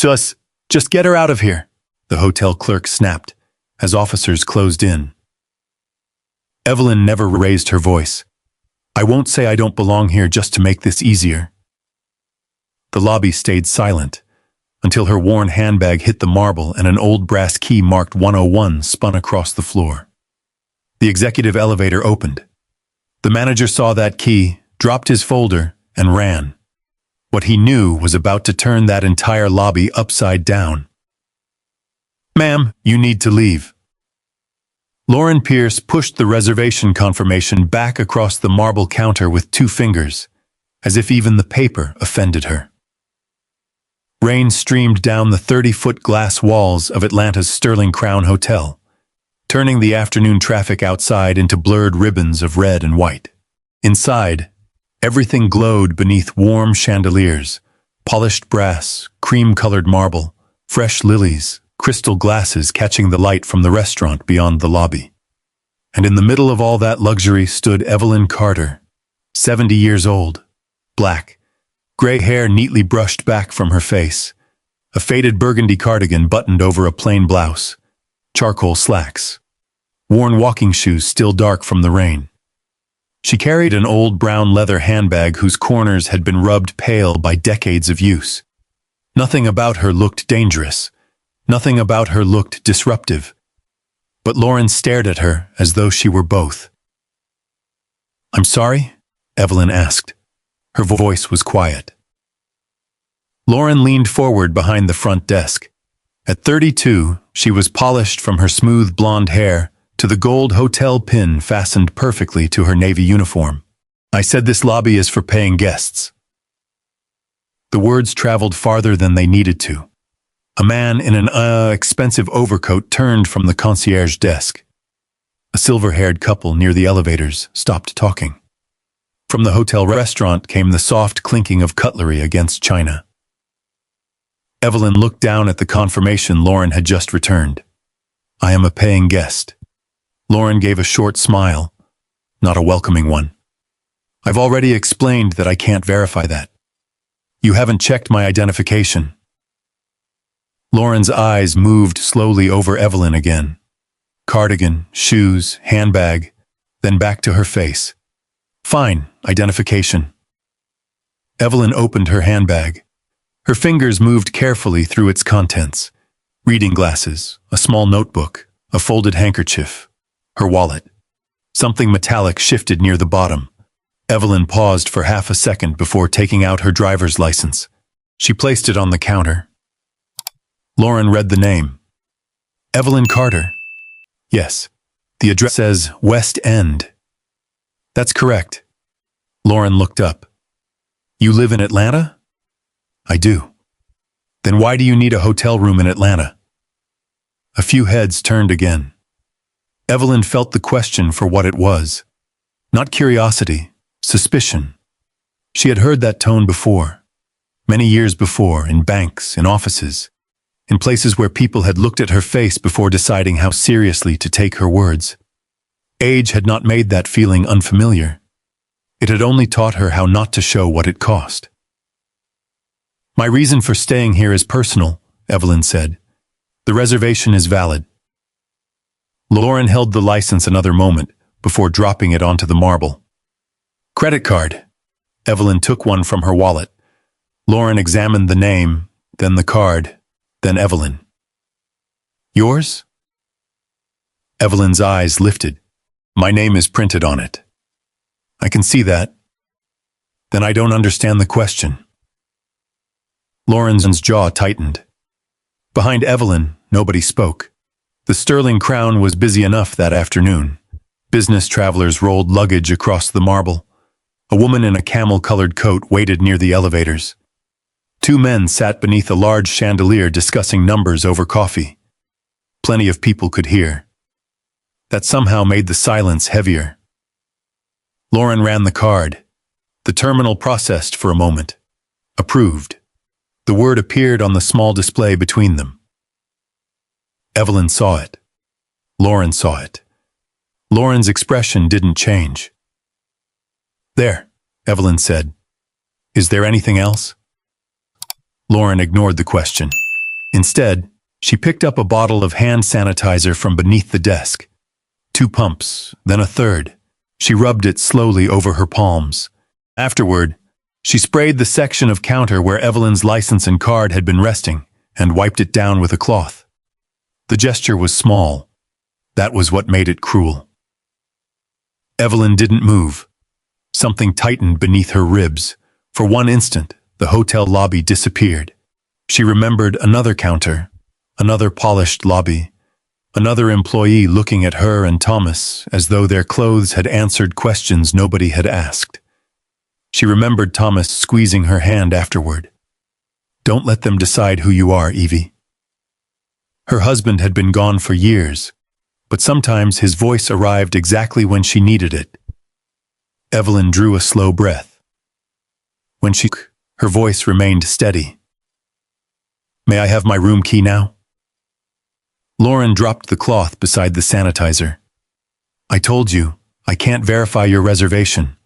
Sus, just get her out of here, the hotel clerk snapped, as officers closed in. Evelyn never raised her voice. I won't say I don't belong here just to make this easier. The lobby stayed silent, until her worn handbag hit the marble and an old brass key marked 101 spun across the floor. The executive elevator opened. The manager saw that key, dropped his folder, and ran. What he knew was about to turn that entire lobby upside down. Ma'am, you need to leave. Lauren Pierce pushed the reservation confirmation back across the marble counter with 2 fingers, as if even the paper offended her. Rain streamed down the 30-foot glass walls of Atlanta's Sterling Crown Hotel, turning the afternoon traffic outside into blurred ribbons of red and white. Inside, everything glowed beneath warm chandeliers, polished brass, cream-colored marble, fresh lilies, crystal glasses catching the light from the restaurant beyond the lobby. And in the middle of all that luxury stood Evelyn Carter, 70 years old, black, gray hair neatly brushed back from her face, a faded burgundy cardigan buttoned over a plain blouse, charcoal slacks, worn walking shoes still dark from the rain. She carried an old brown leather handbag whose corners had been rubbed pale by decades of use. Nothing about her looked dangerous. Nothing about her looked disruptive. But Lauren stared at her as though she were both. I'm sorry? Evelyn asked. Her voice was quiet. Lauren leaned forward behind the front desk. At 32, she was polished from her smooth blonde hair to the gold hotel pin fastened perfectly to her navy uniform. I said this lobby is for paying guests. The words traveled farther than they needed to. A man in an expensive overcoat turned from the concierge desk. A silver-haired couple near the elevators stopped talking. From the hotel restaurant came the soft clinking of cutlery against china. Evelyn looked down at the confirmation Lauren had just returned. I am a paying guest. Lauren gave a short smile, not a welcoming one. I've already explained that I can't verify that. You haven't checked my identification. Lauren's eyes moved slowly over Evelyn again. Cardigan, shoes, handbag, then back to her face. Fine, identification. Evelyn opened her handbag. Her fingers moved carefully through its contents. Reading glasses, a small notebook, a folded handkerchief, her wallet. Something metallic shifted near the bottom. Evelyn paused for half a second before taking out her driver's license. She placed it on the counter. Lauren read the name. Evelyn Carter. Yes. The address says West End. That's correct. Lauren looked up. You live in Atlanta? I do. Then why do you need a hotel room in Atlanta? A few heads turned again. Evelyn felt the question for what it was. Not curiosity, suspicion. She had heard that tone before. Many years before, in banks, in offices, in places where people had looked at her face before deciding how seriously to take her words. Age had not made that feeling unfamiliar. It had only taught her how not to show what it cost. My reason for staying here is personal, Evelyn said. The reservation is valid. Lauren held the license another moment before dropping it onto the marble. Credit card. Evelyn took one from her wallet. Lauren examined the name, then the card, then Evelyn. Yours? Evelyn's eyes lifted. My name is printed on it. I can see that. Then I don't understand the question. Lauren's jaw tightened. Behind Evelyn, nobody spoke. The Sterling Crown was busy enough that afternoon. Business travelers rolled luggage across the marble. A woman in a camel-colored coat waited near the elevators. 2 men sat beneath a large chandelier discussing numbers over coffee. Plenty of people could hear. That somehow made the silence heavier. Lauren ran the card. The terminal processed for a moment. Approved. The word appeared on the small display between them. Evelyn saw it. Lauren saw it. Lauren's expression didn't change. There, Evelyn said. Is there anything else? Lauren ignored the question. Instead, she picked up a bottle of hand sanitizer from beneath the desk. 2 pumps, then a third. She rubbed it slowly over her palms. Afterward, she sprayed the section of counter where Evelyn's license and card had been resting and wiped it down with a cloth. The gesture was small. That was what made it cruel. Evelyn didn't move. Something tightened beneath her ribs. For one instant, the hotel lobby disappeared. She remembered another counter, another polished lobby, another employee looking at her and Thomas as though their clothes had answered questions nobody had asked. She remembered Thomas squeezing her hand afterward. "Don't let them decide who you are, Evie." Her husband had been gone for years, but sometimes his voice arrived exactly when she needed it. Evelyn drew a slow breath. When she spoke, her voice remained steady. "May I have my room key now?" Lauren dropped the cloth beside the sanitizer. "I told you, I can't verify your reservation.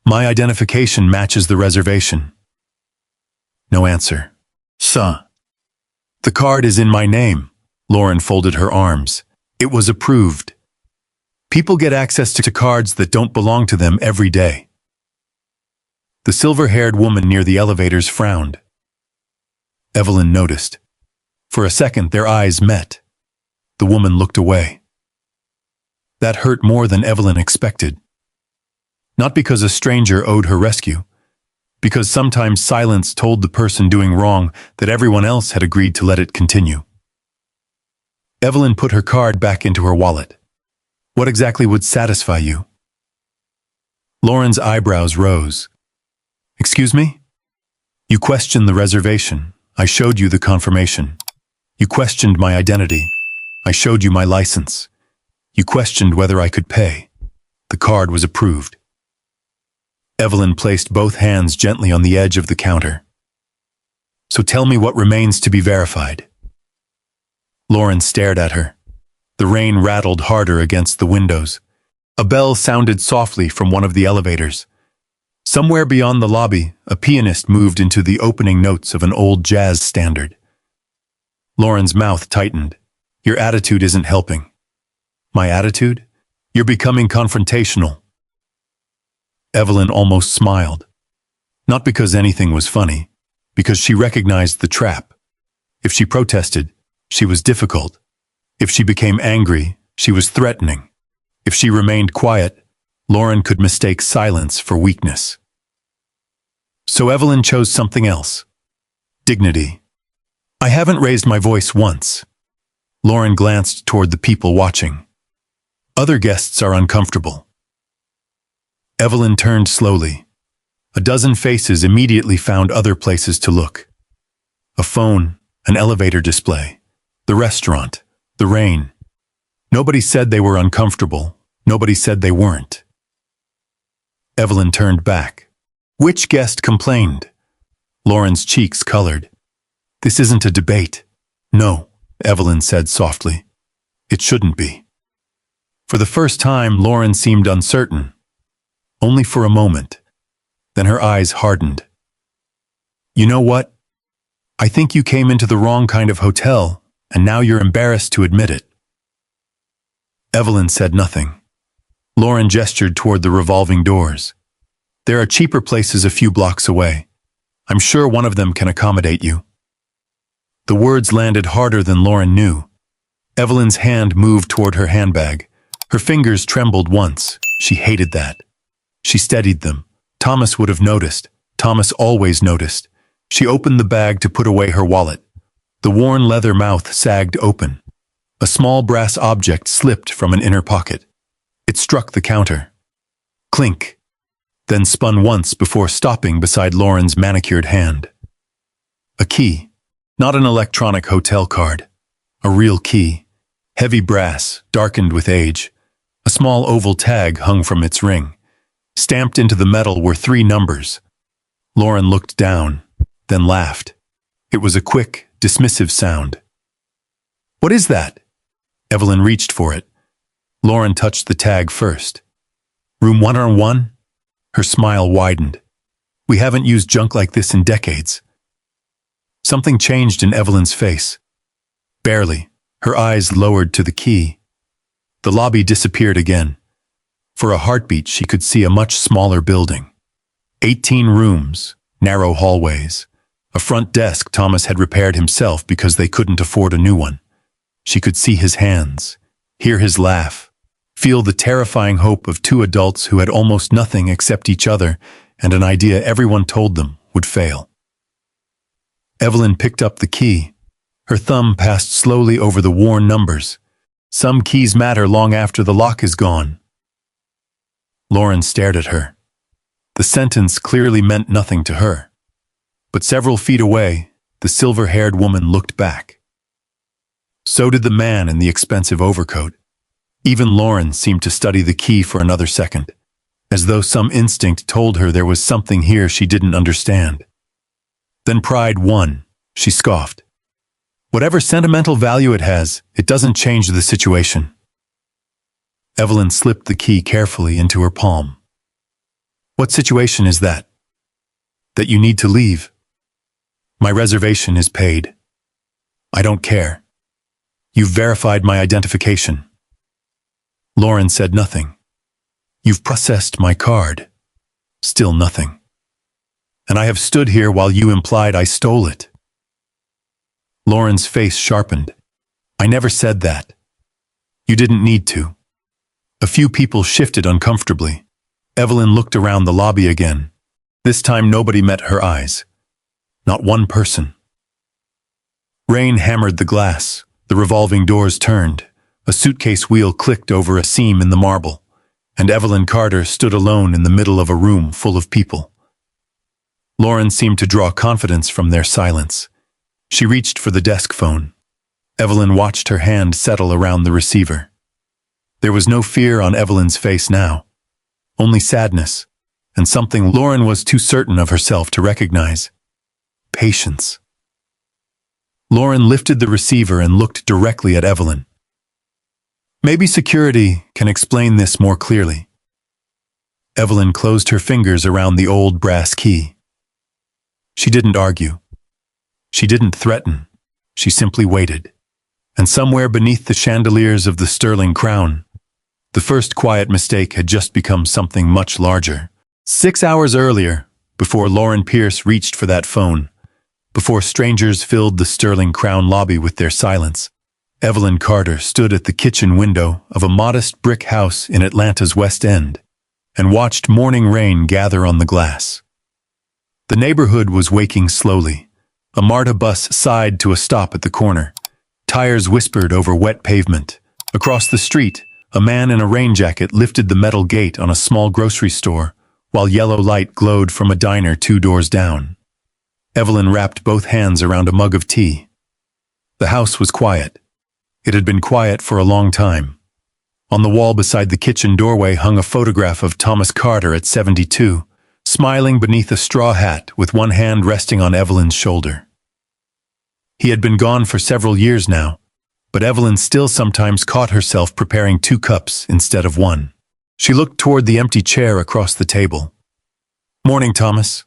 My identification matches the reservation." No answer. "Sir." "The card is in my name." Lauren folded her arms. "It was approved. People get access to cards that don't belong to them every day." The silver-haired woman near the elevators frowned. Evelyn noticed. For a second, their eyes met. The woman looked away. That hurt more than Evelyn expected. Not because a stranger owed her rescue, because sometimes silence told the person doing wrong that everyone else had agreed to let it continue. Evelyn put her card back into her wallet. "What exactly would satisfy you?" Lauren's eyebrows rose. "Excuse me? You questioned the reservation. I showed you the confirmation. You questioned my identity. I showed you my license. You questioned whether I could pay. The card was approved." Evelyn placed both hands gently on the edge of the counter. "So tell me what remains to be verified." Lauren stared at her. The rain rattled harder against the windows. A bell sounded softly from one of the elevators. Somewhere beyond the lobby, a pianist moved into the opening notes of an old jazz standard. Lauren's mouth tightened. "Your attitude isn't helping." "My attitude? You're becoming confrontational." Evelyn almost smiled. Not because anything was funny, because she recognized the trap. If she protested, she was difficult. If she became angry, she was threatening. If she remained quiet, Lauren could mistake silence for weakness. So Evelyn chose something else. Dignity. "I haven't raised my voice once." Lauren glanced toward the people watching. "Other guests are uncomfortable." Evelyn turned slowly. A dozen faces immediately found other places to look. A phone, an elevator display, the restaurant, the rain. Nobody said they were uncomfortable. Nobody said they weren't. Evelyn turned back. "Which guest complained?" Lauren's cheeks colored. "This isn't a debate." "No," Evelyn said softly. "It shouldn't be." For the first time, Lauren seemed uncertain. Only for a moment. Then her eyes hardened. "You know what? I think you came into the wrong kind of hotel, and now you're embarrassed to admit it." Evelyn said nothing. Lauren gestured toward the revolving doors. "There are cheaper places a few blocks away. I'm sure one of them can accommodate you." The words landed harder than Lauren knew. Evelyn's hand moved toward her handbag. Her fingers trembled once. She hated that. She steadied them. Thomas would have noticed. Thomas always noticed. She opened the bag to put away her wallet. The worn leather mouth sagged open. A small brass object slipped from an inner pocket. It struck the counter. Clink. Then spun once before stopping beside Lauren's manicured hand. A key. Not an electronic hotel card. A real key. Heavy brass, darkened with age. A small oval tag hung from its ring. Stamped into the metal were 3 numbers. Lauren looked down, then laughed. It was a quick, dismissive sound. "What is that?" Evelyn reached for it. Lauren touched the tag first. "Room 101? Her smile widened. "We haven't used junk like this in decades." Something changed in Evelyn's face. Barely, her eyes lowered to the key. The lobby disappeared again. For a heartbeat, she could see a much smaller building. 18 rooms, narrow hallways. A front desk Thomas had repaired himself because they couldn't afford a new one. She could see his hands, hear his laugh, feel the terrifying hope of two adults who had almost nothing except each other and an idea everyone told them would fail. Evelyn picked up the key. Her thumb passed slowly over the worn numbers. Some keys matter long after the lock is gone. Lauren stared at her. The sentence clearly meant nothing to her. But several feet away, the silver-haired woman looked back. So did the man in the expensive overcoat. Even Lauren seemed to study the key for another second, as though some instinct told her there was something here she didn't understand. Then pride won. She scoffed. Whatever sentimental value it has, it doesn't change the situation. Evelyn slipped the key carefully into her palm. What situation is that? That you need to leave? My reservation is paid. I don't care. You've verified my identification. Lauren said nothing. You've processed my card. Still nothing. And I have stood here while you implied I stole it. Lauren's face sharpened. I never said that. You didn't need to. A few people shifted uncomfortably. Evelyn looked around the lobby again. This time nobody met her eyes. Not one person. Rain hammered the glass. The revolving doors turned. A suitcase wheel clicked over a seam in the marble, and Evelyn Carter stood alone in the middle of a room full of people. Lauren seemed to draw confidence from their silence. She reached for the desk phone. Evelyn watched her hand settle around the receiver. There was no fear on Evelyn's face now, only sadness, and something Lauren was too certain of herself to recognize. Patience. Lauren lifted the receiver and looked directly at Evelyn. Maybe security can explain this more clearly. Evelyn closed her fingers around the old brass key. She didn't argue. She didn't threaten. She simply waited. And somewhere beneath the chandeliers of the sterling crown, the first quiet mistake had just become something much larger. 6 hours earlier, before Lauren Pierce reached for that phone, before strangers filled the sterling crown lobby with their silence, Evelyn Carter stood at the kitchen window of a modest brick house in Atlanta's West End and watched morning rain gather on the glass. The neighborhood was waking slowly. A MARTA bus sighed to a stop at the corner. Tires whispered over wet pavement. Across the street, a man in a rain jacket lifted the metal gate on a small grocery store, while yellow light glowed from a diner 2 doors down. Evelyn wrapped both hands around a mug of tea. The house was quiet. It had been quiet for a long time. On the wall beside the kitchen doorway hung a photograph of Thomas Carter at 72, smiling beneath a straw hat with one hand resting on Evelyn's shoulder. He had been gone for several years now, but Evelyn still sometimes caught herself preparing 2 cups instead of 1. She looked toward the empty chair across the table. "Morning, Thomas."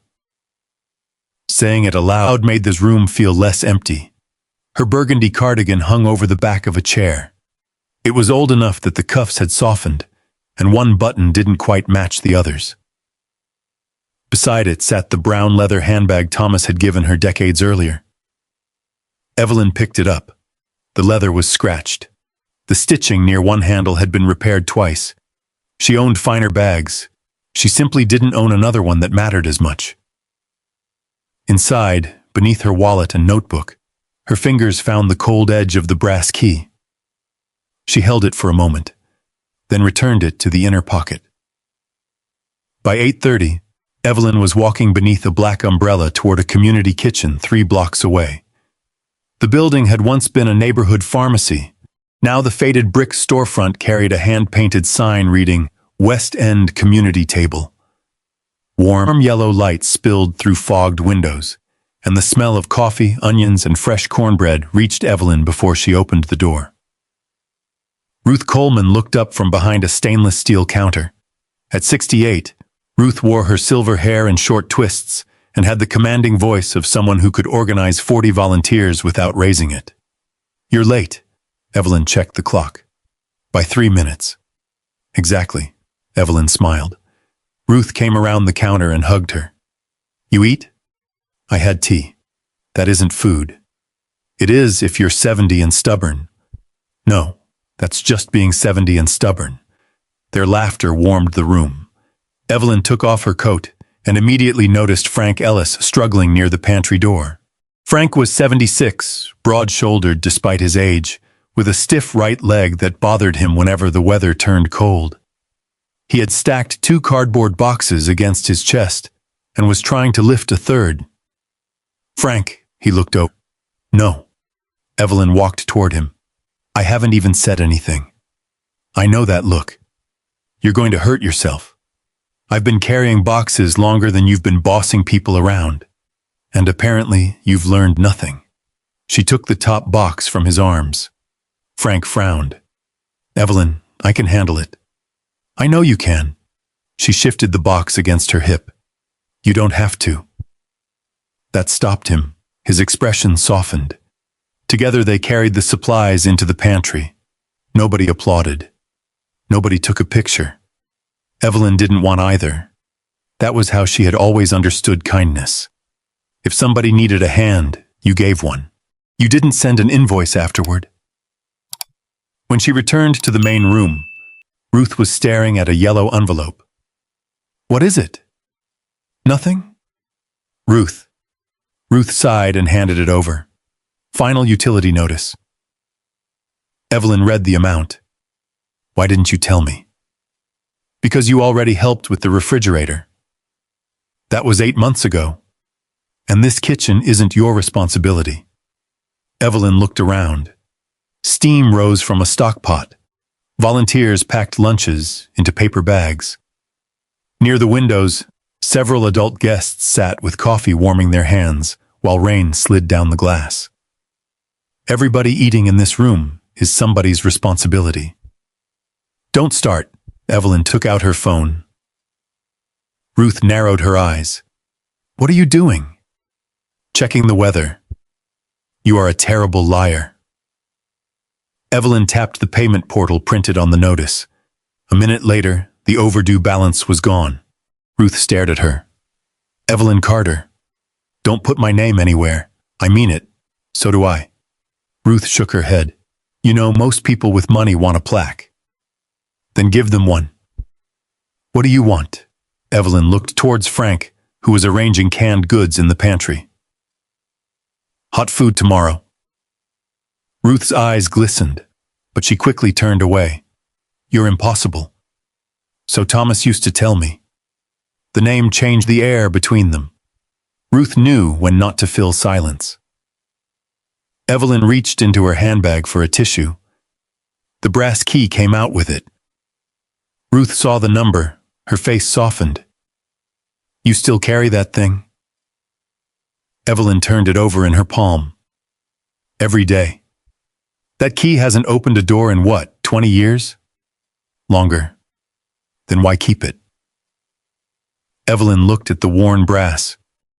Saying it aloud made this room feel less empty. Her burgundy cardigan hung over the back of a chair. It was old enough that the cuffs had softened, and one button didn't quite match the others. Beside it sat the brown leather handbag Thomas had given her decades earlier. Evelyn picked it up. The leather was scratched. The stitching near one handle had been repaired twice. She owned finer bags. She simply didn't own another one that mattered as much. Inside, beneath her wallet and notebook, her fingers found the cold edge of the brass key. She held it for a moment, then returned it to the inner pocket. By 8:30, Evelyn was walking beneath a black umbrella toward a community kitchen 3 blocks away. The building had once been a neighborhood pharmacy. Now the faded brick storefront carried a hand-painted sign reading, "West End Community Table." Warm yellow light spilled through fogged windows, and the smell of coffee, onions, and fresh cornbread reached Evelyn before she opened the door. Ruth Coleman looked up from behind a stainless steel counter. At 68, Ruth wore her silver hair in short twists, and had the commanding voice of someone who could organize 40 volunteers without raising it. "You're late." Evelyn checked the clock. "By 3 minutes." "Exactly." Evelyn smiled. Ruth came around the counter and hugged her. "You eat?" "I had tea." "That isn't food." "It is if you're 70 and stubborn." "No, that's just being 70 and stubborn." Their laughter warmed the room. Evelyn took off her coat and immediately noticed Frank Ellis struggling near the pantry door. Frank was 76, broad-shouldered despite his age, with a stiff right leg that bothered him whenever the weather turned cold. He had stacked 2 cardboard boxes against his chest and was trying to lift a third. "Frank," he looked over. "No." Evelyn walked toward him. "I haven't even said anything." "I know that look. You're going to hurt yourself. I've been carrying boxes longer than you've been bossing people around. And apparently you've learned nothing." She took the top box from his arms. Frank frowned. "Evelyn, I can handle it." "I know you can." She shifted the box against her hip. "You don't have to." That stopped him. His expression softened. Together they carried the supplies into the pantry. Nobody applauded. Nobody took a picture. Evelyn didn't want either. That was how she had always understood kindness. If somebody needed a hand, you gave one. You didn't send an invoice afterward. When she returned to the main room, Ruth was staring at a yellow envelope. "What is it?" "Nothing." "Ruth." Ruth sighed and handed it over. "Final utility notice." Evelyn read the amount. "Why didn't you tell me?" "Because you already helped with the refrigerator." "That was 8 months ago. And this kitchen isn't your responsibility." Evelyn looked around. Steam rose from a stockpot. Volunteers packed lunches into paper bags. Near the windows, several adult guests sat with coffee warming their hands while rain slid down the glass. Everybody eating in this room is somebody's responsibility. "Don't start." Evelyn took out her phone. Ruth narrowed her eyes. "What are you doing?" "Checking the weather." "You are a terrible liar." Evelyn tapped the payment portal printed on the notice. A minute later, the overdue balance was gone. Ruth stared at her. "Evelyn Carter. Don't put my name anywhere. I mean it. So do I." Ruth shook her head. "You know, most people with money want a plaque." "Then give them one." "What do you want?" Evelyn looked towards Frank, who was arranging canned goods in the pantry. "Hot food tomorrow." Ruth's eyes glistened, but she quickly turned away. "You're impossible." "So Thomas used to tell me." The name changed the air between them. Ruth knew when not to fill silence. Evelyn reached into her handbag for a tissue. The brass key came out with it. Ruth saw the number. Her face softened. "You still carry that thing?" Evelyn turned it over in her palm. "Every day." "That key hasn't opened a door in what, 20 years? "Longer." "Then why keep it?" Evelyn looked at the worn brass.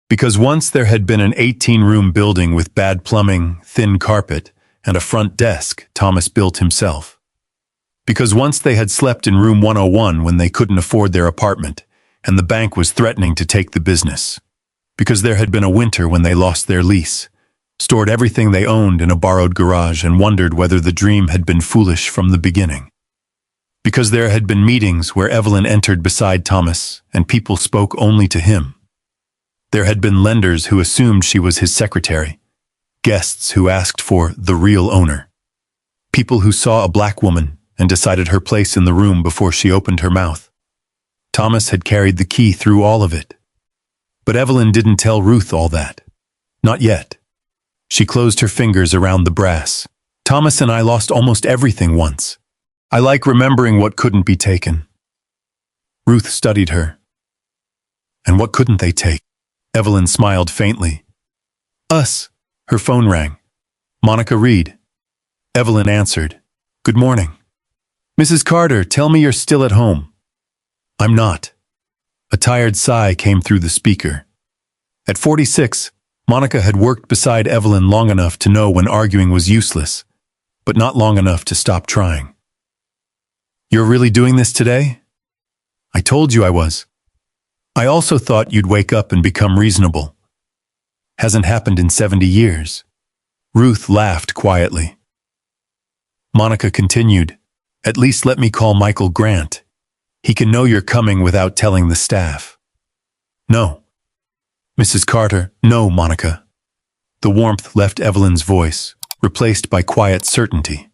Because once there had been an 18-room building with bad plumbing, thin carpet, and a front desk Thomas built himself. Because once they had slept in room 101 when they couldn't afford their apartment, and the bank was threatening to take the business. Because there had been a winter when they lost their lease, stored everything they owned in a borrowed garage and wondered whether the dream had been foolish from the beginning. Because there had been meetings where Evelyn entered beside Thomas and people spoke only to him. There had been lenders who assumed she was his secretary, guests who asked for the real owner, people who saw a black woman and decided her place in the room before she opened her mouth. Thomas had carried the key through all of it. But Evelyn didn't tell Ruth all that. Not yet. She closed her fingers around the brass. "Thomas and I lost almost everything once. I like remembering what couldn't be taken." Ruth studied her. "And what couldn't they take?" Evelyn smiled faintly. "Us." Her phone rang. "Monica Reed." Evelyn answered. "Good morning." "Mrs. Carter, tell me you're still at home." "I'm not." A tired sigh came through the speaker. At 46, Monica had worked beside Evelyn long enough to know when arguing was useless, but not long enough to stop trying. "You're really doing this today?" "I told you I was. I also thought you'd wake up and become reasonable." "Hasn't happened in 70 years. Ruth laughed quietly. Monica continued, "At least let me call Michael Grant. He can know you're coming without telling the staff." "No." "Mrs. Carter, no, Monica." The warmth left Evelyn's voice, replaced by quiet certainty.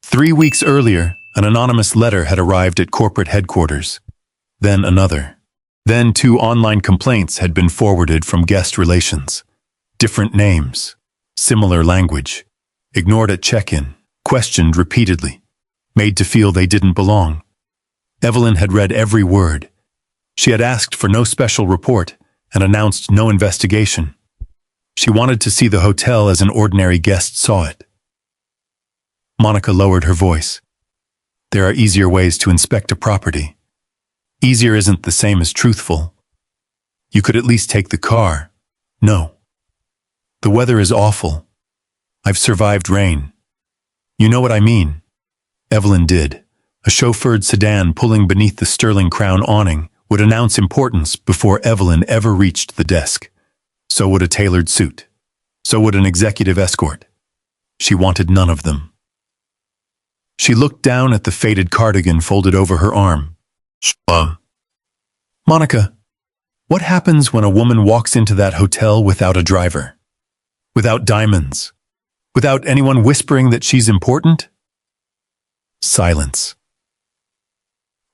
3 weeks earlier, an anonymous letter had arrived at corporate headquarters. Then another. Then 2 online complaints had been forwarded from guest relations. Different names, similar language, ignored at check-in, questioned repeatedly, made to feel they didn't belong. Evelyn had read every word. She had asked for no special report and announced no investigation. She wanted to see the hotel as an ordinary guest saw it. Monica lowered her voice. "There are easier ways to inspect a property. Easier isn't the same as truthful. You could at least take the car." "No. The weather is awful. I've survived rain." "You know what I mean." Evelyn did. A chauffeured sedan pulling beneath the sterling crown awning would announce importance before Evelyn ever reached the desk. So would a tailored suit. So would an executive escort. She wanted none of them. She looked down at the faded cardigan folded over her arm. "Monica, what happens when a woman walks into that hotel without a driver? Without diamonds? Without anyone whispering that she's important?" Silence.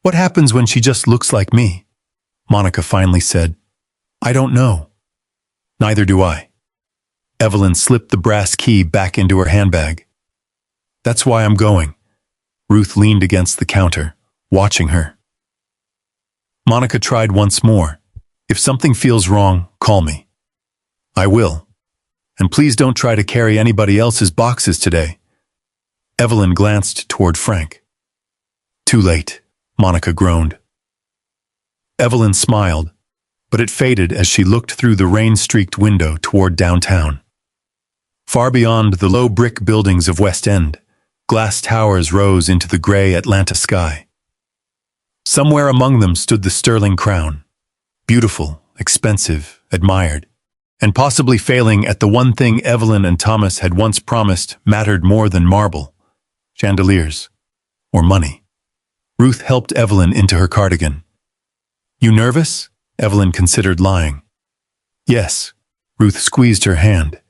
"What happens when she just looks like me?" Monica finally said. "I don't know." "Neither do I." Evelyn slipped the brass key back into her handbag. "That's why I'm going." Ruth leaned against the counter, watching her. Monica tried once more. "If something feels wrong, call me." "I will. And please don't try to carry anybody else's boxes today." Evelyn glanced toward Frank. "Too late," Monica groaned. Evelyn smiled, but it faded as she looked through the rain-streaked window toward downtown. Far beyond the low brick buildings of West End, glass towers rose into the gray Atlanta sky. Somewhere among them stood the sterling crown, beautiful, expensive, admired, and possibly failing at the one thing Evelyn and Thomas had once promised mattered more than marble, chandeliers, or money. Ruth helped Evelyn into her cardigan. "You nervous?" Evelyn considered lying. "Yes." Ruth squeezed her hand.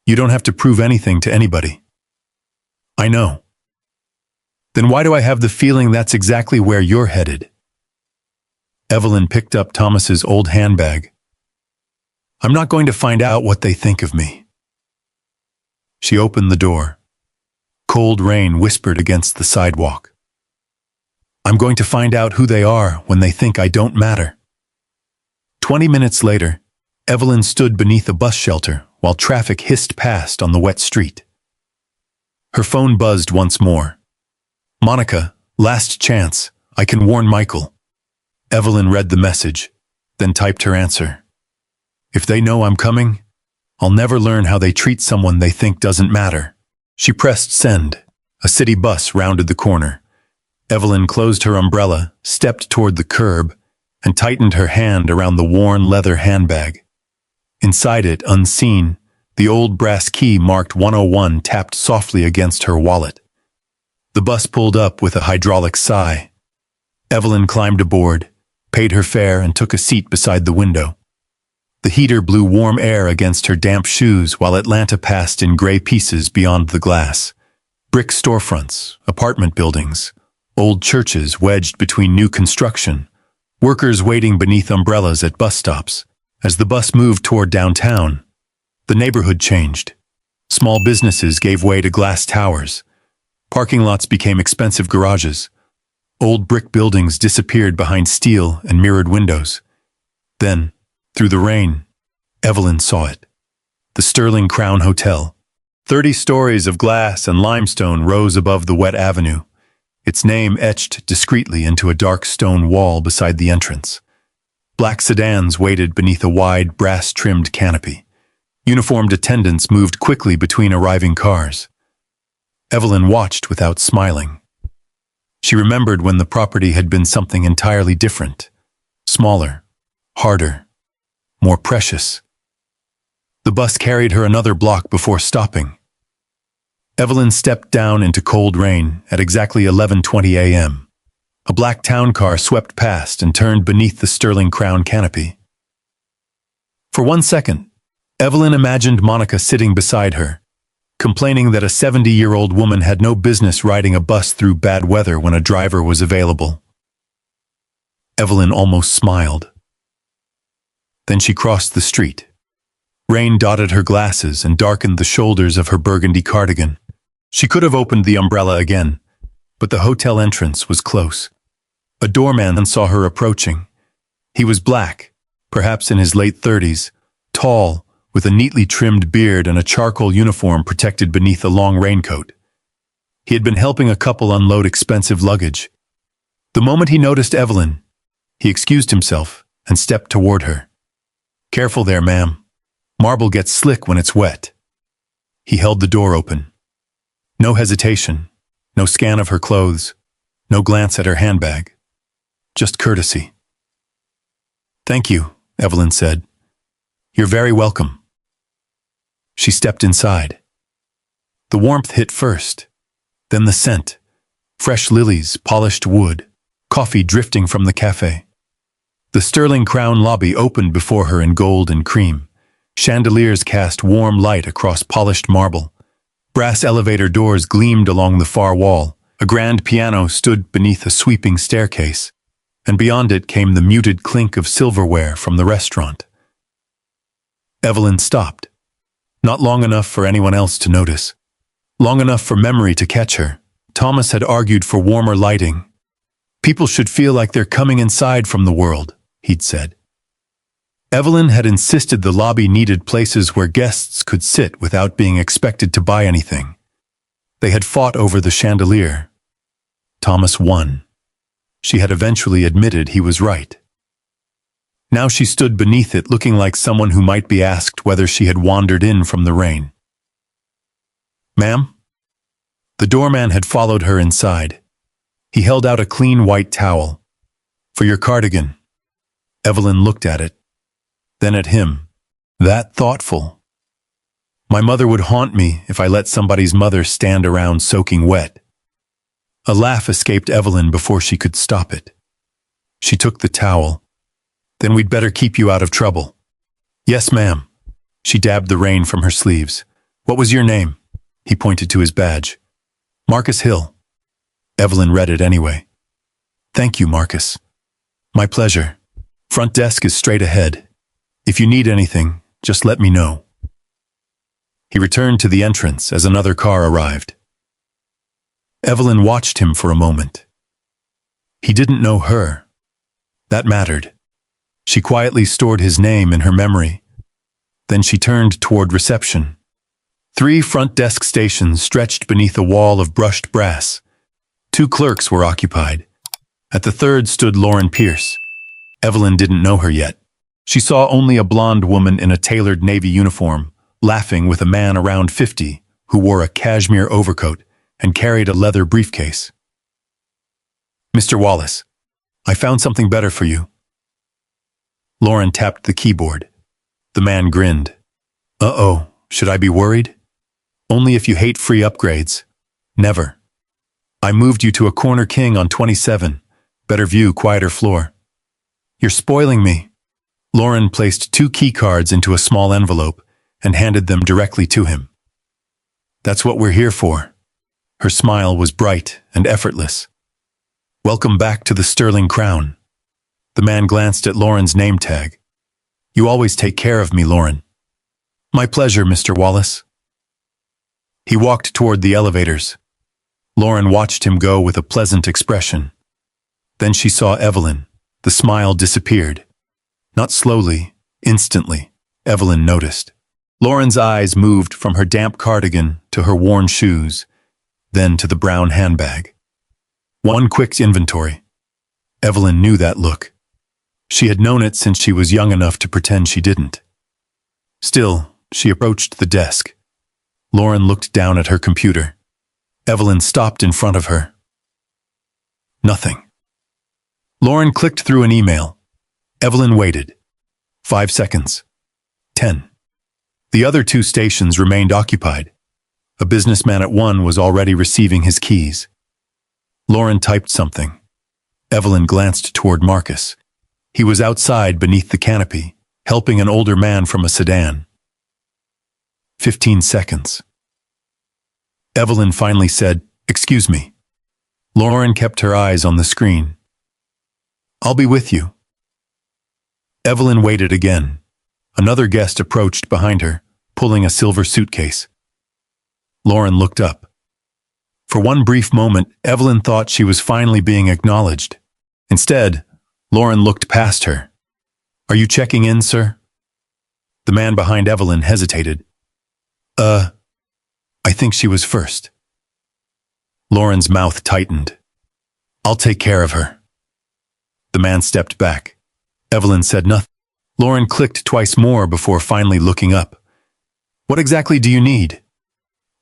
"You don't have to prove anything to anybody." "I know." "Then why do I have the feeling that's exactly where you're headed?" Evelyn picked up Thomas's old handbag. "I'm not going to find out what they think of me." She opened the door. Cold rain whispered against the sidewalk. "I'm going to find out who they are when they think I don't matter." 20 minutes later, Evelyn stood beneath a bus shelter while traffic hissed past on the wet street. Her phone buzzed once more. "Monica, last chance. I can warn Michael." Evelyn read the message, then typed her answer. "If they know I'm coming, I'll never learn how they treat someone they think doesn't matter." She pressed send. A city bus rounded the corner. Evelyn closed her umbrella, stepped toward the curb, and tightened her hand around the worn leather handbag. Inside it, unseen, the old brass key marked 101 tapped softly against her wallet. The bus pulled up with a hydraulic sigh. Evelyn climbed aboard, paid her fare, and took a seat beside the window. The heater blew warm air against her damp shoes while Atlanta passed in gray pieces beyond the glass. Brick storefronts, apartment buildings, old churches wedged between new construction, workers waiting beneath umbrellas at bus stops. As the bus moved toward downtown, the neighborhood changed. Small businesses gave way to glass towers. Parking lots became expensive garages. Old brick buildings disappeared behind steel and mirrored windows. Then, through the rain, Evelyn saw it. The Sterling Crown Hotel. 30 stories of glass and limestone rose above the wet avenue, its name etched discreetly into a dark stone wall beside the entrance. Black sedans waited beneath a wide, brass-trimmed canopy. Uniformed attendants moved quickly between arriving cars. Evelyn watched without smiling. She remembered when the property had been something entirely different. Smaller, harder, more precious. The bus carried her another block before stopping. Evelyn stepped down into cold rain at exactly 11:20 a.m. A black town car swept past and turned beneath the sterling crown canopy. For 1 second, Evelyn imagined Monica sitting beside her, complaining that a 70-year-old woman had no business riding a bus through bad weather when a driver was available. Evelyn almost smiled. Then she crossed the street. Rain dotted her glasses and darkened the shoulders of her burgundy cardigan. She could have opened the umbrella again, but the hotel entrance was close. A doorman saw her approaching. He was black, perhaps in his late 30s, tall, with a neatly trimmed beard and a charcoal uniform protected beneath a long raincoat. He had been helping a couple unload expensive luggage. The moment he noticed Evelyn, he excused himself and stepped toward her. "Careful there, ma'am. Marble gets slick when it's wet." He held the door open. No hesitation, no scan of her clothes, no glance at her handbag. Just courtesy. "Thank you," Evelyn said. "You're very welcome." She stepped inside. The warmth hit first, then the scent. Fresh lilies, polished wood, coffee drifting from the cafe. The sterling crown lobby opened before her in gold and cream. Chandeliers cast warm light across polished marble. Brass elevator doors gleamed along the far wall. A grand piano stood beneath a sweeping staircase, and beyond it came the muted clink of silverware from the restaurant. Evelyn stopped. Not long enough for anyone else to notice. Long enough for memory to catch her. Thomas had argued for warmer lighting. "People should feel like they're coming inside from the world," he'd said. Evelyn had insisted the lobby needed places where guests could sit without being expected to buy anything. They had fought over the chandelier. Thomas won. She had eventually admitted he was right. Now she stood beneath it looking like someone who might be asked whether she had wandered in from the rain. "Ma'am?" The doorman had followed her inside. He held out a clean white towel. "For your cardigan." Evelyn looked at it, then at him. That thoughtful. "My mother would haunt me if I let somebody's mother stand around soaking wet." A laugh escaped Evelyn before she could stop it. She took the towel. "Then we'd better keep you out of trouble." "Yes, ma'am." She dabbed the rain from her sleeves. "What was your name?" He pointed to his badge. "Marcus Hill." Evelyn read it anyway. "Thank you, Marcus." "My pleasure. Front desk is straight ahead. If you need anything, just let me know." He returned to the entrance as another car arrived. Evelyn watched him for a moment. He didn't know her. That mattered. She quietly stored his name in her memory. Then she turned toward reception. 3 front desk stations stretched beneath a wall of brushed brass. 2 clerks were occupied. At the third stood Lauren Pierce. Evelyn didn't know her yet. She saw only a blonde woman in a tailored navy uniform, laughing with a man around 50 who wore a cashmere overcoat and carried a leather briefcase. "Mr. Wallace, I found something better for you." Lauren tapped the keyboard. The man grinned. "Uh-oh, should I be worried?" "Only if you hate free upgrades." "Never. I moved you to a corner king on 27. Better view, quieter floor." "You're spoiling me." Lauren placed 2 key cards into a small envelope and handed them directly to him. "That's what we're here for." Her smile was bright and effortless. "Welcome back to the Sterling Crown." The man glanced at Lauren's name tag. "You always take care of me, Lauren." "My pleasure, Mr. Wallace." He walked toward the elevators. Lauren watched him go with a pleasant expression. Then she saw Evelyn. The smile disappeared. Not slowly, instantly, Evelyn noticed. Lauren's eyes moved from her damp cardigan to her worn shoes, then to the brown handbag. One quick inventory. Evelyn knew that look. She had known it since she was young enough to pretend she didn't. Still, she approached the desk. Lauren looked down at her computer. Evelyn stopped in front of her. Nothing. Lauren clicked through an email. Evelyn waited. 5 seconds. 10. The other 2 stations remained occupied. A businessman at one was already receiving his keys. Lauren typed something. Evelyn glanced toward Marcus. He was outside beneath the canopy, helping an older man from a sedan. 15 seconds. Evelyn finally said, "Excuse me." Lauren kept her eyes on the screen. "I'll be with you." Evelyn waited again. Another guest approached behind her, pulling a silver suitcase. Lauren looked up. For one brief moment, Evelyn thought she was finally being acknowledged. Instead, Lauren looked past her. "Are you checking in, sir?" The man behind Evelyn hesitated. I think she was first." Lauren's mouth tightened. "I'll take care of her." The man stepped back. Evelyn said nothing. Lauren clicked twice more before finally looking up. "What exactly do you need?"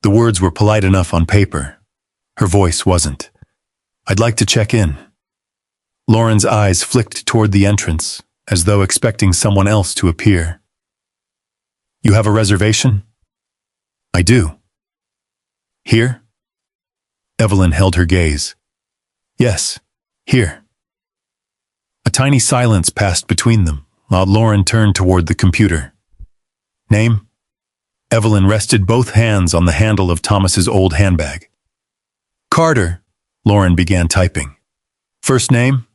The words were polite enough on paper. Her voice wasn't. "I'd like to check in." Lauren's eyes flicked toward the entrance, as though expecting someone else to appear. "You have a reservation?" "I do." "Here?" Evelyn held her gaze. "Yes, here." A tiny silence passed between them, while Lauren turned toward the computer. "Name?" Evelyn rested both hands on the handle of Thomas's old handbag. "Carter," Lauren began typing. "First name?"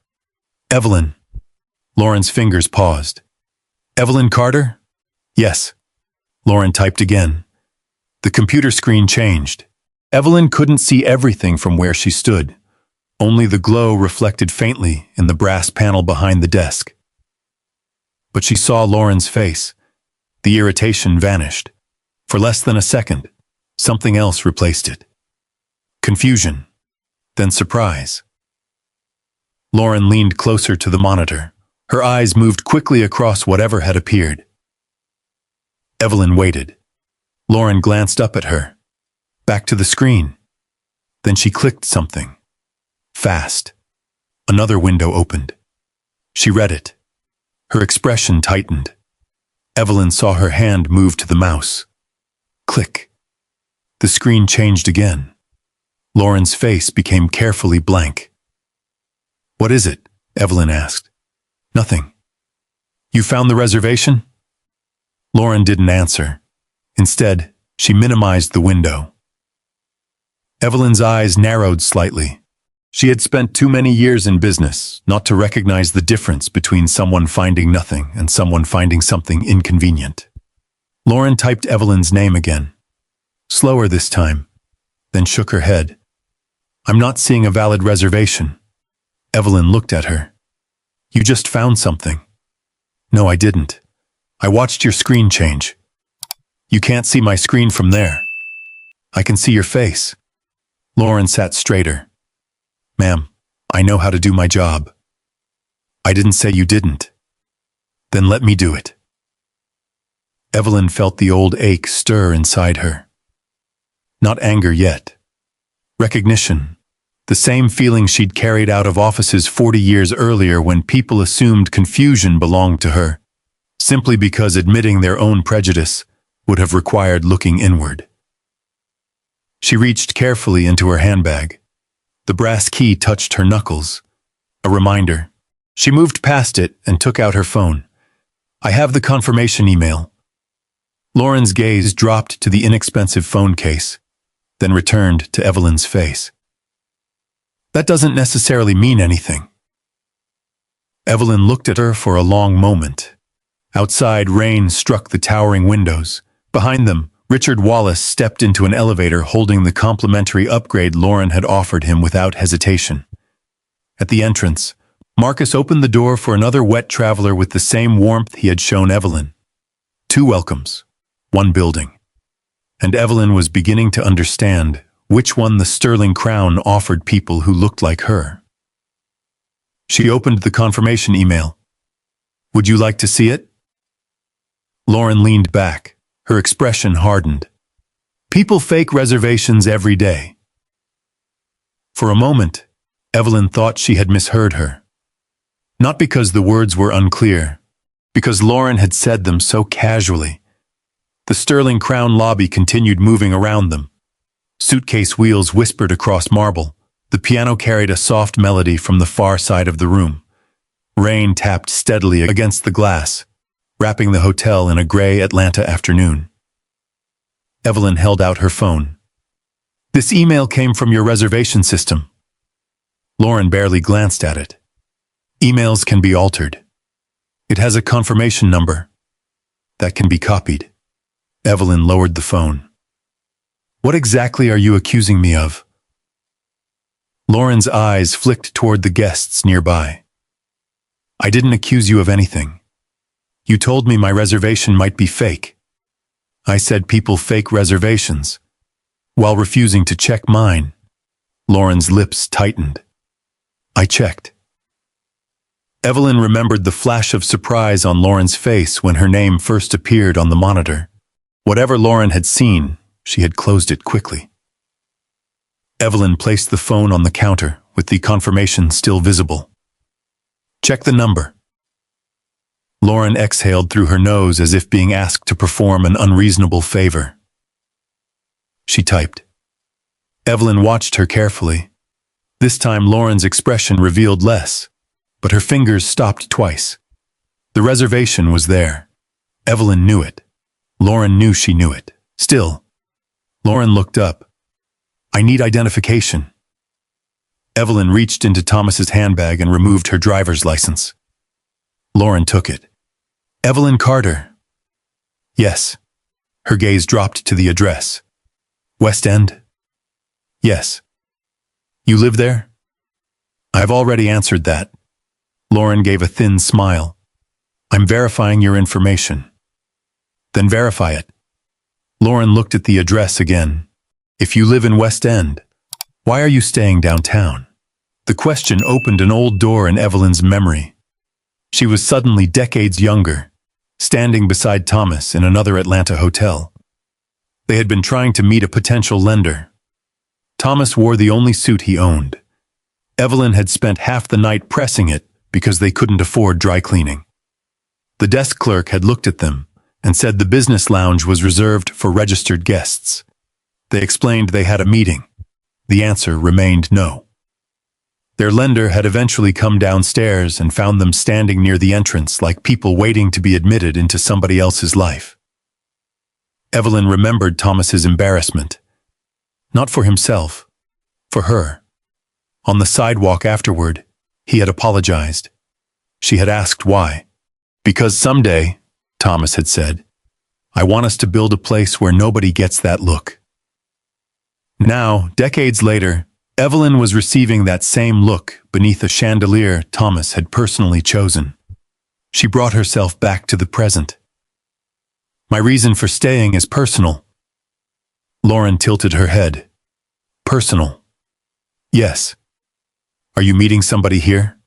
"Evelyn." Lauren's fingers paused. "Evelyn Carter?" "Yes." Lauren typed again. The computer screen changed. Evelyn couldn't see everything from where she stood. Only the glow reflected faintly in the brass panel behind the desk. But she saw Lauren's face. The irritation vanished. For less than a second, something else replaced it. Confusion, then surprise. Lauren leaned closer to the monitor. Her eyes moved quickly across whatever had appeared. Evelyn waited. Lauren glanced up at her. Back to the screen. Then she clicked something. Fast. Another window opened. She read it. Her expression tightened. Evelyn saw her hand move to the mouse. Click. The screen changed again. Lauren's face became carefully blank. "What is it?" Evelyn asked. "Nothing." "You found the reservation?" Lauren didn't answer. Instead, she minimized the window. Evelyn's eyes narrowed slightly. She had spent too many years in business not to recognize the difference between someone finding nothing and someone finding something inconvenient. Lauren typed Evelyn's name again. Slower this time, then shook her head. "I'm not seeing a valid reservation." Evelyn looked at her. "You just found something." "No, I didn't. I watched your screen change." "You can't see my screen from there." "I can see your face." Lauren sat straighter. "Ma'am, I know how to do my job." "I didn't say you didn't." "Then let me do it." Evelyn felt the old ache stir inside her. Not anger yet. Recognition. The same feeling she'd carried out of offices 40 years earlier when people assumed confusion belonged to her, simply because admitting their own prejudice would have required looking inward. She reached carefully into her handbag. The brass key touched her knuckles. A reminder. She moved past it and took out her phone. "I have the confirmation email." Lauren's gaze dropped to the inexpensive phone case, then returned to Evelyn's face. "That doesn't necessarily mean anything." Evelyn looked at her for a long moment. Outside, rain struck the towering windows. Behind them, Richard Wallace stepped into an elevator holding the complimentary upgrade Lauren had offered him without hesitation. At the entrance, Marcus opened the door for another wet traveler with the same warmth he had shown Evelyn. 2 welcomes, 1 building. And Evelyn was beginning to understand which one the sterling crown offered people who looked like her. She opened the confirmation email. Would you like to see it? Lauren leaned back, her expression hardened. People fake reservations every day. For a moment, Evelyn thought she had misheard her. Not because the words were unclear, because Lauren had said them so casually. The Sterling Crown lobby continued moving around them. Suitcase wheels whispered across marble. The piano carried a soft melody from the far side of the room. Rain tapped steadily against the glass, wrapping the hotel in a gray Atlanta afternoon. Evelyn held out her phone. This email came from your reservation system. Lauren barely glanced at it. Emails can be altered. It has a confirmation number that can be copied. Evelyn lowered the phone. What exactly are you accusing me of? Lauren's eyes flicked toward the guests nearby. I didn't accuse you of anything. You told me my reservation might be fake. I said people fake reservations, while refusing to check mine. Lauren's lips tightened. I checked. Evelyn remembered the flash of surprise on Lauren's face when her name first appeared on the monitor. Whatever Lauren had seen, she had closed it quickly. Evelyn placed the phone on the counter, with the confirmation still visible. Check the number. Lauren exhaled through her nose as if being asked to perform an unreasonable favor. She typed. Evelyn watched her carefully. This time Lauren's expression revealed less, but her fingers stopped twice. The reservation was there. Evelyn knew it. Lauren knew she knew it. Still, Lauren looked up. I need identification. Evelyn reached into Thomas's handbag and removed her driver's license. Lauren took it. Evelyn Carter. Yes. Her gaze dropped to the address. West End? Yes. You live there? I've already answered that. Lauren gave a thin smile. I'm verifying your information. Then verify it. Lauren looked at the address again. If you live in West End, why are you staying downtown? The question opened an old door in Evelyn's memory. She was suddenly decades younger, standing beside Thomas in another Atlanta hotel. They had been trying to meet a potential lender. Thomas wore the only suit he owned. Evelyn had spent half the night pressing it because they couldn't afford dry cleaning. The desk clerk had looked at them and said the business lounge was reserved for registered guests. They explained they had a meeting. The answer remained no. Their lender had eventually come downstairs and found them standing near the entrance like people waiting to be admitted into somebody else's life. Evelyn remembered Thomas's embarrassment. Not for himself, for her. On the sidewalk afterward, he had apologized. She had asked why. Because someday, Thomas had said, I want us to build a place where nobody gets that look. Now, decades later, Evelyn was receiving that same look beneath a chandelier Thomas had personally chosen. She brought herself back to the present. My reason for staying is personal. Lauren tilted her head. Personal. Yes. Are you meeting somebody here?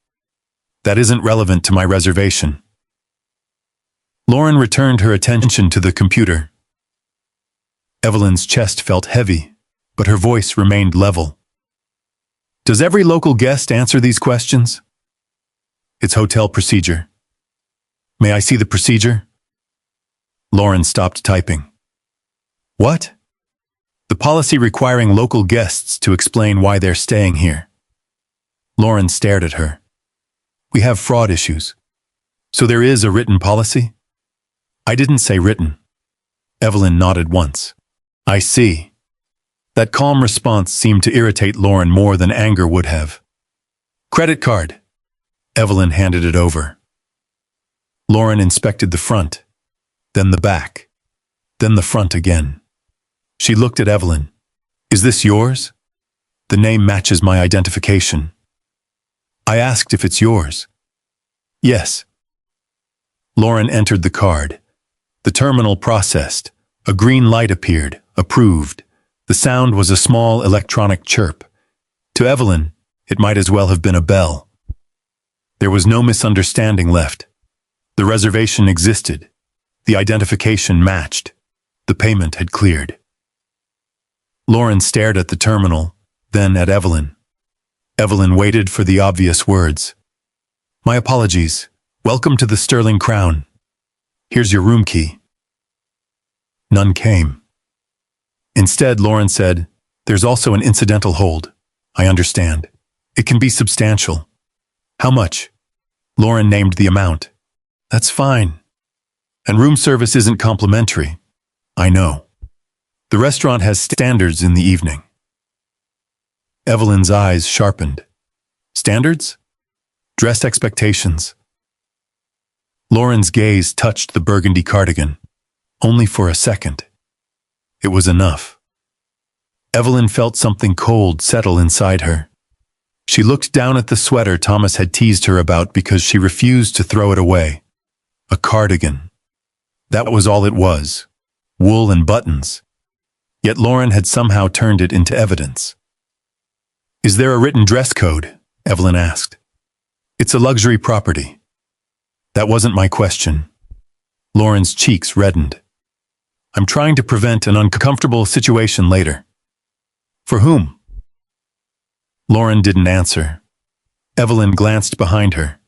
That isn't relevant to my reservation. Lauren returned her attention to the computer. Evelyn's chest felt heavy, but her voice remained level. Does every local guest answer these questions? It's hotel procedure. May I see the procedure? Lauren stopped typing. What? The policy requiring local guests to explain why they're staying here. Lauren stared at her. We have fraud issues. So there is a written policy? I didn't say written. Evelyn nodded once. I see. That calm response seemed to irritate Lauren more than anger would have. Credit card. Evelyn handed it over. Lauren inspected the front, then the back, then the front again. She looked at Evelyn. Is this yours? The name matches my identification. I asked if it's yours. Yes. Lauren entered the card. The terminal processed. A green light appeared. Approved. The sound was a small electronic chirp. To Evelyn, it might as well have been a bell. There was no misunderstanding left. The reservation existed. The identification matched. The payment had cleared. Lauren stared at the terminal, then at Evelyn. Evelyn waited for the obvious words. My apologies. Welcome to the Sterling Crown. Here's your room key. None came. Instead, Lauren said, there's also an incidental hold. I understand. It can be substantial. How much? Lauren named the amount. That's fine. And room service isn't complimentary. I know. The restaurant has standards in the evening. Evelyn's eyes sharpened. Standards? Dress expectations. Lauren's gaze touched the burgundy cardigan, only for a second. It was enough. Evelyn felt something cold settle inside her. She looked down at the sweater Thomas had teased her about because she refused to throw it away. A cardigan. That was all it was. Wool and buttons. Yet Lauren had somehow turned it into evidence. Is there a written dress code? Evelyn asked. It's a luxury property. That wasn't my question. Lauren's cheeks reddened. I'm trying to prevent an uncomfortable situation later. For whom? Lauren didn't answer. Evelyn glanced behind her.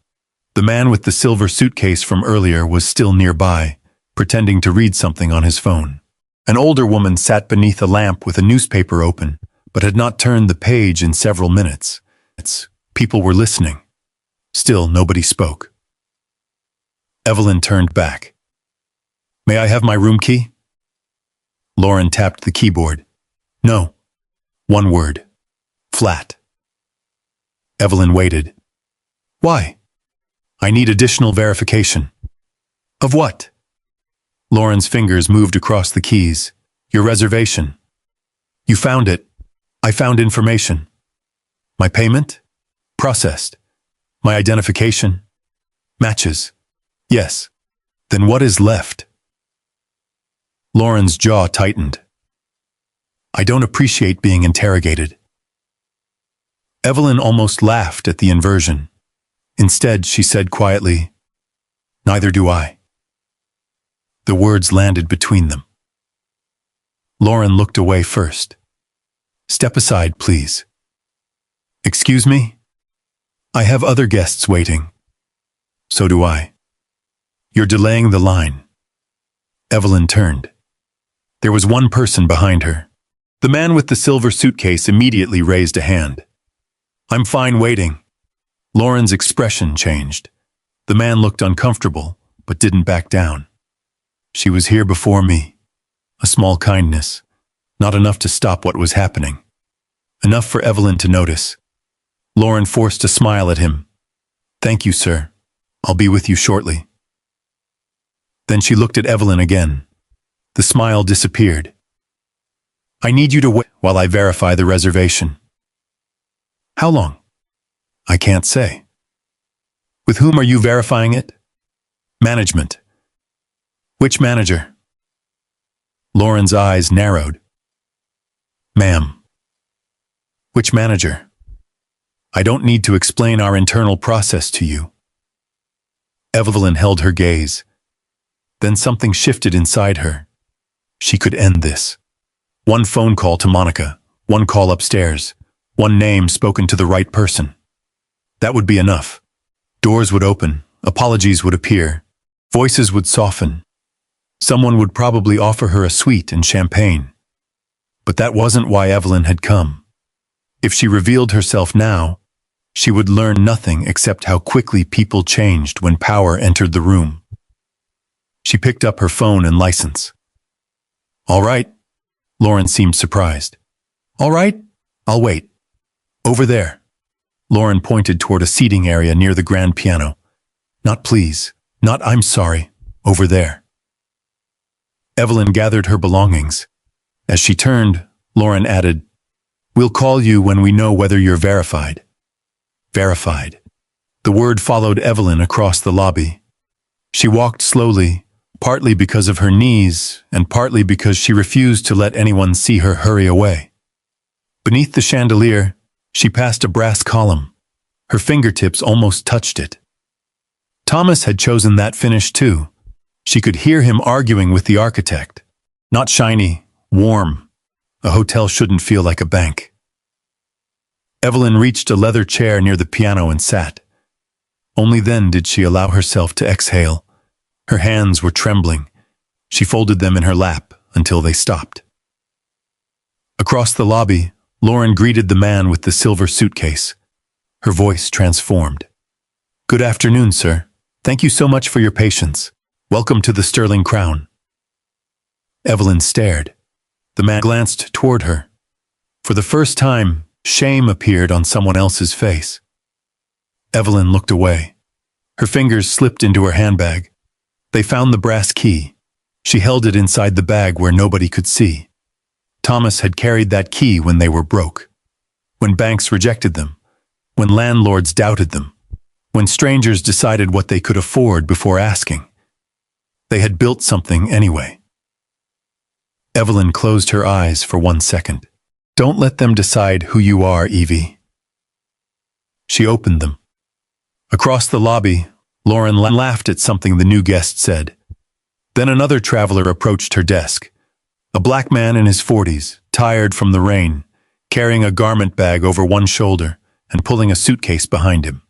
The man with the silver suitcase from earlier was still nearby, pretending to read something on his phone. An older woman sat beneath a lamp with a newspaper open, but had not turned the page in several minutes. People were listening. Still, nobody spoke. Evelyn turned back. May I have my room key? Lauren tapped the keyboard. No. One word. Flat. Evelyn waited. Why? I need additional verification. Of what? Lauren's fingers moved across the keys. Your reservation. You found it. I found information. My payment? Processed. My identification? Matches. Yes. Then what is left? Lauren's jaw tightened. I don't appreciate being interrogated. Evelyn almost laughed at the inversion. Instead, she said quietly, Neither do I. The words landed between them. Lauren looked away first. Step aside, please. Excuse me? I have other guests waiting. So do I. You're delaying the line. Evelyn turned. There was one person behind her. The man with the silver suitcase immediately raised a hand. I'm fine waiting. Lauren's expression changed. The man looked uncomfortable, but didn't back down. She was here before me. A small kindness. Not enough to stop what was happening. Enough for Evelyn to notice. Lauren forced a smile at him. Thank you, sir. I'll be with you shortly. Then she looked at Evelyn again. The smile disappeared. I need you to wait while I verify the reservation. How long? I can't say. With whom are you verifying it? Management. Which manager? Lauren's eyes narrowed. Ma'am. Which manager? I don't need to explain our internal process to you. Evelyn held her gaze. Then something shifted inside her. She could end this. One phone call to Monica, one call upstairs, one name spoken to the right person. That would be enough. Doors would open, apologies would appear, voices would soften. Someone would probably offer her a sweet and champagne. But that wasn't why Evelyn had come. If she revealed herself now, she would learn nothing except how quickly people changed when power entered the room. She picked up her phone and license. All right. Lauren seemed surprised. All right, I'll wait. Over there. Lauren pointed toward a seating area near the grand piano. Not please, not I'm sorry, over there. Evelyn gathered her belongings. As she turned, Lauren added, We'll call you when we know whether you're verified. Verified. The word followed Evelyn across the lobby. She walked slowly, partly because of her knees and partly because she refused to let anyone see her hurry away. Beneath the chandelier, she passed a brass column. Her fingertips almost touched it. Thomas had chosen that finish too. She could hear him arguing with the architect. Not shiny, warm. A hotel shouldn't feel like a bank. Evelyn reached a leather chair near the piano and sat. Only then did she allow herself to exhale. Her hands were trembling. She folded them in her lap until they stopped. Across the lobby, Lauren greeted the man with the silver suitcase. Her voice transformed. "Good afternoon, sir. Thank you so much for your patience. Welcome to the Sterling Crown." Evelyn stared. The man glanced toward her. For the first time, shame appeared on someone else's face. Evelyn looked away. Her fingers slipped into her handbag. They found the brass key. She held it inside the bag where nobody could see. Thomas had carried that key when they were broke. When banks rejected them. When landlords doubted them. When strangers decided what they could afford before asking. They had built something anyway. Evelyn closed her eyes for 1 second. "Don't let them decide who you are, Evie." She opened them. Across the lobby, Lauren laughed at something the new guest said. Then another traveler approached her desk. A black man in his 40s, tired from the rain, carrying a garment bag over one shoulder and pulling a suitcase behind him.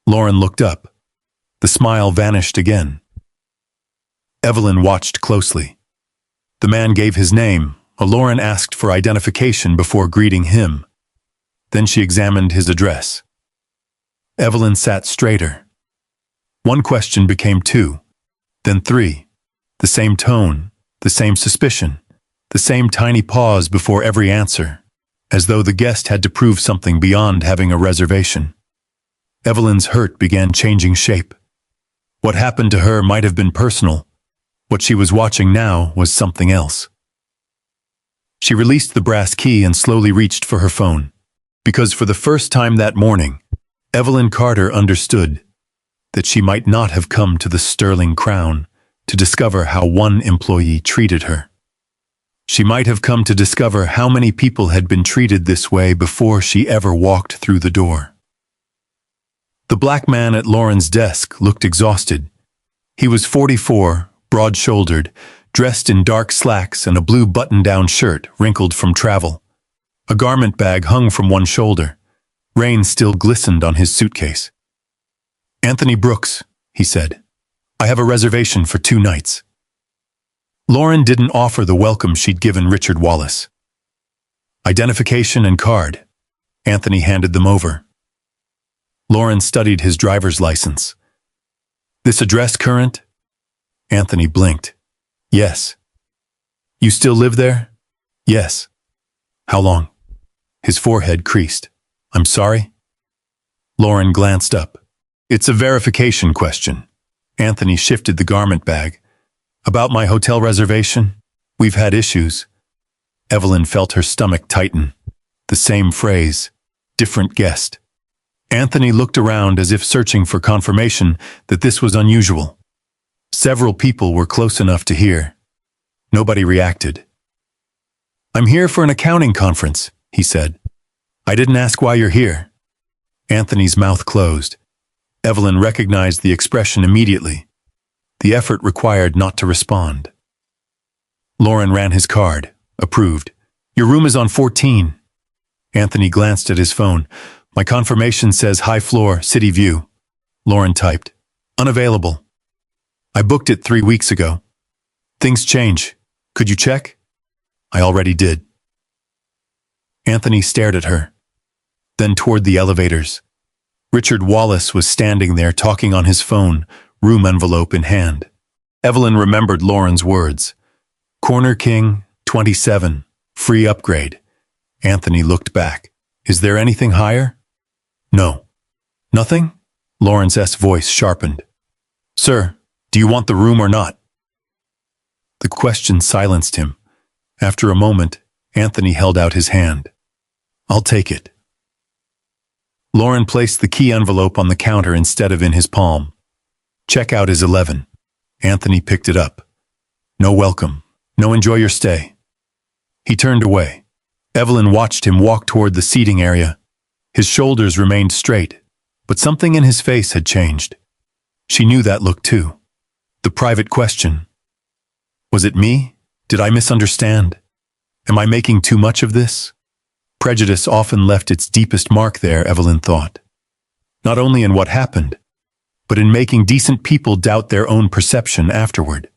Lauren looked up. The smile vanished again. Evelyn watched closely. The man gave his name. Lauren asked for identification before greeting him. Then she examined his address. Evelyn sat straighter. One question became 2, then 3. The same tone, the same suspicion, the same tiny pause before every answer, as though the guest had to prove something beyond having a reservation. Evelyn's hurt began changing shape. What happened to her might have been personal. What she was watching now was something else. She released the brass key and slowly reached for her phone. Because for the first time that morning, Evelyn Carter understood that she might not have come to the Sterling Crown to discover how one employee treated her. She might have come to discover how many people had been treated this way before she ever walked through the door. The black man at Lauren's desk looked exhausted. He was 44, broad-shouldered, dressed in dark slacks and a blue button-down shirt wrinkled from travel. A garment bag hung from one shoulder. Rain still glistened on his suitcase. "Anthony Brooks," he said. "I have a reservation for 2 nights." Lauren didn't offer the welcome she'd given Richard Wallace. Identification and card. Anthony handed them over. Lauren studied his driver's license. "This address current?" Anthony blinked. "Yes." "You still live there?" "Yes." "How long?" His forehead creased. "I'm sorry?" Lauren glanced up. "It's a verification question." Anthony shifted the garment bag. "About my hotel reservation? We've had issues." Evelyn felt her stomach tighten. The same phrase. Different guest. Anthony looked around as if searching for confirmation that this was unusual. Several people were close enough to hear. Nobody reacted. "I'm here for an accounting conference," he said. "I didn't ask why you're here." Anthony's mouth closed. Evelyn recognized the expression immediately. The effort required not to respond. Lauren ran his card. Approved. "Your room is on 14. Anthony glanced at his phone. "My confirmation says high floor, city view." Lauren typed. "Unavailable. I booked it 3 weeks ago. Things change. Could you check?" "I already did." Anthony stared at her. Then toward the elevators. Richard Wallace was standing there talking on his phone, room envelope in hand. Evelyn remembered Lauren's words. "Corner King, 27, free upgrade." Anthony looked back. "Is there anything higher?" "No." "Nothing?" Lauren's voice sharpened. "Sir, do you want the room or not?" The question silenced him. After a moment, Anthony held out his hand. "I'll take it." Lauren placed the key envelope on the counter instead of in his palm. "Checkout is 11. Anthony picked it up. "No welcome. No enjoy your stay." He turned away. Evelyn watched him walk toward the seating area. His shoulders remained straight, but something in his face had changed. She knew that look too. The private question. Was it me? Did I misunderstand? Am I making too much of this? Prejudice often left its deepest mark there, Evelyn thought. Not only in what happened, but in making decent people doubt their own perception afterward.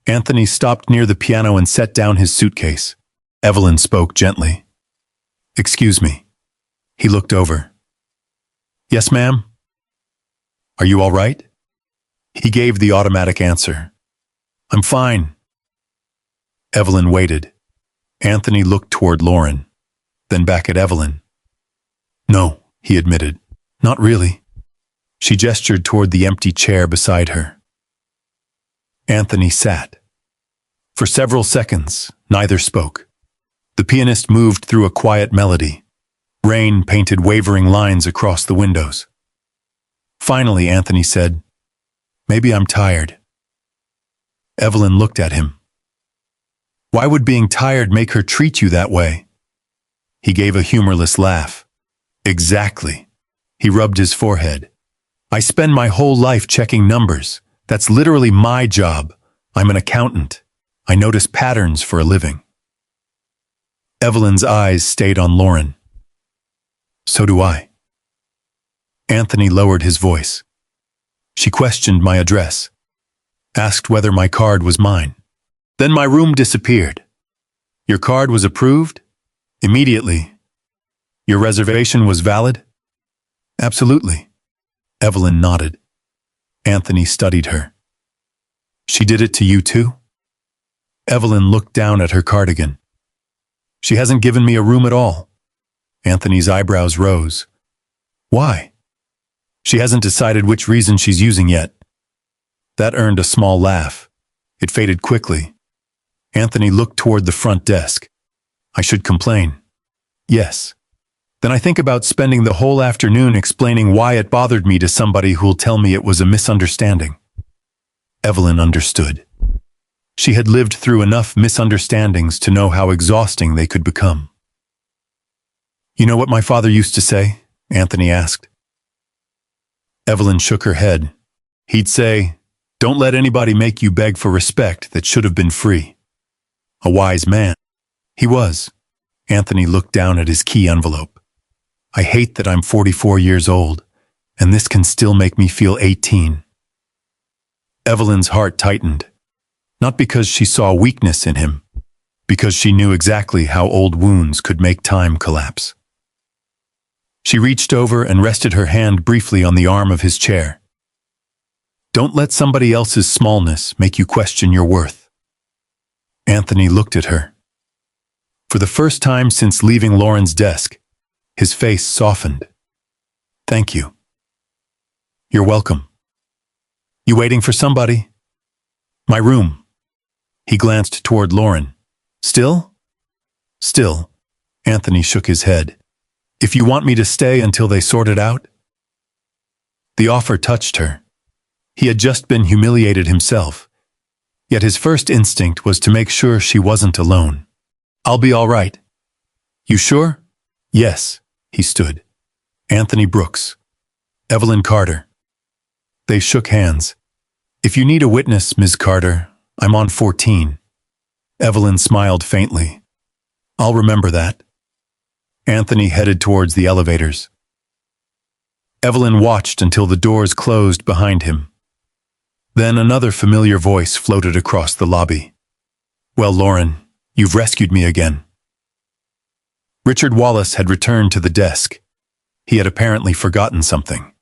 Anthony stopped near the piano and set down his suitcase. Evelyn spoke gently. "Excuse me." He looked over. "Yes, ma'am?" "Are you all right?" He gave the automatic answer. "I'm fine." Evelyn waited. Anthony looked toward Lauren, then back at Evelyn. "No," he admitted. "Not really." She gestured toward the empty chair beside her. Anthony sat. For several seconds, neither spoke. The pianist moved through a quiet melody. Rain painted wavering lines across the windows. Finally, Anthony said, "Maybe I'm tired." Evelyn looked at him. "Why would being tired make her treat you that way?" He gave a humorless laugh. "Exactly." He rubbed his forehead. "I spend my whole life checking numbers. That's literally my job. I'm an accountant. I notice patterns for a living." Evelyn's eyes stayed on Lauren. "So do I." Anthony lowered his voice. "She questioned my address, asked whether my card was mine. Then my room disappeared. Your card was approved? Immediately. Your reservation was valid? Absolutely." Evelyn nodded. Anthony studied her. "She did it to you too?" Evelyn looked down at her cardigan. "She hasn't given me a room at all." Anthony's eyebrows rose. "Why?" "She hasn't decided which reason she's using yet." That earned a small laugh. It faded quickly. Anthony looked toward the front desk. "I should complain." "Yes." "Then I think about spending the whole afternoon explaining why it bothered me to somebody who'll tell me it was a misunderstanding." Evelyn understood. She had lived through enough misunderstandings to know how exhausting they could become. "You know what my father used to say?" Anthony asked. Evelyn shook her head. "He'd say, 'Don't let anybody make you beg for respect that should have been free.' A wise man." He was. Anthony looked down at his key envelope. "I hate that I'm 44 years old, and this can still make me feel 18. Evelyn's heart tightened. Not because she saw weakness in him, because she knew exactly how old wounds could make time collapse. She reached over and rested her hand briefly on the arm of his chair. "Don't let somebody else's smallness make you question your worth." Anthony looked at her. For the first time since leaving Lauren's desk, his face softened. "Thank you." "You're welcome." "You waiting for somebody?" "My room." He glanced toward Lauren. "Still?" "Still." Anthony shook his head. "If you want me to stay until they sort it out?" The offer touched her. He had just been humiliated himself, yet his first instinct was to make sure she wasn't alone. "I'll be all right." "You sure?" "Yes." He stood. "Anthony Brooks." "Evelyn Carter." They shook hands. "If you need a witness, Ms. Carter, I'm on 14. Evelyn smiled faintly. "I'll remember that." Anthony headed towards the elevators. Evelyn watched until the doors closed behind him. Then another familiar voice floated across the lobby. "Well, Lauren, you've rescued me again." Richard Wallace had returned to the desk. He had apparently forgotten something.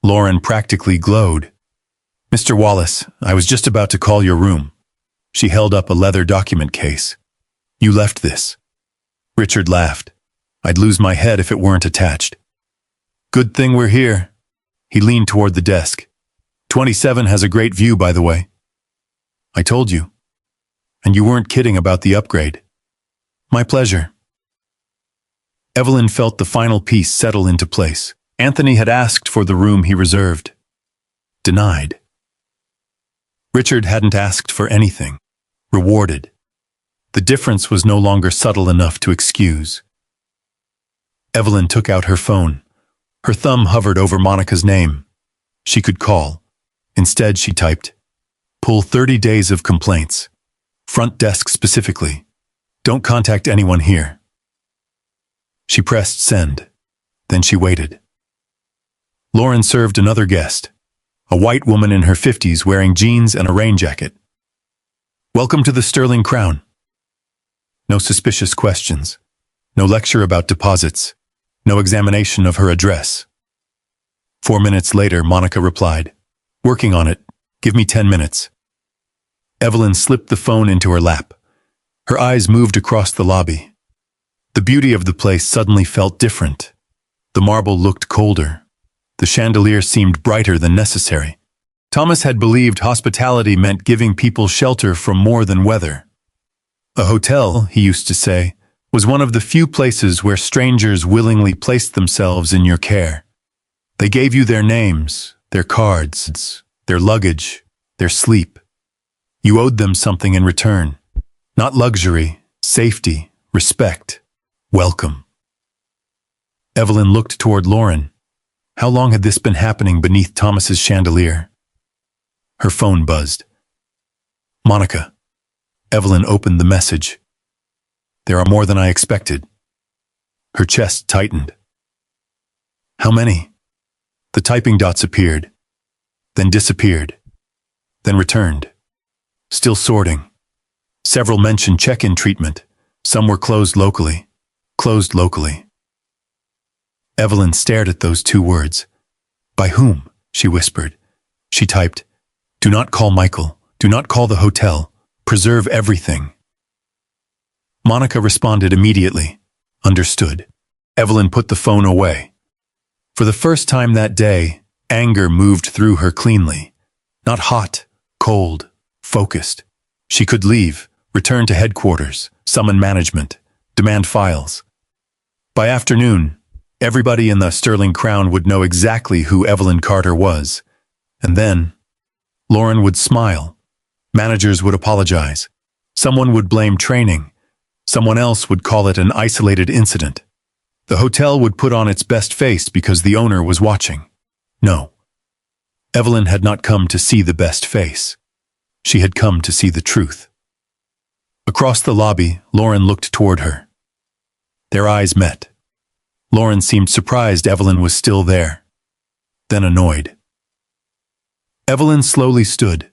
Lauren practically glowed. "Mr. Wallace, I was just about to call your room." She held up a leather document case. "You left this." Richard laughed. "I'd lose my head if it weren't attached." "Good thing we're here." He leaned toward the desk. 27 has a great view, by the way." "I told you." "And you weren't kidding about the upgrade." "My pleasure." Evelyn felt the final piece settle into place. Anthony had asked for the room he reserved. Denied. Richard hadn't asked for anything. Rewarded. The difference was no longer subtle enough to excuse. Evelyn took out her phone. Her thumb hovered over Monica's name. She could call. Instead, she typed, "Pull 30 days of complaints. Front desk specifically. Don't contact anyone here." She pressed send. Then she waited. Lauren served another guest, a white woman in her 50s wearing jeans and a rain jacket. "Welcome to the Sterling Crown." No suspicious questions. No lecture about deposits. No examination of her address. 4 minutes later, Monica replied, "Working on it. Give me 10 minutes." Evelyn slipped the phone into her lap. Her eyes moved across the lobby. The beauty of the place suddenly felt different. The marble looked colder. The chandelier seemed brighter than necessary. Thomas had believed hospitality meant giving people shelter from more than weather. A hotel, he used to say, was one of the few places where strangers willingly placed themselves in your care. They gave you their names, their cards, their luggage, their sleep. You owed them something in return. Not luxury, safety, respect, welcome. Evelyn looked toward Lauren. How long had this been happening beneath Thomas's chandelier? Her phone buzzed. "Monica." Evelyn opened the message. "There are more than I expected." Her chest tightened. "How many?" The typing dots appeared, then disappeared, then returned. Still sorting. Several mentioned check-in treatment. Some were closed locally. Closed locally. Evelyn stared at those two words. "By whom?" she whispered. She typed, "Do not call Michael. Do not call the hotel. Preserve everything." Monica responded immediately. Understood. Evelyn put the phone away. For the first time that day, anger moved through her cleanly. Not hot, cold, focused. She could leave, return to headquarters, summon management, demand files. By afternoon, everybody in the Sterling Crown would know exactly who Evelyn Carter was. And then, Lauren would smile. Managers would apologize. Someone would blame training. Someone else would call it an isolated incident. The hotel would put on its best face because the owner was watching. No. Evelyn had not come to see the best face. She had come to see the truth. Across the lobby, Lauren looked toward her. Their eyes met. Lauren seemed surprised Evelyn was still there, then annoyed. Evelyn slowly stood.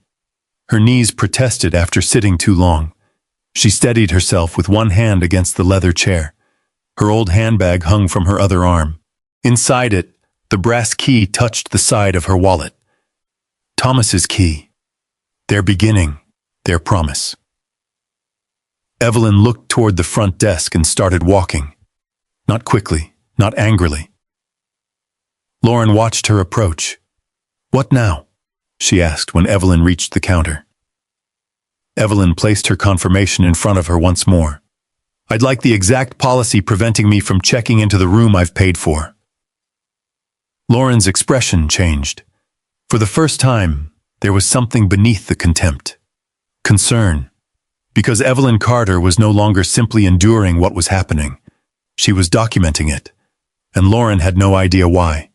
Her knees protested after sitting too long. She steadied herself with one hand against the leather chair. Her old handbag hung from her other arm. Inside it, the brass key touched the side of her wallet. Thomas's key. Their beginning, their promise. Evelyn looked toward the front desk and started walking. Not quickly, not angrily. Lauren watched her approach. "What now?" she asked when Evelyn reached the counter. Evelyn placed her confirmation in front of her once more. "I'd like the exact policy preventing me from checking into the room I've paid for." Lauren's expression changed. For the first time, there was something beneath the contempt. Concern. Because Evelyn Carter was no longer simply enduring what was happening. She was documenting it. And Lauren had no idea why.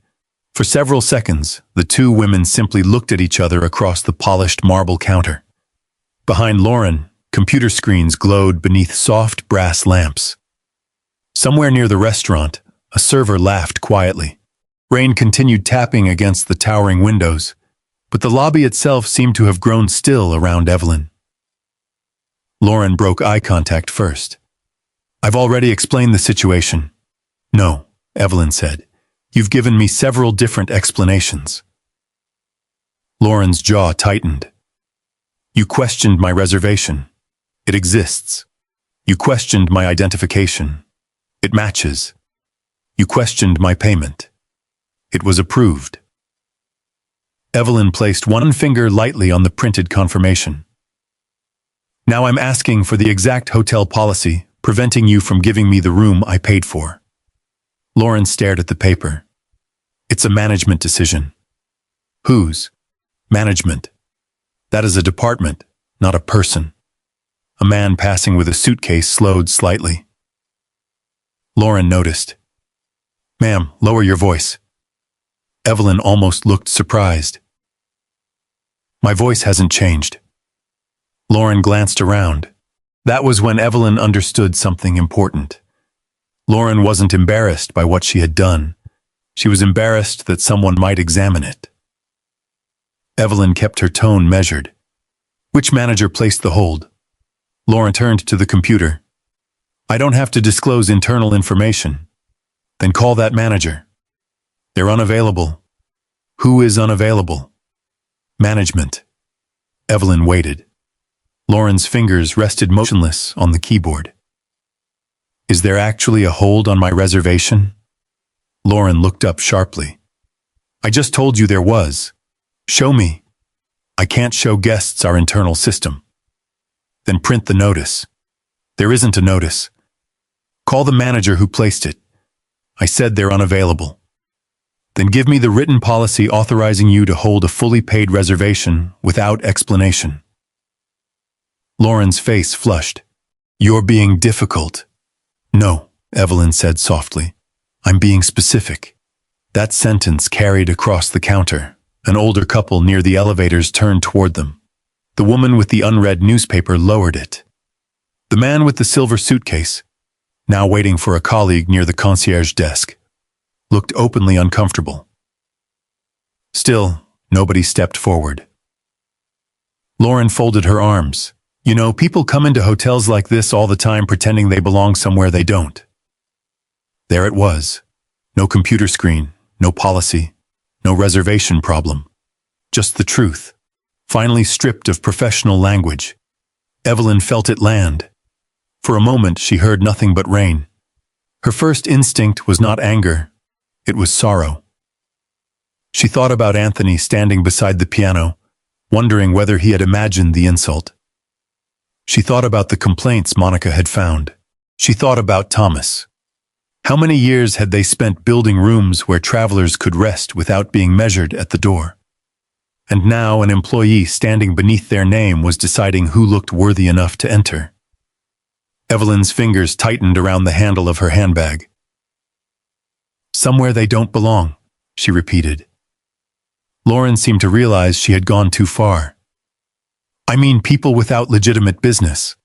For several seconds, the two women simply looked at each other across the polished marble counter. Behind Lauren, computer screens glowed beneath soft brass lamps. Somewhere near the restaurant, a server laughed quietly. Rain continued tapping against the towering windows, but the lobby itself seemed to have grown still around Evelyn. Lauren broke eye contact first. "I've already explained the situation." "No," Evelyn said. "You've given me several different explanations." Lauren's jaw tightened. "You questioned my reservation. It exists. You questioned my identification. It matches. You questioned my payment. It was approved." Evelyn placed one finger lightly on the printed confirmation. "Now I'm asking for the exact hotel policy preventing you from giving me the room I paid for." Lauren stared at the paper. "It's a management decision." "Whose?" "Management. That is a department, not a person." A man passing with a suitcase slowed slightly. Lauren noticed. "Ma'am, lower your voice." Evelyn almost looked surprised. My voice hasn't changed. Lauren glanced around. That was when Evelyn understood something important. Lauren wasn't embarrassed by what she had done. She was embarrassed that someone might examine it. Evelyn kept her tone measured. Which manager placed the hold? Lauren turned to the computer. I don't have to disclose internal information. Then call that manager. They're unavailable. Who is unavailable? Management. Evelyn waited. Lauren's fingers rested motionless on the keyboard. Is there actually a hold on my reservation? Lauren looked up sharply. I just told you there was. Show me. I can't show guests our internal system. Then print the notice. There isn't a notice. Call the manager who placed it. I said they're unavailable. Then give me the written policy authorizing you to hold a fully paid reservation without explanation. Lauren's face flushed. You're being difficult. No, Evelyn said softly. I'm being specific. That sentence carried across the counter. An older couple near the elevators turned toward them. The woman with the unread newspaper lowered it. The man with the silver suitcase, now waiting for a colleague near the concierge desk, looked openly uncomfortable. Still, nobody stepped forward. Lauren folded her arms. You know, people come into hotels like this all the time pretending they belong somewhere they don't. There it was. No computer screen, no policy, no reservation problem. Just the truth, finally stripped of professional language. Evelyn felt it land. For a moment, she heard nothing but rain. Her first instinct was not anger. It was sorrow. She thought about Anthony standing beside the piano, wondering whether he had imagined the insult. She thought about the complaints Monica had found. She thought about Thomas. How many years had they spent building rooms where travelers could rest without being measured at the door? And now an employee standing beneath their name was deciding who looked worthy enough to enter. Evelyn's fingers tightened around the handle of her handbag. Somewhere they don't belong, she repeated. Lauren seemed to realize she had gone too far. I mean people without legitimate business.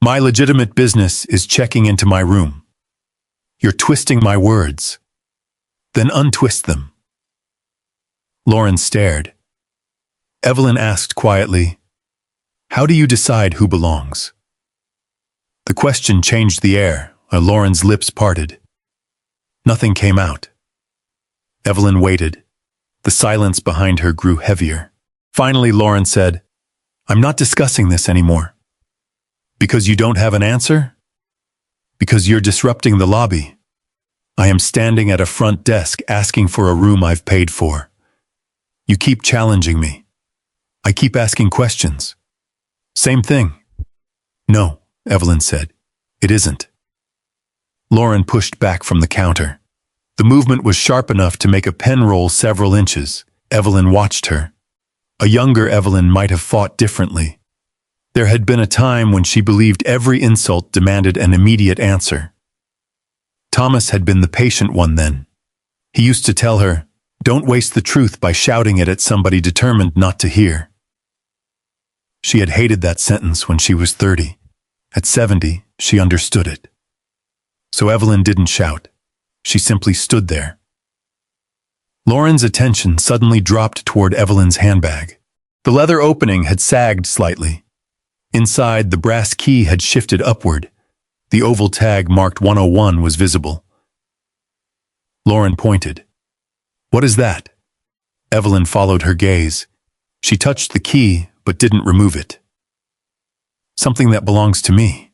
My legitimate business is checking into my room. You're twisting my words. Then untwist them. Lauren stared. Evelyn asked quietly, how do you decide who belongs? The question changed the air, Lauren's lips parted. Nothing came out. Evelyn waited. The silence behind her grew heavier. Finally, Lauren said, I'm not discussing this anymore. Because you don't have an answer? Because you're disrupting the lobby. I am standing at a front desk asking for a room I've paid for. You keep challenging me. I keep asking questions. Same thing. No, Evelyn said. It isn't. Lauren pushed back from the counter. The movement was sharp enough to make a pen roll several inches. Evelyn watched her. A younger Evelyn might have fought differently. There had been a time when she believed every insult demanded an immediate answer. Thomas had been the patient one then. He used to tell her, don't waste the truth by shouting it at somebody determined not to hear. She had hated that sentence when she was 30. At 70, she understood it. So Evelyn didn't shout. She simply stood there. Lauren's attention suddenly dropped toward Evelyn's handbag. The leather opening had sagged slightly. Inside, the brass key had shifted upward. The oval tag marked 101 was visible. Lauren pointed. What is that? Evelyn followed her gaze. She touched the key, but didn't remove it. Something that belongs to me.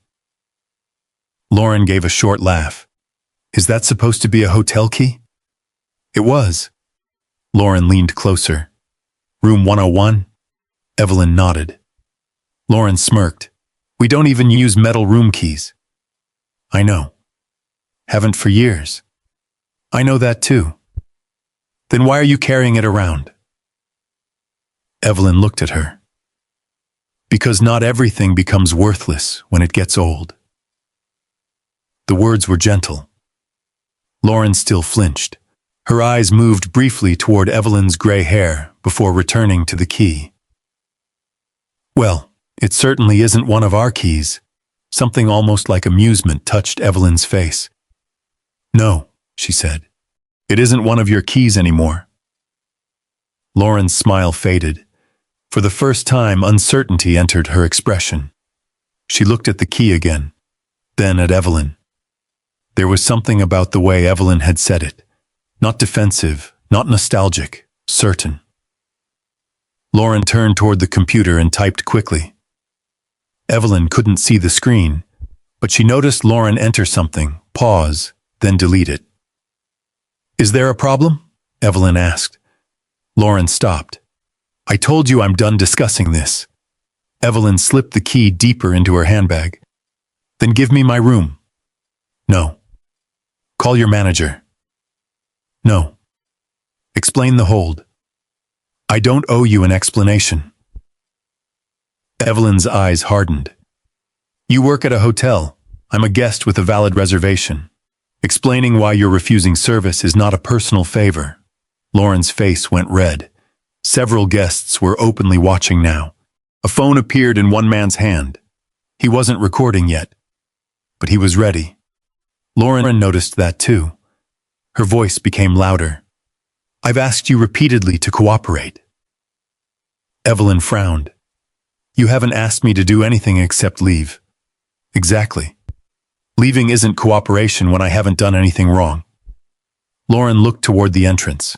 Lauren gave a short laugh. Is that supposed to be a hotel key? It was. Lauren leaned closer. Room 101? Evelyn nodded. Lauren smirked. We don't even use metal room keys. I know. Haven't for years. I know that too. Then why are you carrying it around? Evelyn looked at her. Because not everything becomes worthless when it gets old. The words were gentle. Lauren still flinched. Her eyes moved briefly toward Evelyn's gray hair before returning to the key. Well, it certainly isn't one of our keys. Something almost like amusement touched Evelyn's face. No, she said. It isn't one of your keys anymore. Lauren's smile faded. For the first time, uncertainty entered her expression. She looked at the key again, then at Evelyn. There was something about the way Evelyn had said it. Not defensive, not nostalgic, certain. Lauren turned toward the computer and typed quickly. Evelyn couldn't see the screen, but she noticed Lauren enter something, pause, then delete it. Is there a problem? Evelyn asked. Lauren stopped. I told you I'm done discussing this. Evelyn slipped the key deeper into her handbag. Then give me my room. No. Call your manager. No. Explain the hold. I don't owe you an explanation. Evelyn's eyes hardened. You work at a hotel. I'm a guest with a valid reservation. Explaining why you're refusing service is not a personal favor. Lauren's face went red. Several guests were openly watching now. A phone appeared in one man's hand. He wasn't recording yet, but he was ready. Lauren noticed that too. Her voice became louder. I've asked you repeatedly to cooperate. Evelyn frowned. You haven't asked me to do anything except leave. Exactly. Leaving isn't cooperation when I haven't done anything wrong. Lauren looked toward the entrance.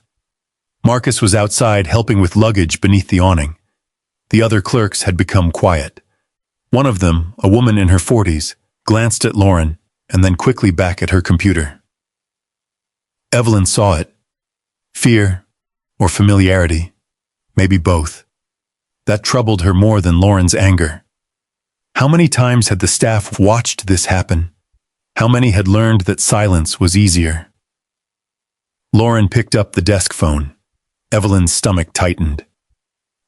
Marcus was outside helping with luggage beneath the awning. The other clerks had become quiet. One of them, a woman in her 40s, glanced at Lauren and then quickly back at her computer. Evelyn saw it. Fear or familiarity, maybe both. That troubled her more than Lauren's anger. How many times had the staff watched this happen? How many had learned that silence was easier? Lauren picked up the desk phone. Evelyn's stomach tightened.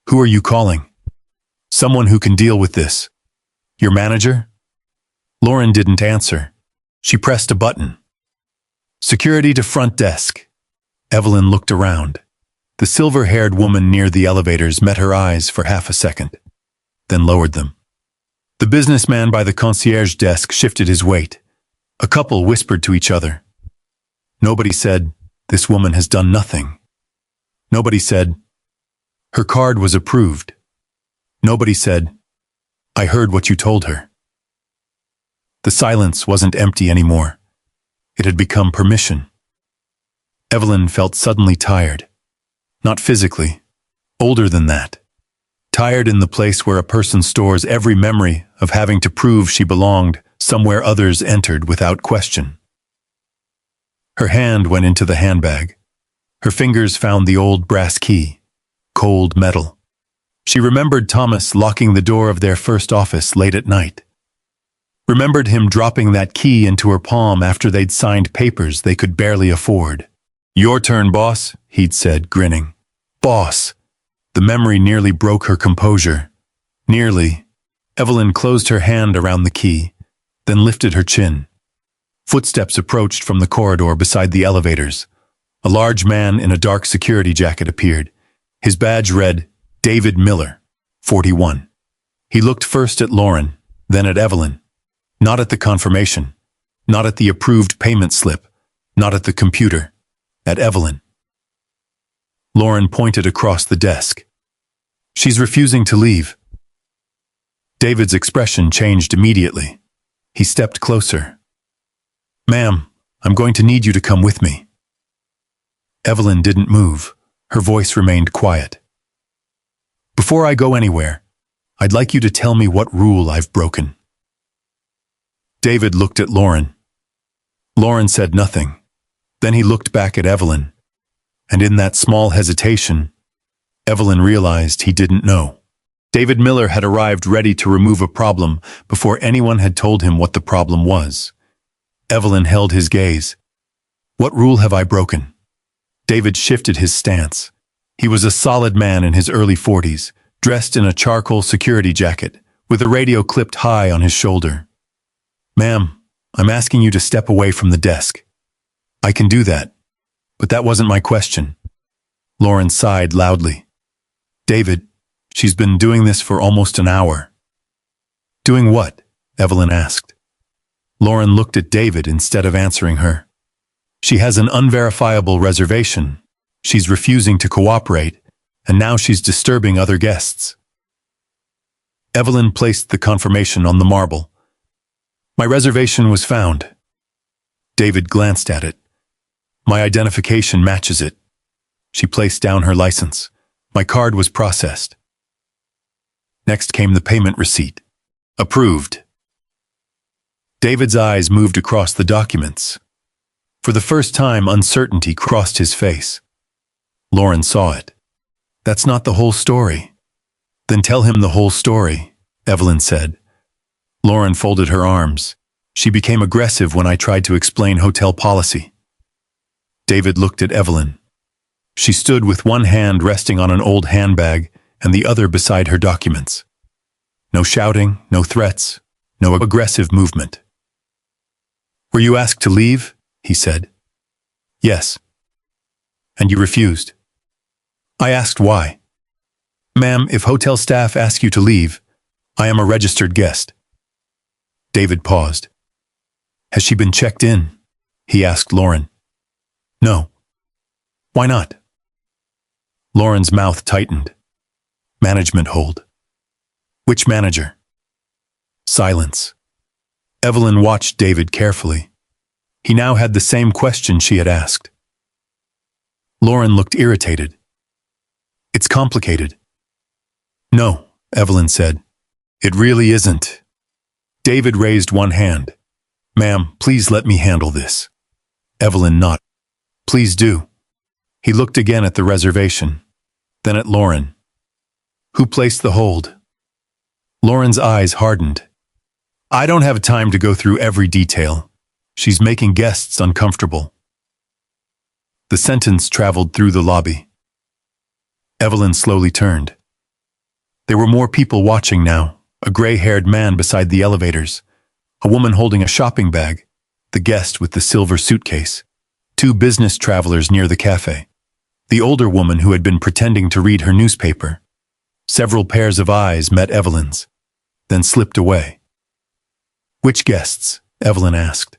Who are you calling? Someone who can deal with this. Your manager? Lauren didn't answer. She pressed a button. Security to front desk. Evelyn looked around. The silver-haired woman near the elevators met her eyes for half a second, then lowered them. The businessman by the concierge desk shifted his weight. A couple whispered to each other. Nobody said, this woman has done nothing. Nobody said, her card was approved. Nobody said, I heard what you told her. The silence wasn't empty anymore. It had become permission. Evelyn felt suddenly tired. Not physically, older than that. Tired in the place where a person stores every memory of having to prove she belonged somewhere others entered without question. Her hand went into the handbag. Her fingers found the old brass key, cold metal. She remembered Thomas locking the door of their first office late at night. Remembered him dropping that key into her palm after they'd signed papers they could barely afford. Your turn, boss, he'd said, grinning. Boss. The memory nearly broke her composure. Nearly. Evelyn closed her hand around the key, then lifted her chin. Footsteps approached from the corridor beside the elevators. A large man in a dark security jacket appeared. His badge read, David Miller, 41. He looked first at Lauren, then at Evelyn. Not at the confirmation. Not at the approved payment slip. Not at the computer. At Evelyn. Lauren pointed across the desk. She's refusing to leave. David's expression changed immediately. He stepped closer. Ma'am, I'm going to need you to come with me. Evelyn didn't move. Her voice remained quiet. Before I go anywhere, I'd like you to tell me what rule I've broken. David looked at Lauren. Lauren said nothing. Then he looked back at Evelyn. And in that small hesitation, Evelyn realized he didn't know. David Miller had arrived ready to remove a problem before anyone had told him what the problem was. Evelyn held his gaze. What rule have I broken? David shifted his stance. He was a solid man in his early 40s, dressed in a charcoal security jacket, with a radio clipped high on his shoulder. Ma'am, I'm asking you to step away from the desk. I can do that. But that wasn't my question. Lauren sighed loudly. David, she's been doing this for almost an hour. Doing what? Evelyn asked. Lauren looked at David instead of answering her. She has an unverifiable reservation. She's refusing to cooperate, and now she's disturbing other guests. Evelyn placed the confirmation on the marble. My reservation was found. David glanced at it. My identification matches it. She placed down her license. My card was processed. Next came the payment receipt. Approved. David's eyes moved across the documents. For the first time, uncertainty crossed his face. Lauren saw it. That's not the whole story. Then tell him the whole story, Evelyn said. Lauren folded her arms. She became aggressive when I tried to explain hotel policy. David looked at Evelyn. She stood with one hand resting on an old handbag and the other beside her documents. No shouting, no threats, no aggressive movement. Were you asked to leave? He said. Yes. And you refused. I asked why. Ma'am, if hotel staff ask you to leave, I am a registered guest. David paused. Has she been checked in? He asked Lauren. No. Why not? Lauren's mouth tightened. Management hold. Which manager? Silence. Evelyn watched David carefully. He now had the same question she had asked. Lauren looked irritated. It's complicated. No, Evelyn said. It really isn't. David raised one hand. Ma'am, please let me handle this. Evelyn nodded. Please do. He looked again at the reservation, then at Lauren. Who placed the hold? Lauren's eyes hardened. I don't have time to go through every detail. She's making guests uncomfortable. The sentence traveled through the lobby. Evelyn slowly turned. There were more people watching now, a gray-haired man beside the elevators, a woman holding a shopping bag, the guest with the silver suitcase, two business travelers near the cafe, the older woman who had been pretending to read her newspaper. Several pairs of eyes met Evelyn's, then slipped away. Which guests? Evelyn asked.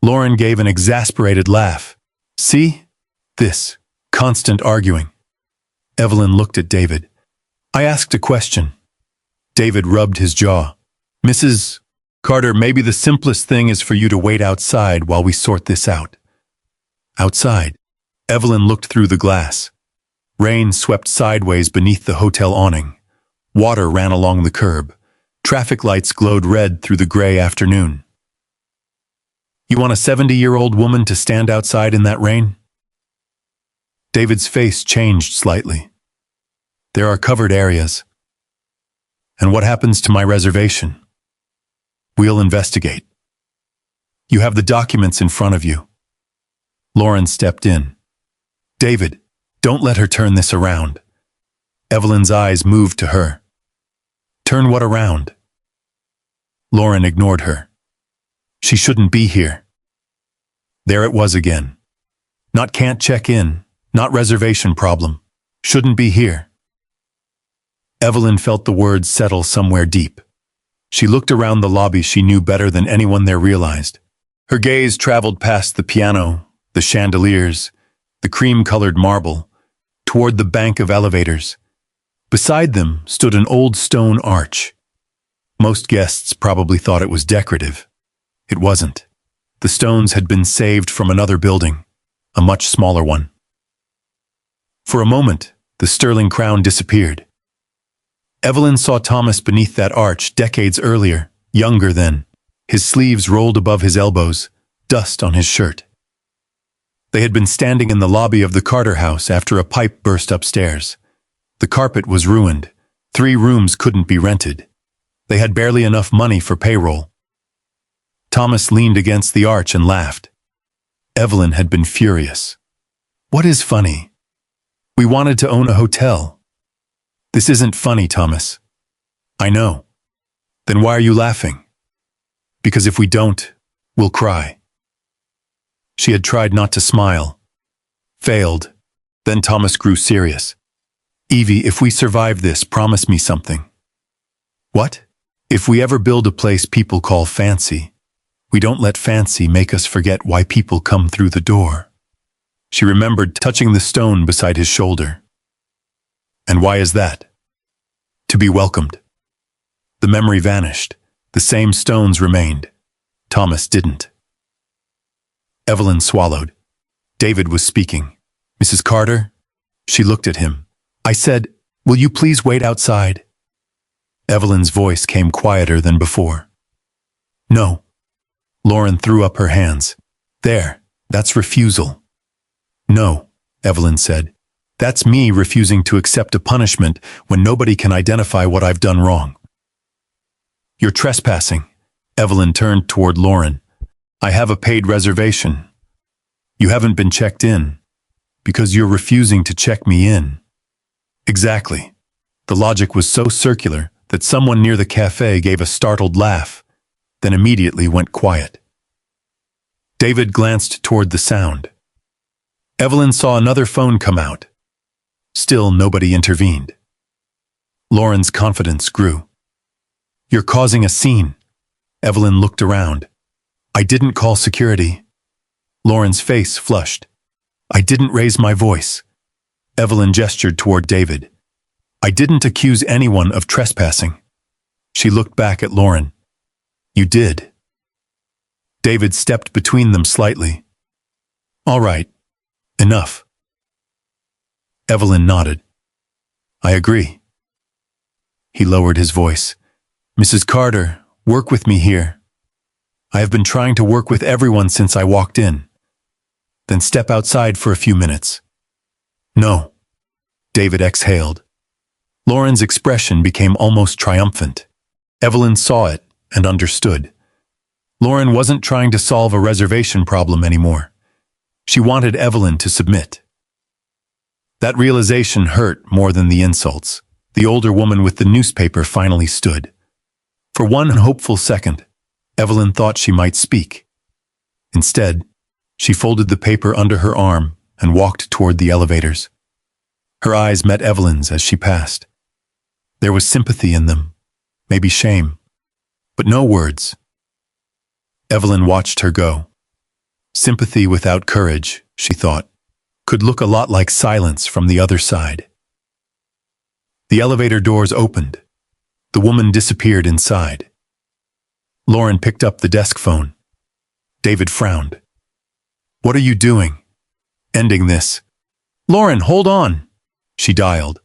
Lauren gave an exasperated laugh. See? This. Constant arguing. Evelyn looked at David. I asked a question. David rubbed his jaw. Mrs. Carter, maybe the simplest thing is for you to wait outside while we sort this out. Outside. Evelyn looked through the glass. Rain swept sideways beneath the hotel awning. Water ran along the curb. Traffic lights glowed red through the gray afternoon. You want a 70-year-old woman to stand outside in that rain? David's face changed slightly. There are covered areas. And what happens to my reservation? We'll investigate. You have the documents in front of you. Lauren stepped in. David, don't let her turn this around. Evelyn's eyes moved to her. Turn what around? Lauren ignored her. She shouldn't be here. There it was again. Not can't check in, not reservation problem. Shouldn't be here. Evelyn felt the words settle somewhere deep. She looked around the lobby she knew better than anyone there realized. Her gaze traveled past the piano, the chandeliers, the cream-colored marble, toward the bank of elevators. Beside them stood an old stone arch. Most guests probably thought it was decorative. It wasn't. The stones had been saved from another building, a much smaller one. For a moment, the sterling crown disappeared. Evelyn saw Thomas beneath that arch decades earlier, younger then, his sleeves rolled above his elbows, dust on his shirt. They had been standing in the lobby of the Carter house after a pipe burst upstairs. The carpet was ruined. 3 rooms couldn't be rented. They had barely enough money for payroll. Thomas leaned against the arch and laughed. Evelyn had been furious. What is funny? We wanted to own a hotel. This isn't funny, Thomas. I know. Then why are you laughing? Because if we don't, we'll cry. She had tried not to smile. Failed. Then Thomas grew serious. Evie, if we survive this, promise me something. What? If we ever build a place people call fancy, we don't let fancy make us forget why people come through the door. She remembered touching the stone beside his shoulder. And why is that? To be welcomed. The memory vanished. The same stones remained. Thomas didn't. Evelyn swallowed. David was speaking. Mrs. Carter? She looked at him. I said, will you please wait outside? Evelyn's voice came quieter than before. No. Lauren threw up her hands. There, that's refusal. No, Evelyn said. That's me refusing to accept a punishment when nobody can identify what I've done wrong. You're trespassing. Evelyn turned toward Lauren. I have a paid reservation. You haven't been checked in, because you're refusing to check me in. Exactly. The logic was so circular that someone near the cafe gave a startled laugh, then immediately went quiet. David glanced toward the sound. Evelyn saw another phone come out. Still nobody intervened. Lauren's confidence grew. You're causing a scene. Evelyn looked around. I didn't call security. Lauren's face flushed. I didn't raise my voice. Evelyn gestured toward David. I didn't accuse anyone of trespassing. She looked back at Lauren. You did. David stepped between them slightly. All right. Enough. Evelyn nodded. I agree. He lowered his voice. Mrs. Carter, work with me here. I have been trying to work with everyone since I walked in. Then step outside for a few minutes. No. David exhaled. Lauren's expression became almost triumphant. Evelyn saw it and understood. Lauren wasn't trying to solve a reservation problem anymore. She wanted Evelyn to submit. That realization hurt more than the insults. The older woman with the newspaper finally stood. For one hopeful second, Evelyn thought she might speak. Instead, she folded the paper under her arm and walked toward the elevators. Her eyes met Evelyn's as she passed. There was sympathy in them, maybe shame, but no words. Evelyn watched her go. Sympathy without courage, she thought, could look a lot like silence from the other side. The elevator doors opened. The woman disappeared inside. Lauren picked up the desk phone. David frowned. What are you doing? Ending this. Lauren, hold on. She dialed.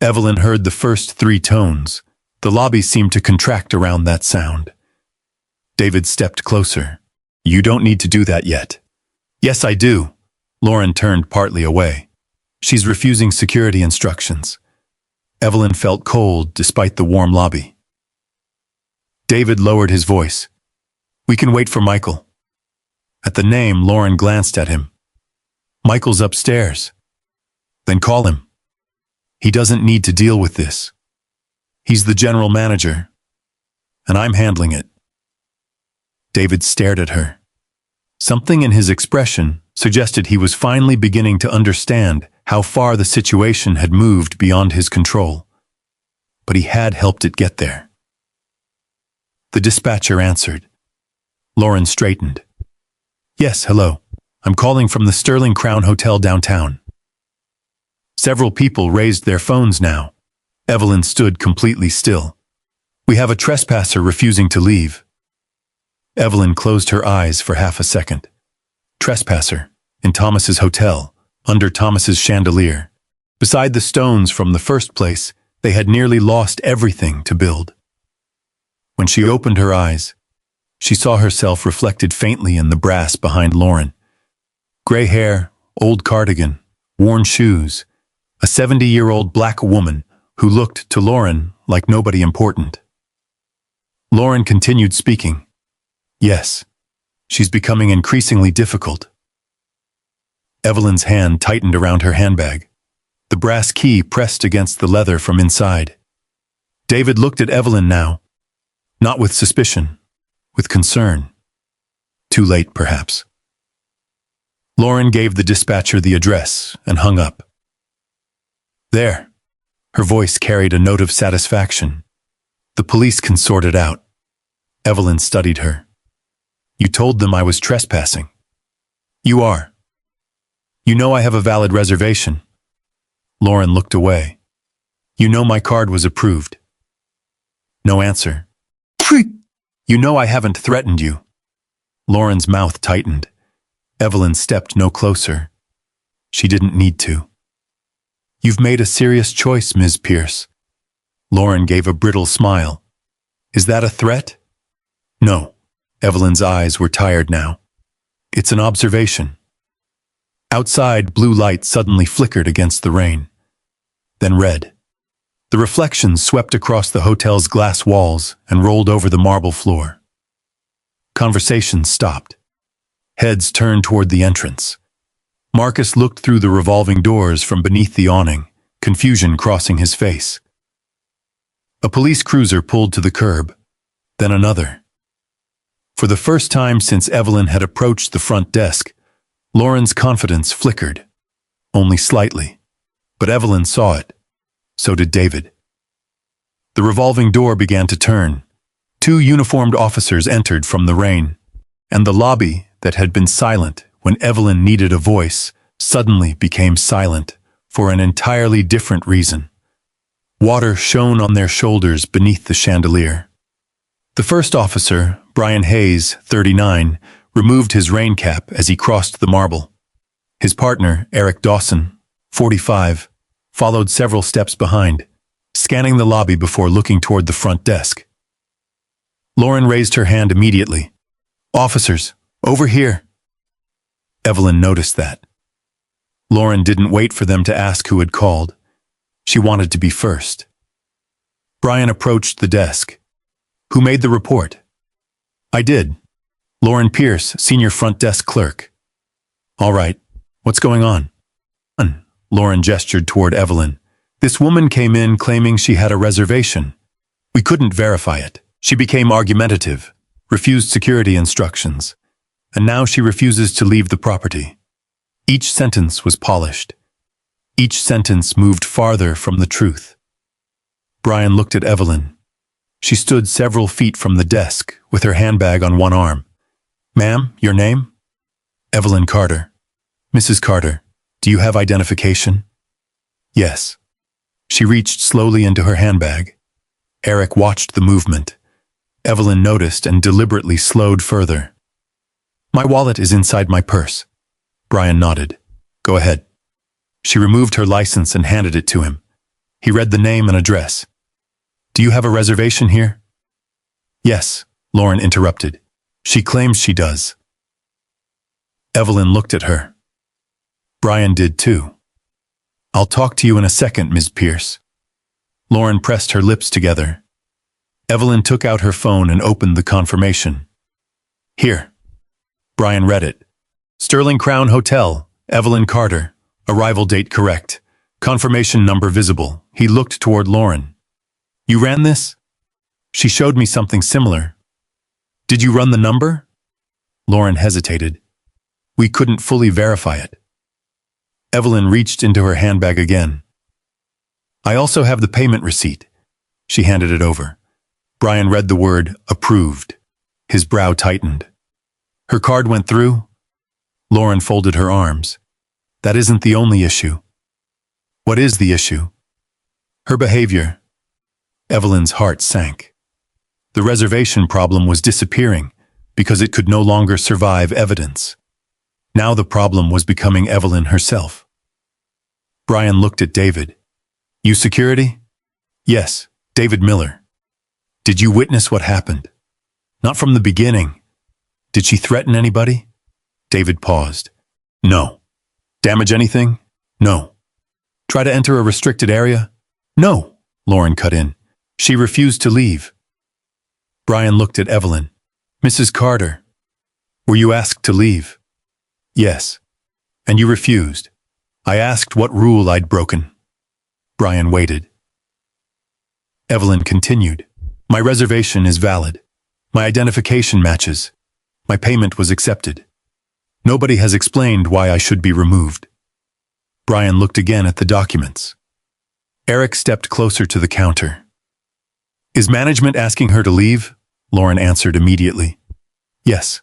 Evelyn heard the first 3 tones. The lobby seemed to contract around that sound. David stepped closer. You don't need to do that yet. Yes, I do. Lauren turned partly away. She's refusing security instructions. Evelyn felt cold despite the warm lobby. David lowered his voice. We can wait for Michael. At the name, Lauren glanced at him. Michael's upstairs. Then call him. He doesn't need to deal with this. He's the general manager, and I'm handling it. David stared at her. Something in his expression suggested he was finally beginning to understand how far the situation had moved beyond his control. But he had helped it get there. The dispatcher answered. Lauren straightened. Yes, hello. I'm calling from the Sterling Crown Hotel downtown. Several people raised their phones now. Evelyn stood completely still. We have a trespasser refusing to leave. Evelyn closed her eyes for half a second. Trespasser, in Thomas's hotel, under Thomas's chandelier. Beside the stones from the first place, they had nearly lost everything to build. When she opened her eyes, she saw herself reflected faintly in the brass behind Lauren. Gray hair, old cardigan, worn shoes, a 70-year-old black woman who looked to Lauren like nobody important. Lauren continued speaking. Yes, she's becoming increasingly difficult. Evelyn's hand tightened around her handbag. The brass key pressed against the leather from inside. David looked at Evelyn now, not with suspicion, with concern. Too late, perhaps. Lauren gave the dispatcher the address and hung up. There. Her voice carried a note of satisfaction. The police can sort it out. Evelyn studied her. You told them I was trespassing. You are. You know I have a valid reservation. Lauren looked away. You know my card was approved. No answer. You know I haven't threatened you. Lauren's mouth tightened. Evelyn stepped no closer. She didn't need to. You've made a serious choice, Ms. Pierce. Lauren gave a brittle smile. Is that a threat? No. Evelyn's eyes were tired now. It's an observation. Outside, blue light suddenly flickered against the rain. Then red. The reflections swept across the hotel's glass walls and rolled over the marble floor. Conversation stopped. Heads turned toward the entrance. Marcus looked through the revolving doors from beneath the awning, confusion crossing his face. A police cruiser pulled to the curb, then another. For the first time since Evelyn had approached the front desk, Lauren's confidence flickered, only slightly. But Evelyn saw it. So did David. The revolving door began to turn. 2 uniformed officers entered from the rain, and the lobby that had been silent when Evelyn needed a voice suddenly became silent for an entirely different reason. Water shone on their shoulders beneath the chandelier. The first officer, Brian Hayes, 39, removed his rain cap as he crossed the marble. His partner, Eric Dawson, 45, followed several steps behind, scanning the lobby before looking toward the front desk. Lauren raised her hand immediately. Officers, over here. Evelyn noticed that. Lauren didn't wait for them to ask who had called. She wanted to be first. Brian approached the desk. Who made the report? I did. Lauren Pierce, senior front desk clerk. All right. What's going on? Lauren gestured toward Evelyn. This woman came in claiming she had a reservation. We couldn't verify it. She became argumentative, refused security instructions, and now she refuses to leave the property. Each sentence was polished. Each sentence moved farther from the truth. Brian looked at Evelyn. She stood several feet from the desk with her handbag on one arm. Ma'am, your name? Evelyn Carter. Mrs. Carter, do you have identification? Yes. She reached slowly into her handbag. Eric watched the movement. Evelyn noticed and deliberately slowed further. My wallet is inside my purse. Brian nodded. Go ahead. She removed her license and handed it to him. He read the name and address. Do you have a reservation here? Yes, Lauren interrupted. She claims she does. Evelyn looked at her. Brian did too. I'll talk to you in a second, Ms. Pierce. Lauren pressed her lips together. Evelyn took out her phone and opened the confirmation. Here. Brian read it. Sterling Crown Hotel, Evelyn Carter. Arrival date correct. Confirmation number visible. He looked toward Lauren. You ran this? She showed me something similar. Did you run the number? Lauren hesitated. We couldn't fully verify it. Evelyn reached into her handbag again. I also have the payment receipt. She handed it over. Brian read the word approved. His brow tightened. Her card went through? Lauren folded her arms. That isn't the only issue. What is the issue? Her behavior. Evelyn's heart sank. The reservation problem was disappearing because it could no longer survive evidence. Now the problem was becoming Evelyn herself. Brian looked at David. You security? Yes, David Miller. Did you witness what happened? Not from the beginning. Did she threaten anybody? David paused. No. Damage anything? No. Try to enter a restricted area? No, Lauren cut in. She refused to leave. Brian looked at Evelyn. Mrs. Carter, were you asked to leave? Yes. And you refused. I asked what rule I'd broken. Brian waited. Evelyn continued. My reservation is valid. My identification matches. My payment was accepted. Nobody has explained why I should be removed. Brian looked again at the documents. Eric stepped closer to the counter. Is management asking her to leave? Lauren answered immediately. Yes.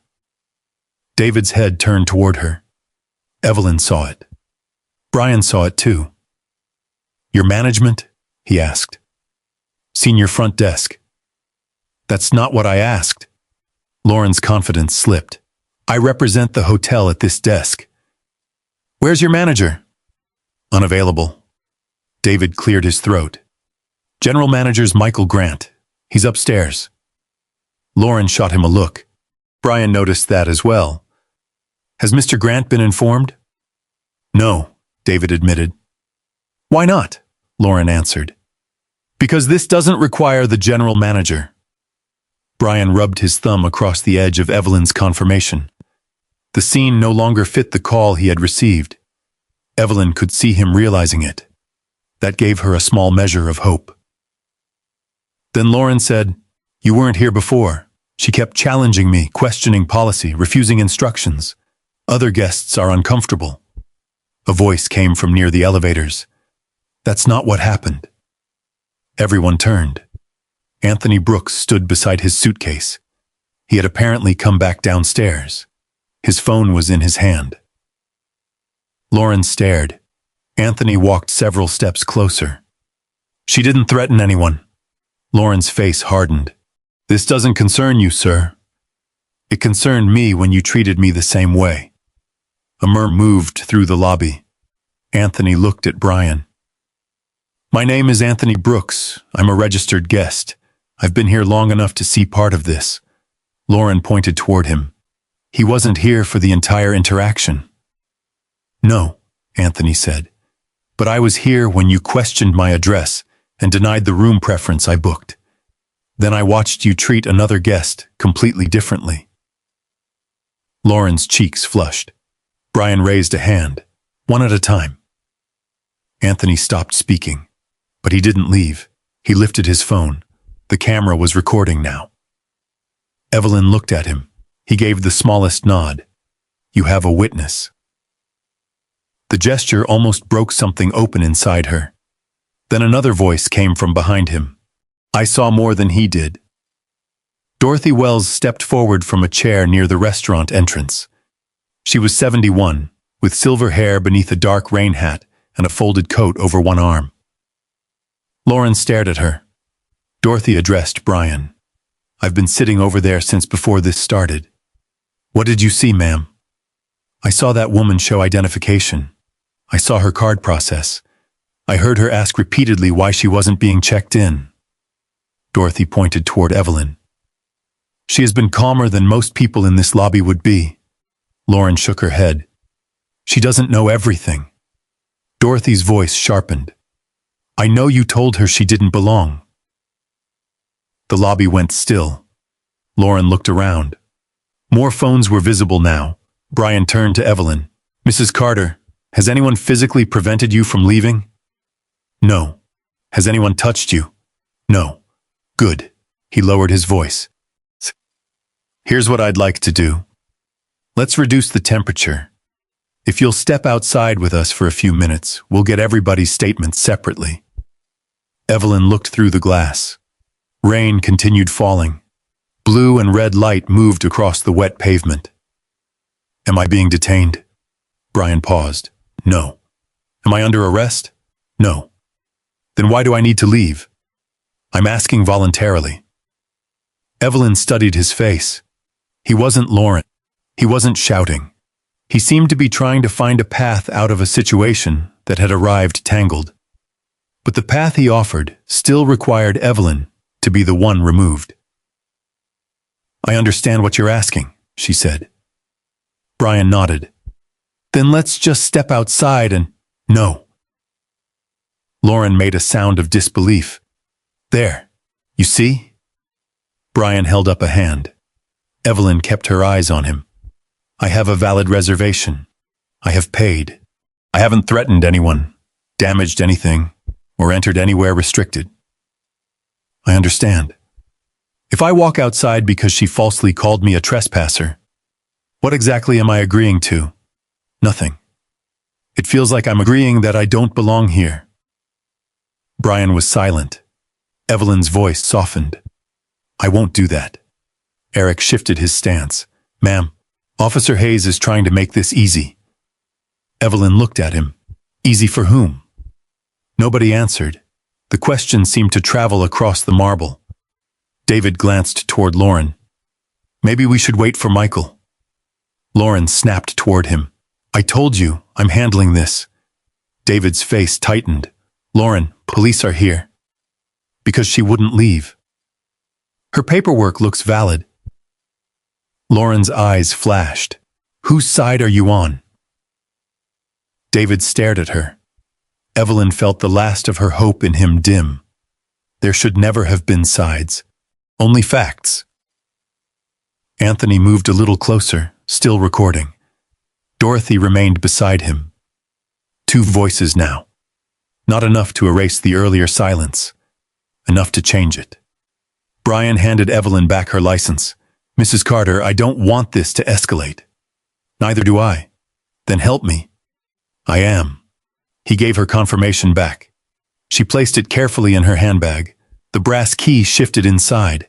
David's head turned toward her. Evelyn saw it. Brian saw it too. Your management? He asked. Senior front desk. That's not what I asked. Lauren's confidence slipped. I represent the hotel at this desk. Where's your manager? Unavailable. David cleared his throat. General manager's Michael Grant. He's upstairs. Lauren shot him a look. Brian noticed that as well. Has Mr. Grant been informed? No, David admitted. Why not? Lauren answered. Because this doesn't require the general manager. Brian rubbed his thumb across the edge of Evelyn's confirmation. The scene no longer fit the call he had received. Evelyn could see him realizing it. That gave her a small measure of hope. Then Lauren said, You weren't here before. She kept challenging me, questioning policy, refusing instructions. Other guests are uncomfortable. A voice came from near the elevators. That's not what happened. Everyone turned. Anthony Brooks stood beside his suitcase. He had apparently come back downstairs. His phone was in his hand. Lauren stared. Anthony walked several steps closer. She didn't threaten anyone. Lauren's face hardened. This doesn't concern you, sir. It concerned me when you treated me the same way. A murmur moved through the lobby. Anthony looked at Brian. My name is Anthony Brooks. I'm a registered guest. I've been here long enough to see part of this. Lauren pointed toward him. He wasn't here for the entire interaction. No, Anthony said. But I was here when you questioned my address and denied the room preference I booked. Then I watched you treat another guest completely differently. Lauren's cheeks flushed. Brian raised a hand, one at a time. Anthony stopped speaking, but he didn't leave. He lifted his phone. The camera was recording now. Evelyn looked at him. He gave the smallest nod. You have a witness. The gesture almost broke something open inside her. Then another voice came from behind him. I saw more than he did. Dorothy Wells stepped forward from a chair near the restaurant entrance. She was 71, with silver hair beneath a dark rain hat and a folded coat over one arm. Lauren stared at her. Dorothy addressed Brian. I've been sitting over there since before this started. What did you see, ma'am? I saw that woman show identification. I saw her card process. I heard her ask repeatedly why she wasn't being checked in. Dorothy pointed toward Evelyn. She has been calmer than most people in this lobby would be. Lauren shook her head. She doesn't know everything. Dorothy's voice sharpened. I know you told her she didn't belong. The lobby went still. Lauren looked around. More phones were visible now. Brian turned to Evelyn. Mrs. Carter, has anyone physically prevented you from leaving? No. Has anyone touched you? No. Good. He lowered his voice. Here's what I'd like to do. Let's reduce the temperature. If you'll step outside with us for a few minutes, we'll get everybody's statements separately. Evelyn looked through the glass. Rain continued falling. Blue and red light moved across the wet pavement. Am I being detained? Brian paused. No. Am I under arrest? No. Then why do I need to leave? I'm asking voluntarily. Evelyn studied his face. He wasn't Lauren. He wasn't shouting. He seemed to be trying to find a path out of a situation that had arrived tangled. But the path he offered still required Evelyn to be the one removed. I understand what you're asking, she said. Brian nodded. Then let's just step outside and... No. Lauren made a sound of disbelief. There, you see? Brian held up a hand. Evelyn kept her eyes on him. I have a valid reservation. I have paid. I haven't threatened anyone, damaged anything, or entered anywhere restricted. I understand. If I walk outside because she falsely called me a trespasser, What exactly am I agreeing to? Nothing. It feels like I'm agreeing that I don't belong here. Brian was silent. Evelyn's voice softened. I won't do that. Eric shifted his stance. Ma'am, Officer Hayes is trying to make this easy. Evelyn looked at him. Easy for whom? Nobody answered. The question seemed to travel across the marble. David glanced toward Lauren. Maybe we should wait for Michael. Lauren snapped toward him. I told you, I'm handling this. David's face tightened. Lauren, police are here. Because she wouldn't leave. Her paperwork looks valid. Lauren's eyes flashed. Whose side are you on? David stared at her. Evelyn felt the last of her hope in him dim. There should never have been sides. Only facts. Anthony moved a little closer, still recording. Dorothy remained beside him. Two voices now. Not enough to erase the earlier silence. Enough to change it. Brian handed Evelyn back her license. Mrs. Carter, I don't want this to escalate. Neither do I. Then help me. I am. He gave her confirmation back. She placed it carefully in her handbag. The brass key shifted inside.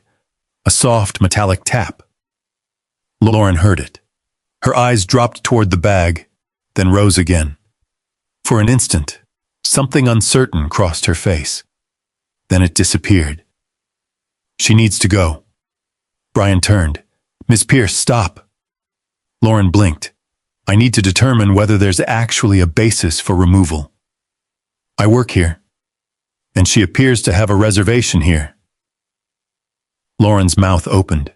A soft, metallic tap. Lauren heard it. Her eyes dropped toward the bag, then rose again. For an instant, something uncertain crossed her face. Then it disappeared. She needs to go. Brian turned. Miss Pierce, stop. Lauren blinked. I need to determine whether there's actually a basis for removal. I work here, and she appears to have a reservation here. Lauren's mouth opened.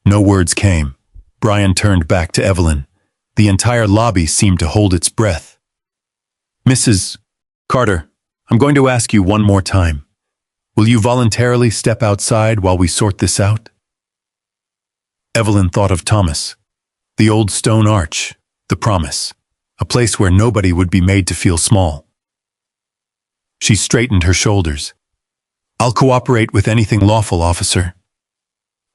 No words came. Brian turned back to Evelyn. The entire lobby seemed to hold its breath. Mrs. Carter, I'm going to ask you one more time. Will you voluntarily step outside while we sort this out? Evelyn thought of Thomas. The old stone arch, the promise, a place where nobody would be made to feel small. She straightened her shoulders. I'll cooperate with anything lawful, officer.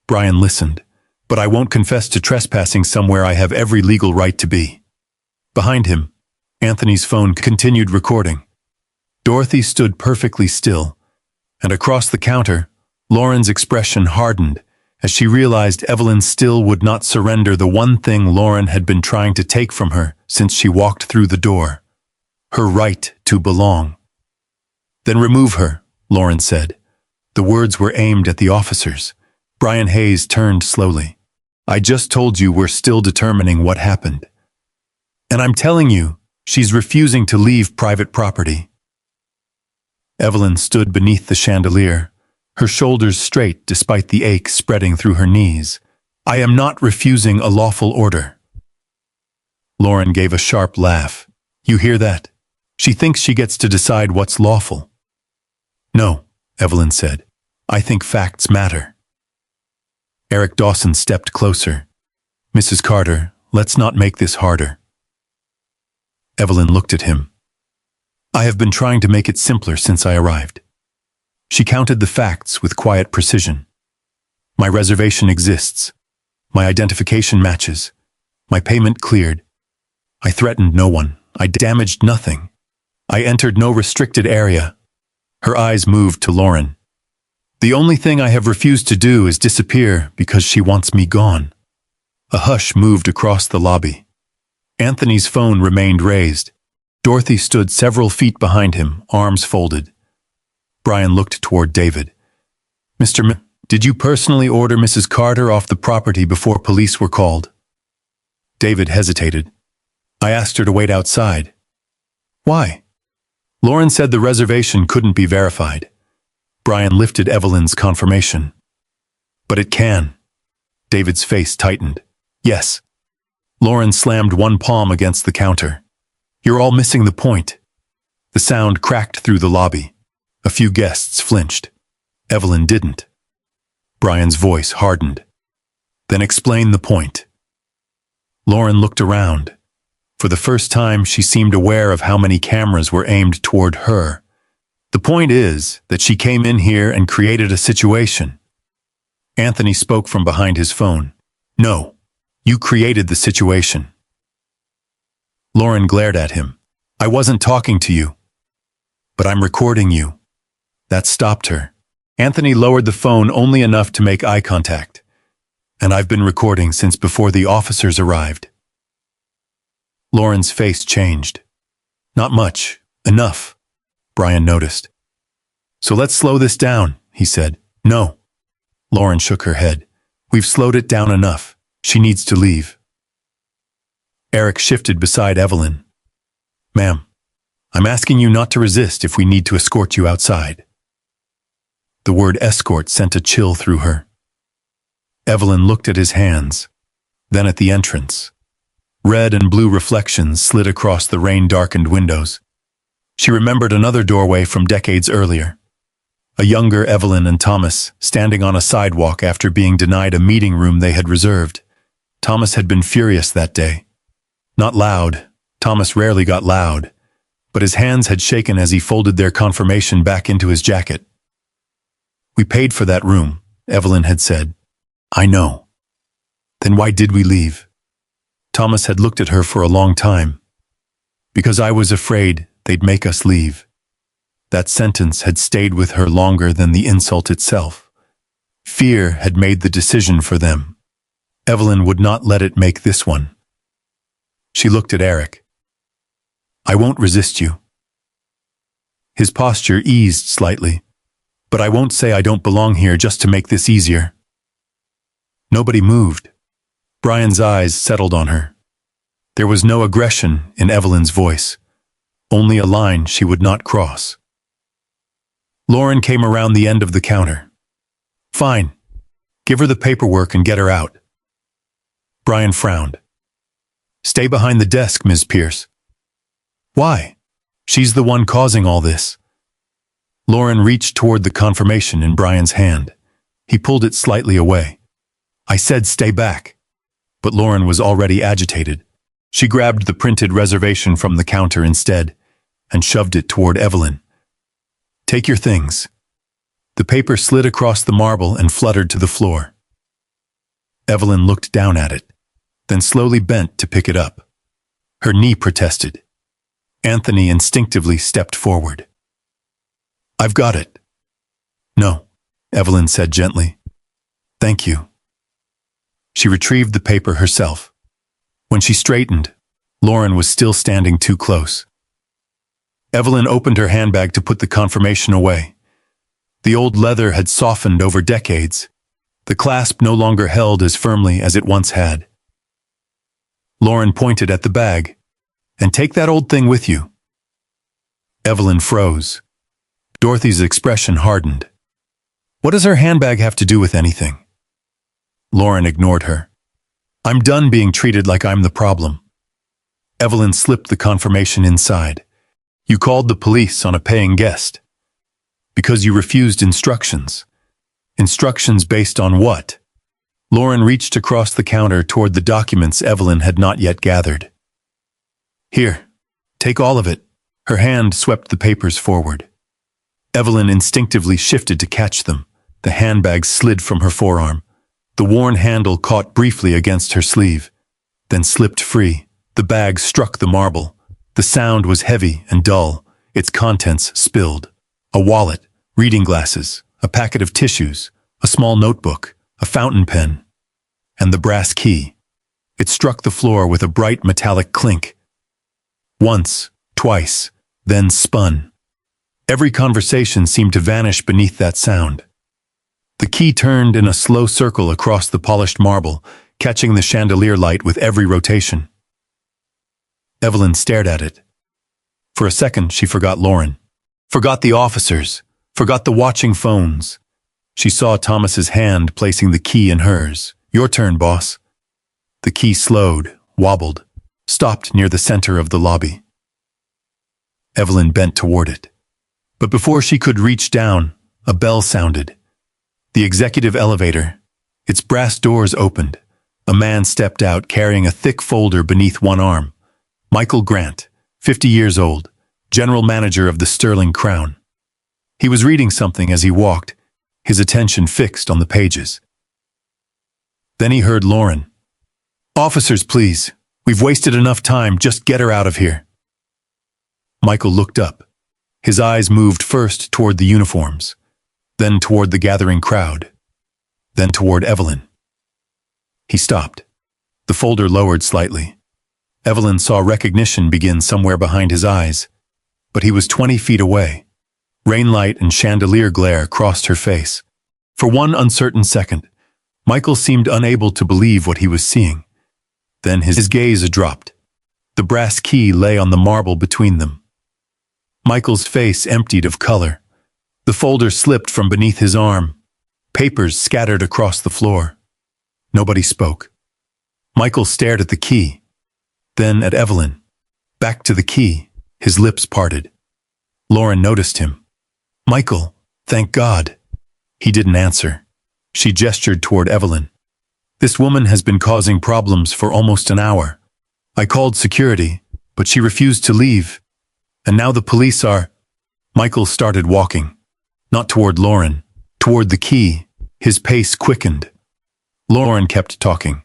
Brian listened. But I won't confess to trespassing somewhere I have every legal right to be. Behind him, Anthony's phone continued recording. Dorothy stood perfectly still, and across the counter, Lauren's expression hardened as she realized Evelyn still would not surrender the one thing Lauren had been trying to take from her since she walked through the door. Her right to belong. Then remove her, Lauren said. The words were aimed at the officers. Brian Hayes turned slowly. I just told you we're still determining what happened. And I'm telling you, she's refusing to leave private property. Evelyn stood beneath the chandelier, her shoulders straight despite the ache spreading through her knees. I am not refusing a lawful order. Lauren gave a sharp laugh. You hear that? She thinks she gets to decide what's lawful. No, Evelyn said. I think facts matter. Eric Dawson stepped closer. Mrs. Carter, let's not make this harder. Evelyn looked at him. I have been trying to make it simpler since I arrived. She counted the facts with quiet precision. My reservation exists. My identification matches. My payment cleared. I threatened no one. I damaged nothing. I entered no restricted area. Her eyes moved to Lauren. The only thing I have refused to do is disappear because she wants me gone. A hush moved across the lobby. Anthony's phone remained raised. Dorothy stood several feet behind him, arms folded. Brian looked toward David. Did you personally order Mrs. Carter off the property before police were called? David hesitated. I asked her to wait outside. Why? Lauren said the reservation couldn't be verified. Brian lifted Evelyn's confirmation. But it can. David's face tightened. Yes. Lauren slammed one palm against the counter. You're all missing the point. The sound cracked through the lobby. A few guests flinched. Evelyn didn't. Brian's voice hardened. Then explain the point. Lauren looked around. For the first time, she seemed aware of how many cameras were aimed toward her. The point is that she came in here and created a situation. Anthony spoke from behind his phone. No, You created the situation. Lauren glared at him. I wasn't talking to you. But I'm recording you. That stopped her. Anthony lowered the phone only enough to make eye contact. And I've been recording since before the officers arrived. Lauren's face changed. Not much. Enough, Brian noticed. So let's slow this down, he said. No. Lauren shook her head. We've slowed it down enough. She needs to leave. Eric shifted beside Evelyn. Ma'am, I'm asking you not to resist if we need to escort you outside. The word escort sent a chill through her. Evelyn looked at his hands, then at the entrance. Red and blue reflections slid across the rain-darkened windows. She remembered another doorway from decades earlier. A younger Evelyn and Thomas standing on a sidewalk after being denied a meeting room they had reserved. Thomas had been furious that day. Not loud. Thomas rarely got loud, but his hands had shaken as he folded their confirmation back into his jacket. We paid for that room, Evelyn had said. I know. Then why did we leave? Thomas had looked at her for a long time. Because I was afraid they'd make us leave. That sentence had stayed with her longer than the insult itself. Fear had made the decision for them. Evelyn would not let it make this one. She looked at Eric. I won't resist you. His posture eased slightly. But I won't say I don't belong here just to make this easier. Nobody moved. Brian's eyes settled on her. There was no aggression in Evelyn's voice, only a line she would not cross. Lauren came around the end of the counter. Fine. Give her the paperwork and get her out. Brian frowned. Stay behind the desk, Ms. Pierce. Why? She's the one causing all this. Lauren reached toward the confirmation in Brian's hand. He pulled it slightly away. I said stay back. But Lauren was already agitated. She grabbed the printed reservation from the counter instead and shoved it toward Evelyn. Take your things. The paper slid across the marble and fluttered to the floor. Evelyn looked down at it, then slowly bent to pick it up. Her knee protested. Anthony instinctively stepped forward. I've got it. No, Evelyn said gently. Thank you. She retrieved the paper herself. When she straightened, Lauren was still standing too close. Evelyn opened her handbag to put the confirmation away. The old leather had softened over decades. The clasp no longer held as firmly as it once had. Lauren pointed at the bag. And take that old thing with you. Evelyn froze. Dorothy's expression hardened. What does her handbag have to do with anything? Lauren ignored her. I'm done being treated like I'm the problem. Evelyn slipped the confirmation inside. You called the police on a paying guest. Because you refused instructions. Instructions based on what? Lauren reached across the counter toward the documents Evelyn had not yet gathered. Here, take all of it. Her hand swept the papers forward. Evelyn instinctively shifted to catch them. The handbag slid from her forearm. The worn handle caught briefly against her sleeve, then slipped free. The bag struck the marble. The sound was heavy and dull, its contents spilled. A wallet, reading glasses, a packet of tissues, a small notebook, a fountain pen, and the brass key. It struck the floor with a bright metallic clink. Once, twice, then spun. Every conversation seemed to vanish beneath that sound. The key turned in a slow circle across the polished marble, catching the chandelier light with every rotation. Evelyn stared at it. For a second, she forgot Lauren. Forgot the officers. Forgot the watching phones. She saw Thomas's hand placing the key in hers. Your turn, boss. The key slowed, wobbled, stopped near the center of the lobby. Evelyn bent toward it. But before she could reach down, a bell sounded. The executive elevator. Its brass doors opened. A man stepped out carrying a thick folder beneath one arm. Michael Grant, 50 years old, general manager of the Sterling Crown. He was reading something as he walked, his attention fixed on the pages. Then he heard Lauren. Officers, please. We've wasted enough time. Just get her out of here. Michael looked up. His eyes moved first toward the uniforms, then toward the gathering crowd, then toward Evelyn. He stopped. The folder lowered slightly. Evelyn saw recognition begin somewhere behind his eyes, but he was 20 feet away. Rainlight and chandelier glare crossed her face. For one uncertain second, Michael seemed unable to believe what he was seeing. Then his gaze dropped. The brass key lay on the marble between them. Michael's face emptied of color. The folder slipped from beneath his arm. Papers scattered across the floor. Nobody spoke. Michael stared at the key, then at Evelyn. Back to the key, his lips parted. Lauren noticed him. Michael, thank God. He didn't answer. She gestured toward Evelyn. This woman has been causing problems for almost an hour. I called security, but she refused to leave. And now the police are... Michael started walking. Not toward Lauren, toward the key. His pace quickened. Lauren kept talking.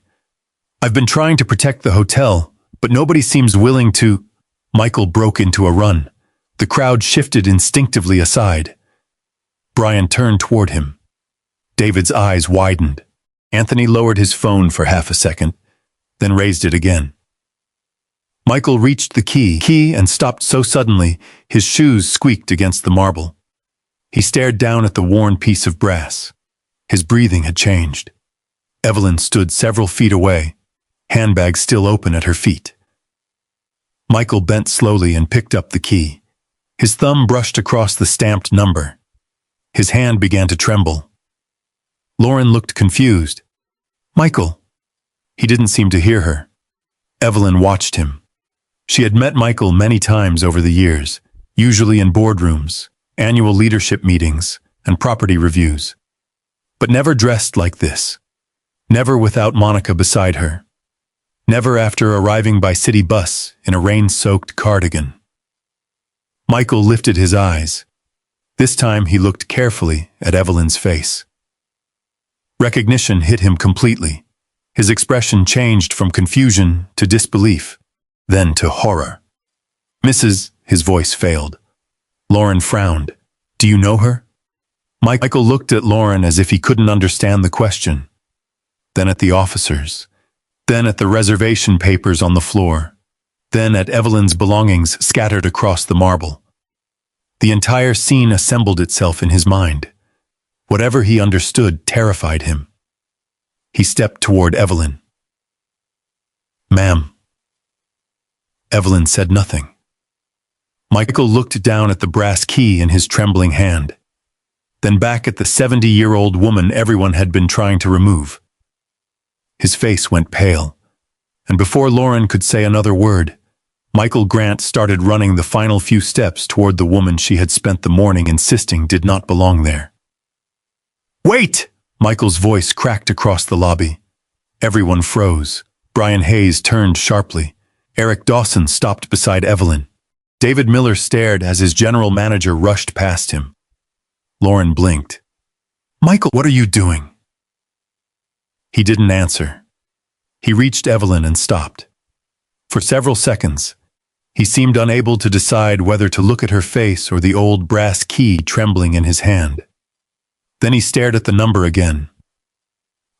I've been trying to protect the hotel, but nobody seems willing to... Michael broke into a run. The crowd shifted instinctively aside. Brian turned toward him. David's eyes widened. Anthony lowered his phone for half a second, then raised it again. Michael reached the key and stopped so suddenly his shoes squeaked against the marble. He stared down at the worn piece of brass. His breathing had changed. Evelyn stood several feet away, handbag still open at her feet. Michael bent slowly and picked up the key. His thumb brushed across the stamped number. His hand began to tremble. Lauren looked confused. Michael. He didn't seem to hear her. Evelyn watched him. She had met Michael many times over the years, usually in boardrooms, annual leadership meetings, and property reviews. But never dressed like this. Never without Monica beside her. Never after arriving by city bus in a rain-soaked cardigan. Michael lifted his eyes. This time he looked carefully at Evelyn's face. Recognition hit him completely. His expression changed from confusion to disbelief, then to horror. Mrs., his voice failed. Lauren frowned. Do you know her? Michael looked at Lauren as if he couldn't understand the question. Then at the officers. Then at the reservation papers on the floor. Then at Evelyn's belongings scattered across the marble. The entire scene assembled itself in his mind. Whatever he understood terrified him. He stepped toward Evelyn. Ma'am. Evelyn said nothing. Michael looked down at the brass key in his trembling hand, then back at the 70-year-old woman everyone had been trying to remove. His face went pale, and before Lauren could say another word, Michael Grant started running the final few steps toward the woman she had spent the morning insisting did not belong there. Wait! Michael's voice cracked across the lobby. Everyone froze. Brian Hayes turned sharply. Eric Dawson stopped beside Evelyn. David Miller stared as his general manager rushed past him. Lauren blinked. Michael, what are you doing? He didn't answer. He reached Evelyn and stopped. For several seconds, he seemed unable to decide whether to look at her face or the old brass key trembling in his hand. Then he stared at the number again.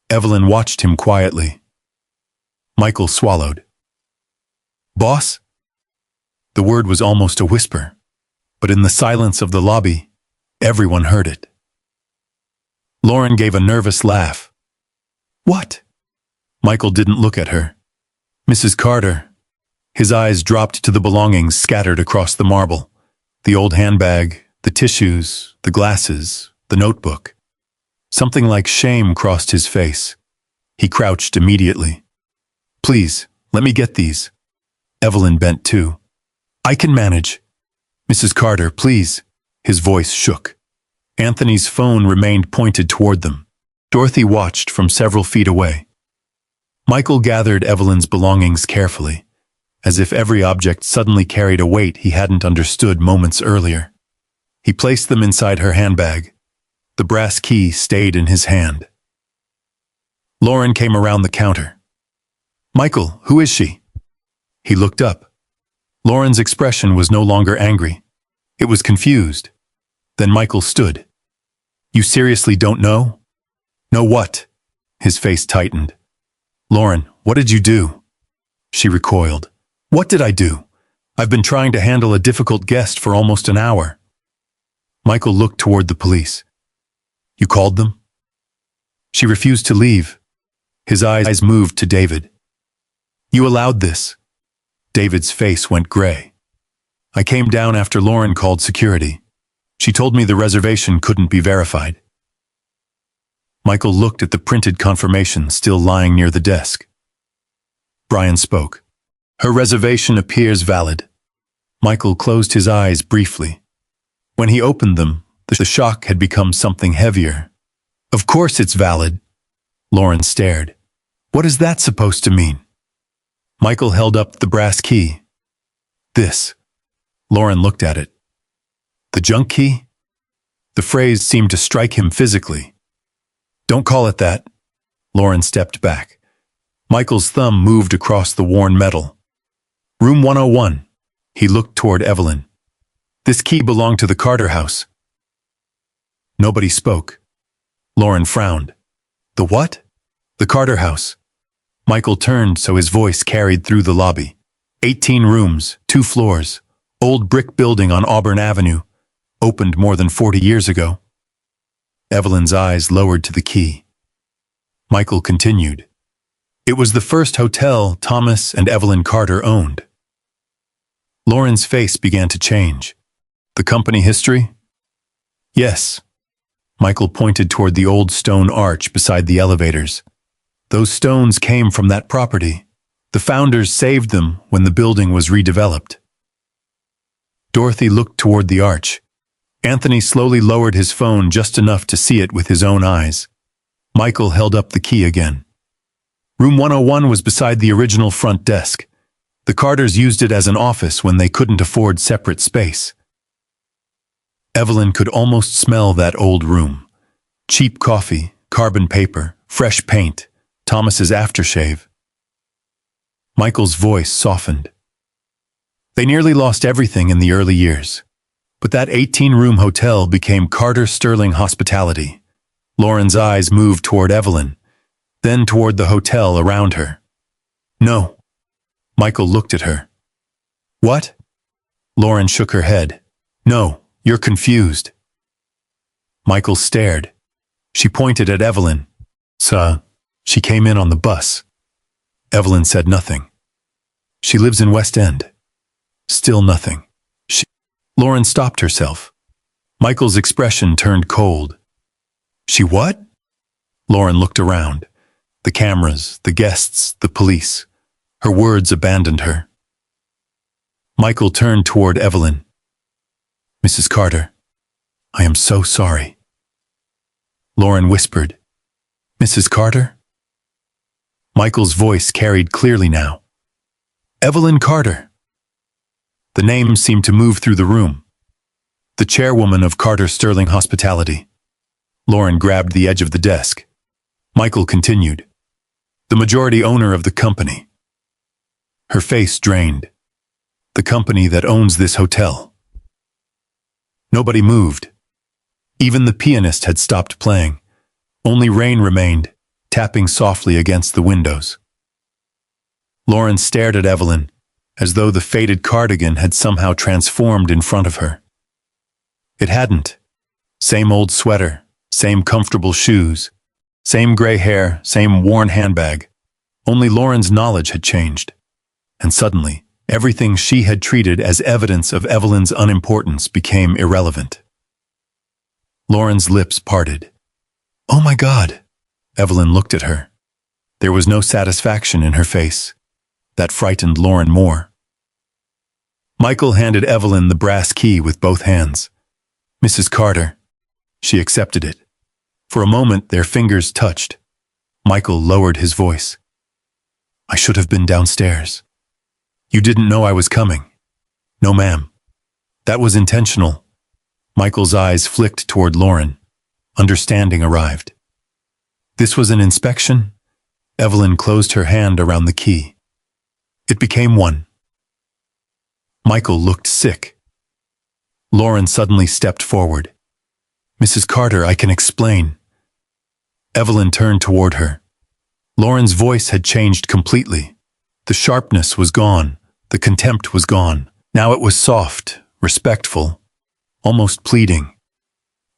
Evelyn watched him quietly. Michael swallowed. Boss? The word was almost a whisper, but in the silence of the lobby, everyone heard it. Lauren gave a nervous laugh. What? Michael didn't look at her. Mrs. Carter. His eyes dropped to the belongings scattered across the marble. The old handbag, the tissues, the glasses, the notebook. Something like shame crossed his face. He crouched immediately. Please, let me get these. Evelyn bent too. I can manage. Mrs. Carter, please. His voice shook. Anthony's phone remained pointed toward them. Dorothy watched from several feet away. Michael gathered Evelyn's belongings carefully, as if every object suddenly carried a weight he hadn't understood moments earlier. He placed them inside her handbag. The brass key stayed in his hand. Lauren came around the counter. Michael, who is she? He looked up. Lauren's expression was no longer angry. It was confused. Then Michael stood. You seriously don't know? Know what? His face tightened. Lauren, what did you do? She recoiled. What did I do? I've been trying to handle a difficult guest for almost an hour. Michael looked toward the police. You called them? She refused to leave. His eyes moved to David. You allowed this. David's face went gray. I came down after Lauren called security. She told me the reservation couldn't be verified. Michael looked at the printed confirmation still lying near the desk. Brian spoke. Her reservation appears valid. Michael closed his eyes briefly. When he opened them, the shock had become something heavier. Of course it's valid. Lauren stared. What is that supposed to mean? Michael held up the brass key. This. Lauren looked at it. The junk key? The phrase seemed to strike him physically. Don't call it that. Lauren stepped back. Michael's thumb moved across the worn metal. Room 101. He looked toward Evelyn. This key belonged to the Carter house. Nobody spoke. Lauren frowned. The what? The Carter house. Michael turned so his voice carried through the lobby. 18 rooms, 2 floors, old brick building on Auburn Avenue, opened more than 40 years ago. Evelyn's eyes lowered to the key. Michael continued. It was the first hotel Thomas and Evelyn Carter owned. Lauren's face began to change. The company history? Yes. Michael pointed toward the old stone arch beside the elevators. Those stones came from that property. The founders saved them when the building was redeveloped. Dorothy looked toward the arch. Anthony slowly lowered his phone just enough to see it with his own eyes. Michael held up the key again. Room 101 was beside the original front desk. The Carters used it as an office when they couldn't afford separate space. Evelyn could almost smell that old room. Cheap coffee, carbon paper, fresh paint, Thomas's aftershave. Michael's voice softened. They nearly lost everything in the early years. But that 18-room hotel became Carter Sterling Hospitality. Lauren's eyes moved toward Evelyn, then toward the hotel around her. No. Michael looked at her. What? Lauren shook her head. No, you're confused. Michael stared. She pointed at Evelyn. She came in on the bus. Evelyn said nothing. She lives in West End. Still nothing. Lauren stopped herself. Michael's expression turned cold. She what? Lauren looked around. The cameras, the guests, the police. Her words abandoned her. Michael turned toward Evelyn. Mrs. Carter, I am so sorry. Lauren whispered, Mrs. Carter? Michael's voice carried clearly now. Evelyn Carter. The name seemed to move through the room. The chairwoman of Carter Sterling Hospitality. Lauren grabbed the edge of the desk. Michael continued. The majority owner of the company. Her face drained. The company that owns this hotel. Nobody moved. Even the pianist had stopped playing. Only rain remained, tapping softly against the windows. Lauren stared at Evelyn, as though the faded cardigan had somehow transformed in front of her. It hadn't. Same old sweater, same comfortable shoes, same gray hair, same worn handbag. Only Lauren's knowledge had changed. And suddenly, everything she had treated as evidence of Evelyn's unimportance became irrelevant. Lauren's lips parted. Oh my God! Evelyn looked at her. There was no satisfaction in her face. That frightened Lauren more. Michael handed Evelyn the brass key with both hands. Mrs. Carter. She accepted it. For a moment, their fingers touched. Michael lowered his voice. I should have been downstairs. You didn't know I was coming. No, ma'am. That was intentional. Michael's eyes flicked toward Lauren. Understanding arrived. This was an inspection? Evelyn closed her hand around the key. It became one. Michael looked sick. Lauren suddenly stepped forward. "Mrs. Carter, I can explain." Evelyn turned toward her. Lauren's voice had changed completely. The sharpness was gone. The contempt was gone. Now it was soft, respectful, almost pleading.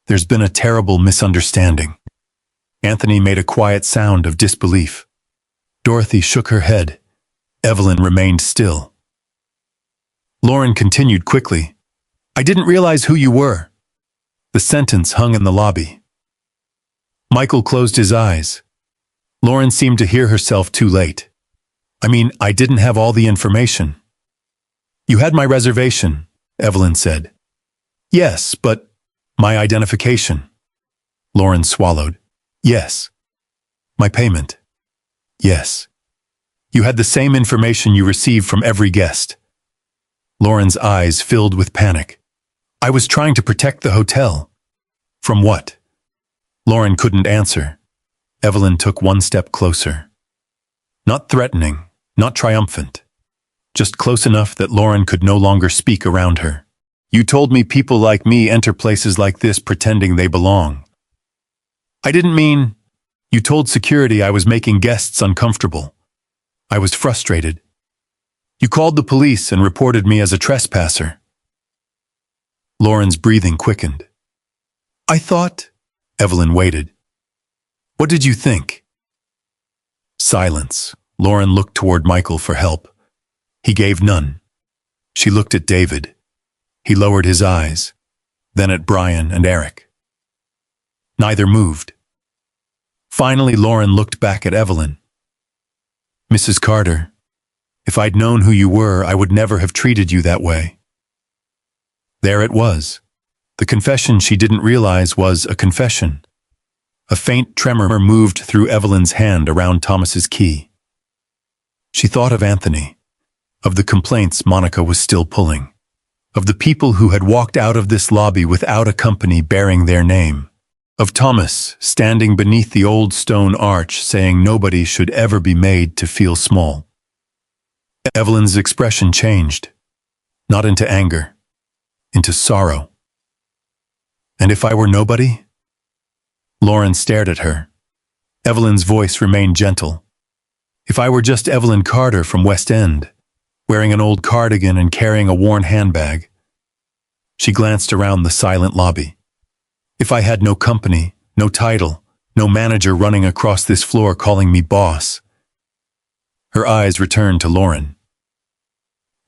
"There's been a terrible misunderstanding." Anthony made a quiet sound of disbelief. Dorothy shook her head. Evelyn remained still. Lauren continued quickly. "I didn't realize who you were." The sentence hung in the lobby. Michael closed his eyes. Lauren seemed to hear herself too late. I didn't have all the information." "You had my reservation," Evelyn said. "Yes, but my identification." Lauren swallowed. "Yes." "My payment." "Yes." "You had the same information you received from every guest." Lauren's eyes filled with panic. "I was trying to protect the hotel." "From what?" Lauren couldn't answer. Evelyn took one step closer. Not threatening, not triumphant. Just close enough that Lauren could no longer speak around her. "You told me people like me enter places like this pretending they belong." "I didn't mean—" "You told security I was making guests uncomfortable. I was frustrated. You called the police and reported me as a trespasser." Lauren's breathing quickened. "I thought—" Evelyn waited. "What did you think?" Silence. Lauren looked toward Michael for help. He gave none. She looked at David. He lowered his eyes, then at Brian and Eric. Neither moved. Finally, Lauren looked back at Evelyn. "Mrs. Carter, if I'd known who you were, I would never have treated you that way." There it was. The confession she didn't realize was a confession. A faint tremor moved through Evelyn's hand around Thomas's key. She thought of Anthony, of the complaints Monica was still pulling, of the people who had walked out of this lobby without a company bearing their name, of Thomas standing beneath the old stone arch saying nobody should ever be made to feel small. Evelyn's expression changed, not into anger, into sorrow. "And if I were nobody?" Lauren stared at her. Evelyn's voice remained gentle. "If I were just Evelyn Carter from West End, wearing an old cardigan and carrying a worn handbag." She glanced around the silent lobby. "If I had no company, no title, no manager running across this floor calling me boss." Her eyes returned to Lauren.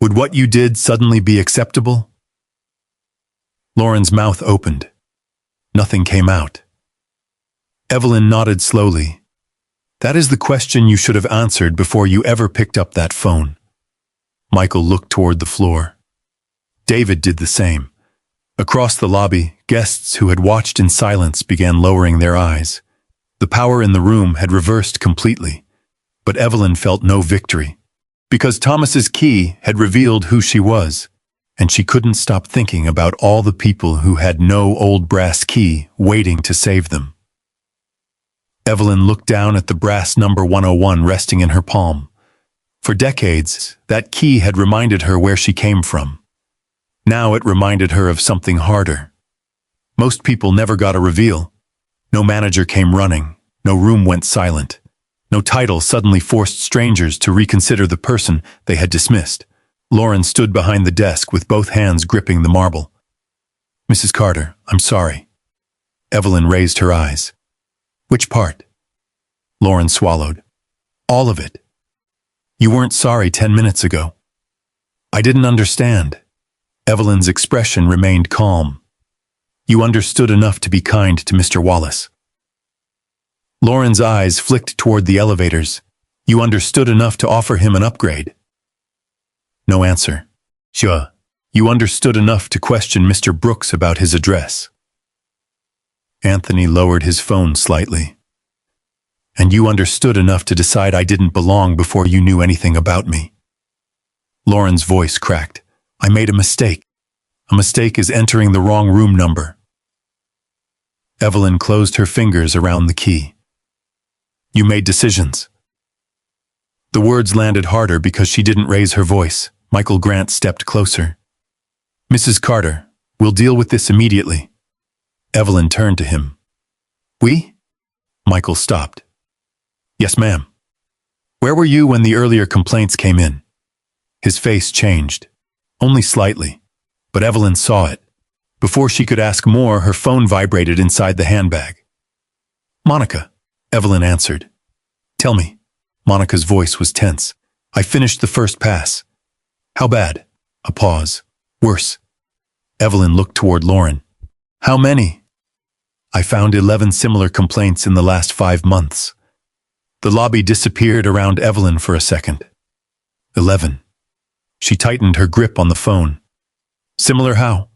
"Would what you did suddenly be acceptable?" Lauren's mouth opened. Nothing came out. Evelyn nodded slowly. "That is the question you should have answered before you ever picked up that phone." Michael looked toward the floor. David did the same. Across the lobby, guests who had watched in silence began lowering their eyes. The power in the room had reversed completely, but Evelyn felt no victory, because Thomas's key had revealed who she was, and she couldn't stop thinking about all the people who had no old brass key waiting to save them. Evelyn looked down at the brass number 101 resting in her palm. For decades, that key had reminded her where she came from. Now it reminded her of something harder. Most people never got a reveal. No manager came running. No room went silent. No title suddenly forced strangers to reconsider the person they had dismissed. Lauren stood behind the desk with both hands gripping the marble. "Mrs. Carter, I'm sorry." Evelyn raised her eyes. "Which part?" Lauren swallowed. "All of it. You weren't sorry 10 minutes ago." "I didn't understand." Evelyn's expression remained calm. "You understood enough to be kind to Mr. Wallace." Lauren's eyes flicked toward the elevators. "You understood enough to offer him an upgrade." No answer. "Sure. You understood enough to question Mr. Brooks about his address." Anthony lowered his phone slightly. "And you understood enough to decide I didn't belong before you knew anything about me." Lauren's voice cracked. "I made a mistake. A mistake is entering the wrong room number." Evelyn closed her fingers around the key. "You made decisions. The words landed harder because she didn't raise her voice. Michael Grant stepped closer. Mrs. Carter, we'll deal with this immediately. Evelyn turned to him. We? Michael stopped. Yes, ma'am. Where were you when the earlier complaints came in? His face changed. Only slightly. But Evelyn saw it. Before she could ask more, her phone vibrated inside the handbag. Monica, Evelyn answered. Tell me. Monica's voice was tense. I finished the first pass. How bad? A pause. Worse. Evelyn looked toward Lauren. How many? I found 11 similar complaints in the last 5 months. The lobby disappeared around Evelyn for a second. 11. She tightened her grip on the phone. Similar how?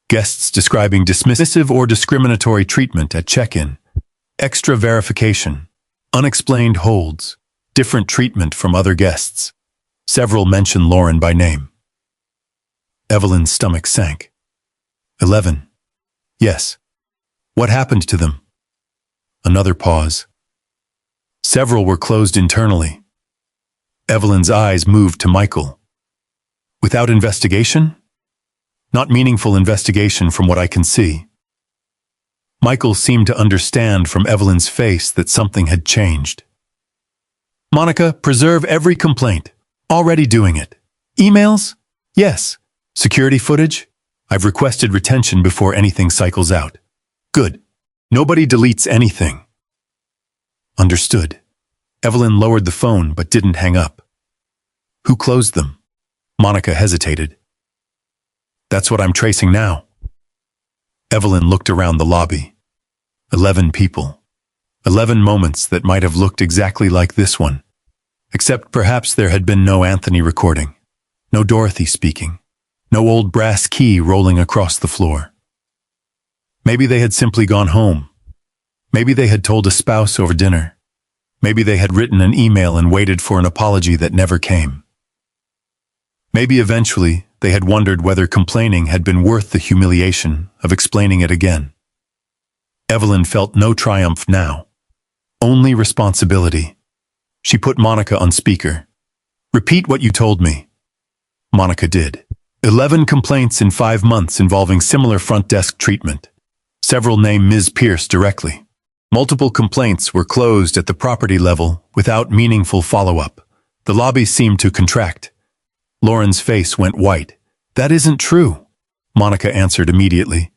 Guests describing dismissive or discriminatory treatment at check-in. Extra verification. Unexplained holds. Different treatment from other guests. Several mentioned Lauren by name. Evelyn's stomach sank. 11. Yes. What happened to them? Another pause. Several were closed internally. Evelyn's eyes moved to Michael. Without investigation? Not meaningful investigation from what I can see. Michael seemed to understand from Evelyn's face that something had changed. Monica, preserve every complaint. Already doing it. Emails? Yes. Security footage? I've requested retention before anything cycles out. Good. Nobody deletes anything. Understood. Evelyn lowered the phone but didn't hang up. Who closed them? Monica hesitated. That's what I'm tracing now. Evelyn looked around the lobby. 11 people. 11 moments that might have looked exactly like this one. Except perhaps there had been no Anthony recording. No Dorothy speaking. No old brass key rolling across the floor. Maybe they had simply gone home. Maybe they had told a spouse over dinner. Maybe they had written an email and waited for an apology that never came. Maybe eventually they had wondered whether complaining had been worth the humiliation of explaining it again. Evelyn felt no triumph now. Only responsibility. She put Monica on speaker. Repeat what you told me. Monica did. 11 complaints in 5 months involving similar front desk treatment. Several named Ms. Pierce directly. Multiple complaints were closed at the property level without meaningful follow-up. The lobby seemed to contract. Lauren's face went white. That isn't true, Monica answered immediately.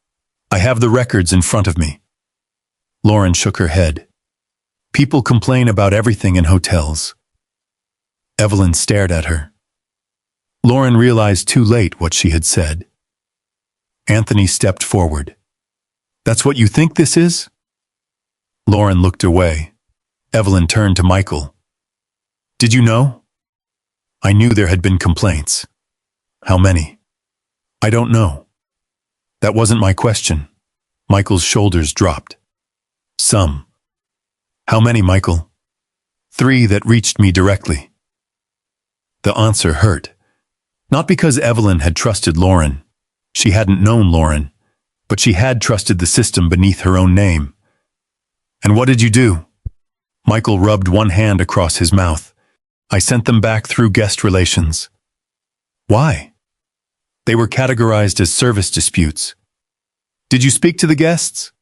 I have the records in front of me. Lauren shook her head. People complain about everything in hotels. Evelyn stared at her. Lauren realized too late what she had said. Anthony stepped forward. That's what you think this is? Lauren looked away. Evelyn turned to Michael. Did you know? I knew there had been complaints. How many? I don't know. That wasn't my question. Michael's shoulders dropped. Some. How many, Michael? 3 that reached me directly. The answer hurt. Not because Evelyn had trusted Lauren. She hadn't known Lauren, but she had trusted the system beneath her own name. And what did you do? Michael rubbed one hand across his mouth. I sent them back through guest relations. Why? They were categorized as service disputes. Did you speak to the guests?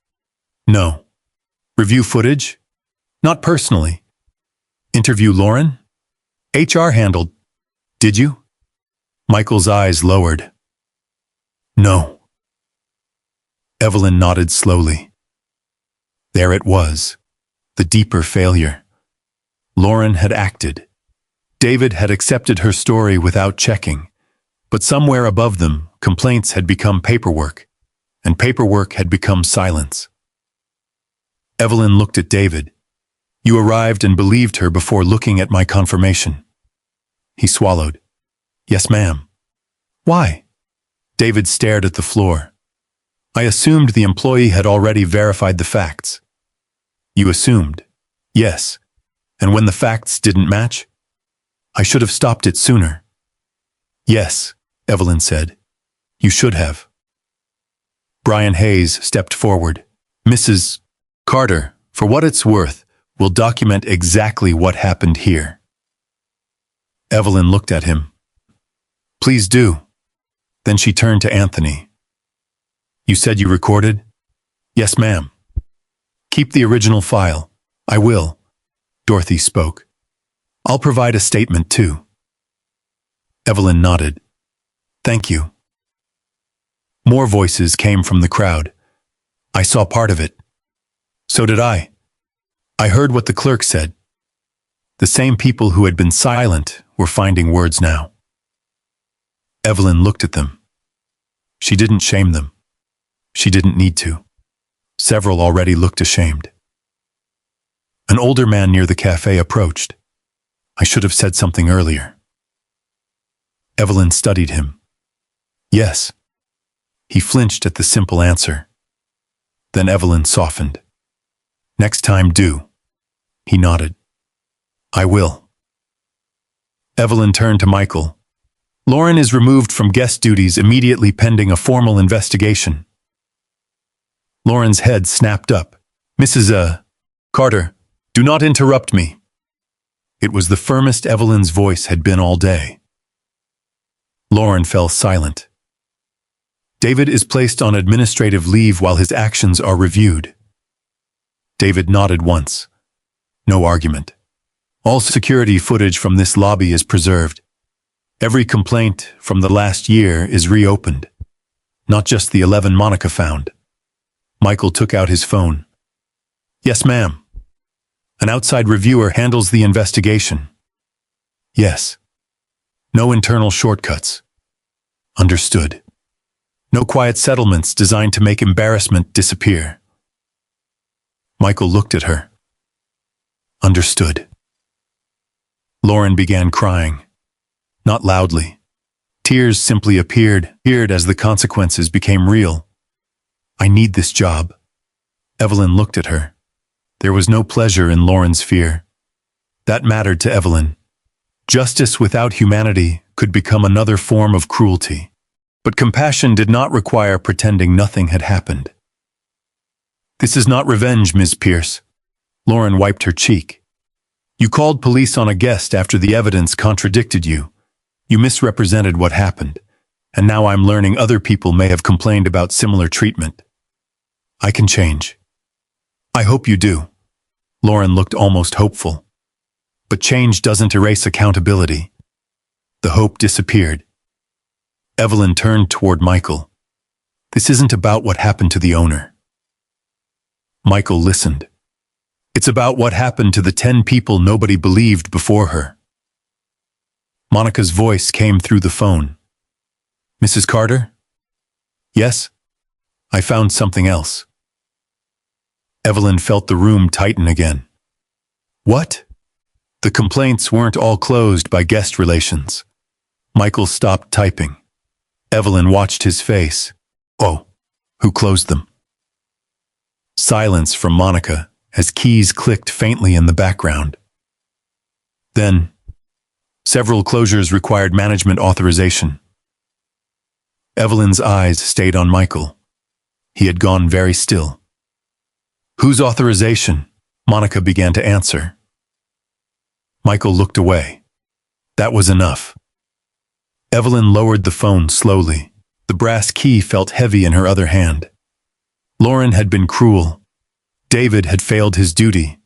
No. Review footage? Not personally. Interview Lauren? HR handled. Did you? Michael's eyes lowered. No. Evelyn nodded slowly. There it was. The deeper failure. Lauren had acted. David had accepted her story without checking. But somewhere above them, complaints had become paperwork, and paperwork had become silence. Evelyn looked at David. You arrived and believed her before looking at my confirmation. He swallowed. Yes, ma'am. Why? David stared at the floor. I assumed the employee had already verified the facts. You assumed? Yes. And when the facts didn't match? I should have stopped it sooner. Yes, Evelyn said. You should have. Brian Hayes stepped forward. Mrs. Carter, for what it's worth, will document exactly what happened here. Evelyn looked at him. Please do. Then she turned to Anthony. You said you recorded? Yes, ma'am. Keep the original file. I will. Dorothy spoke. I'll provide a statement too. Evelyn nodded. Thank you. More voices came from the crowd. I saw part of it. So did I. I heard what the clerk said. The same people who had been silent were finding words now. Evelyn looked at them. She didn't shame them. She didn't need to. Several already looked ashamed. An older man near the cafe approached. I should have said something earlier. Evelyn studied him. Yes. He flinched at the simple answer. Then Evelyn softened. Next time, do. He nodded. I will. Evelyn turned to Michael. Lauren is removed from guest duties immediately pending a formal investigation. Lauren's head snapped up. Mrs. Carter, do not interrupt me. It was the firmest Evelyn's voice had been all day. Lauren fell silent. David is placed on administrative leave while his actions are reviewed. David nodded once. No argument. All security footage from this lobby is preserved. Every complaint from the last year is reopened. Not just the 11 Monica found. Michael took out his phone. Yes, ma'am. An outside reviewer handles the investigation. Yes. No internal shortcuts. Understood. No quiet settlements designed to make embarrassment disappear. Michael looked at her. Understood. Lauren began crying. Not loudly. Tears simply appeared as the consequences became real. I need this job. Evelyn looked at her. There was no pleasure in Lauren's fear. That mattered to Evelyn. Justice without humanity could become another form of cruelty. But compassion did not require pretending nothing had happened. This is not revenge, Ms. Pierce. Lauren wiped her cheek. You called police on a guest after the evidence contradicted you. You misrepresented what happened, and now I'm learning other people may have complained about similar treatment. I can change. I hope you do. Lauren looked almost hopeful. But change doesn't erase accountability. The hope disappeared. Evelyn turned toward Michael. This isn't about what happened to the owner. Michael listened. It's about what happened to the 10 people nobody believed before her. Monica's voice came through the phone. Mrs. Carter? Yes? I found something else. Evelyn felt the room tighten again. What? The complaints weren't all closed by guest relations. Michael stopped typing. Evelyn watched his face. Oh, who closed them? Silence from Monica as keys clicked faintly in the background. Then, several closures required management authorization. Evelyn's eyes stayed on Michael. He had gone very still. Whose authorization? Monica began to answer. Michael looked away. That was enough. Evelyn lowered the phone slowly. The brass key felt heavy in her other hand. Lauren had been cruel. David had failed his duty,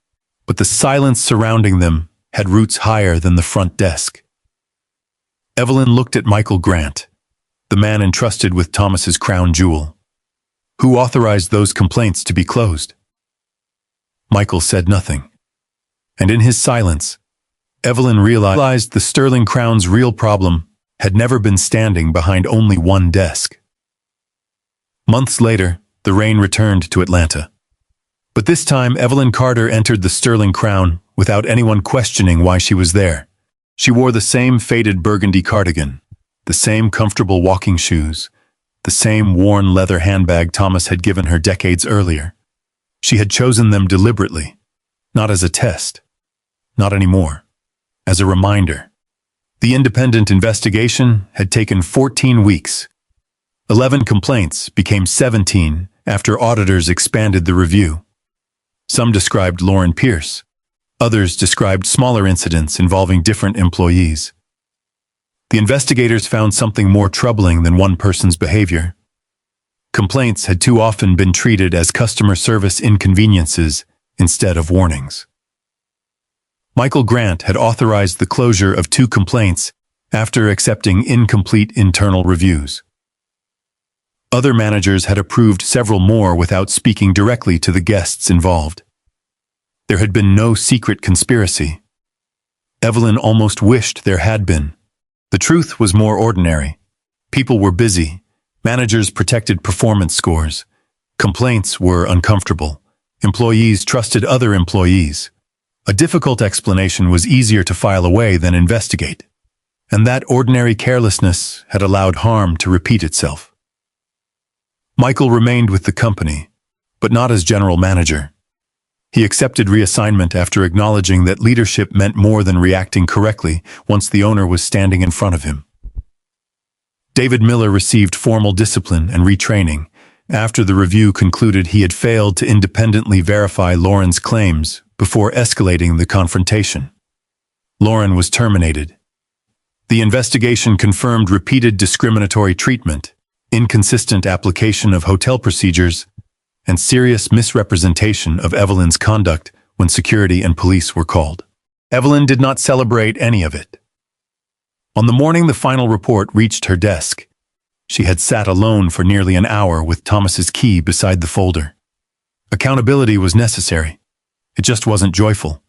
but the silence surrounding them had roots higher than the front desk. Evelyn looked at Michael Grant, the man entrusted with Thomas's crown jewel. Who authorized those complaints to be closed? Michael said nothing. And in his silence, Evelyn realized the Sterling Crown's real problem had never been standing behind only one desk. Months later, the rain returned to Atlanta. But this time, Evelyn Carter entered the Sterling Crown without anyone questioning why she was there. She wore the same faded burgundy cardigan, the same comfortable walking shoes, the same worn leather handbag Thomas had given her decades earlier. She had chosen them deliberately, not as a test, not anymore, as a reminder. The independent investigation had taken 14 weeks. 11 complaints became 17 after auditors expanded the review. Some described Lauren Pierce. Others described smaller incidents involving different employees. The investigators found something more troubling than one person's behavior. Complaints had too often been treated as customer service inconveniences instead of warnings. Michael Grant had authorized the closure of 2 complaints after accepting incomplete internal reviews. Other managers had approved several more without speaking directly to the guests involved. There had been no secret conspiracy. Evelyn almost wished there had been. The truth was more ordinary. People were busy. Managers protected performance scores. Complaints were uncomfortable. Employees trusted other employees. A difficult explanation was easier to file away than investigate. And that ordinary carelessness had allowed harm to repeat itself. Michael remained with the company, but not as general manager. He accepted reassignment after acknowledging that leadership meant more than reacting correctly once the owner was standing in front of him. David Miller received formal discipline and retraining after the review concluded he had failed to independently verify Lauren's claims before escalating the confrontation. Lauren was terminated. The investigation confirmed repeated discriminatory treatment, inconsistent application of hotel procedures, and serious misrepresentation of Evelyn's conduct when security and police were called. Evelyn did not celebrate any of it. On the morning the final report reached her desk, she had sat alone for nearly an hour with Thomas's key beside the folder. Accountability was necessary. It just wasn't joyful.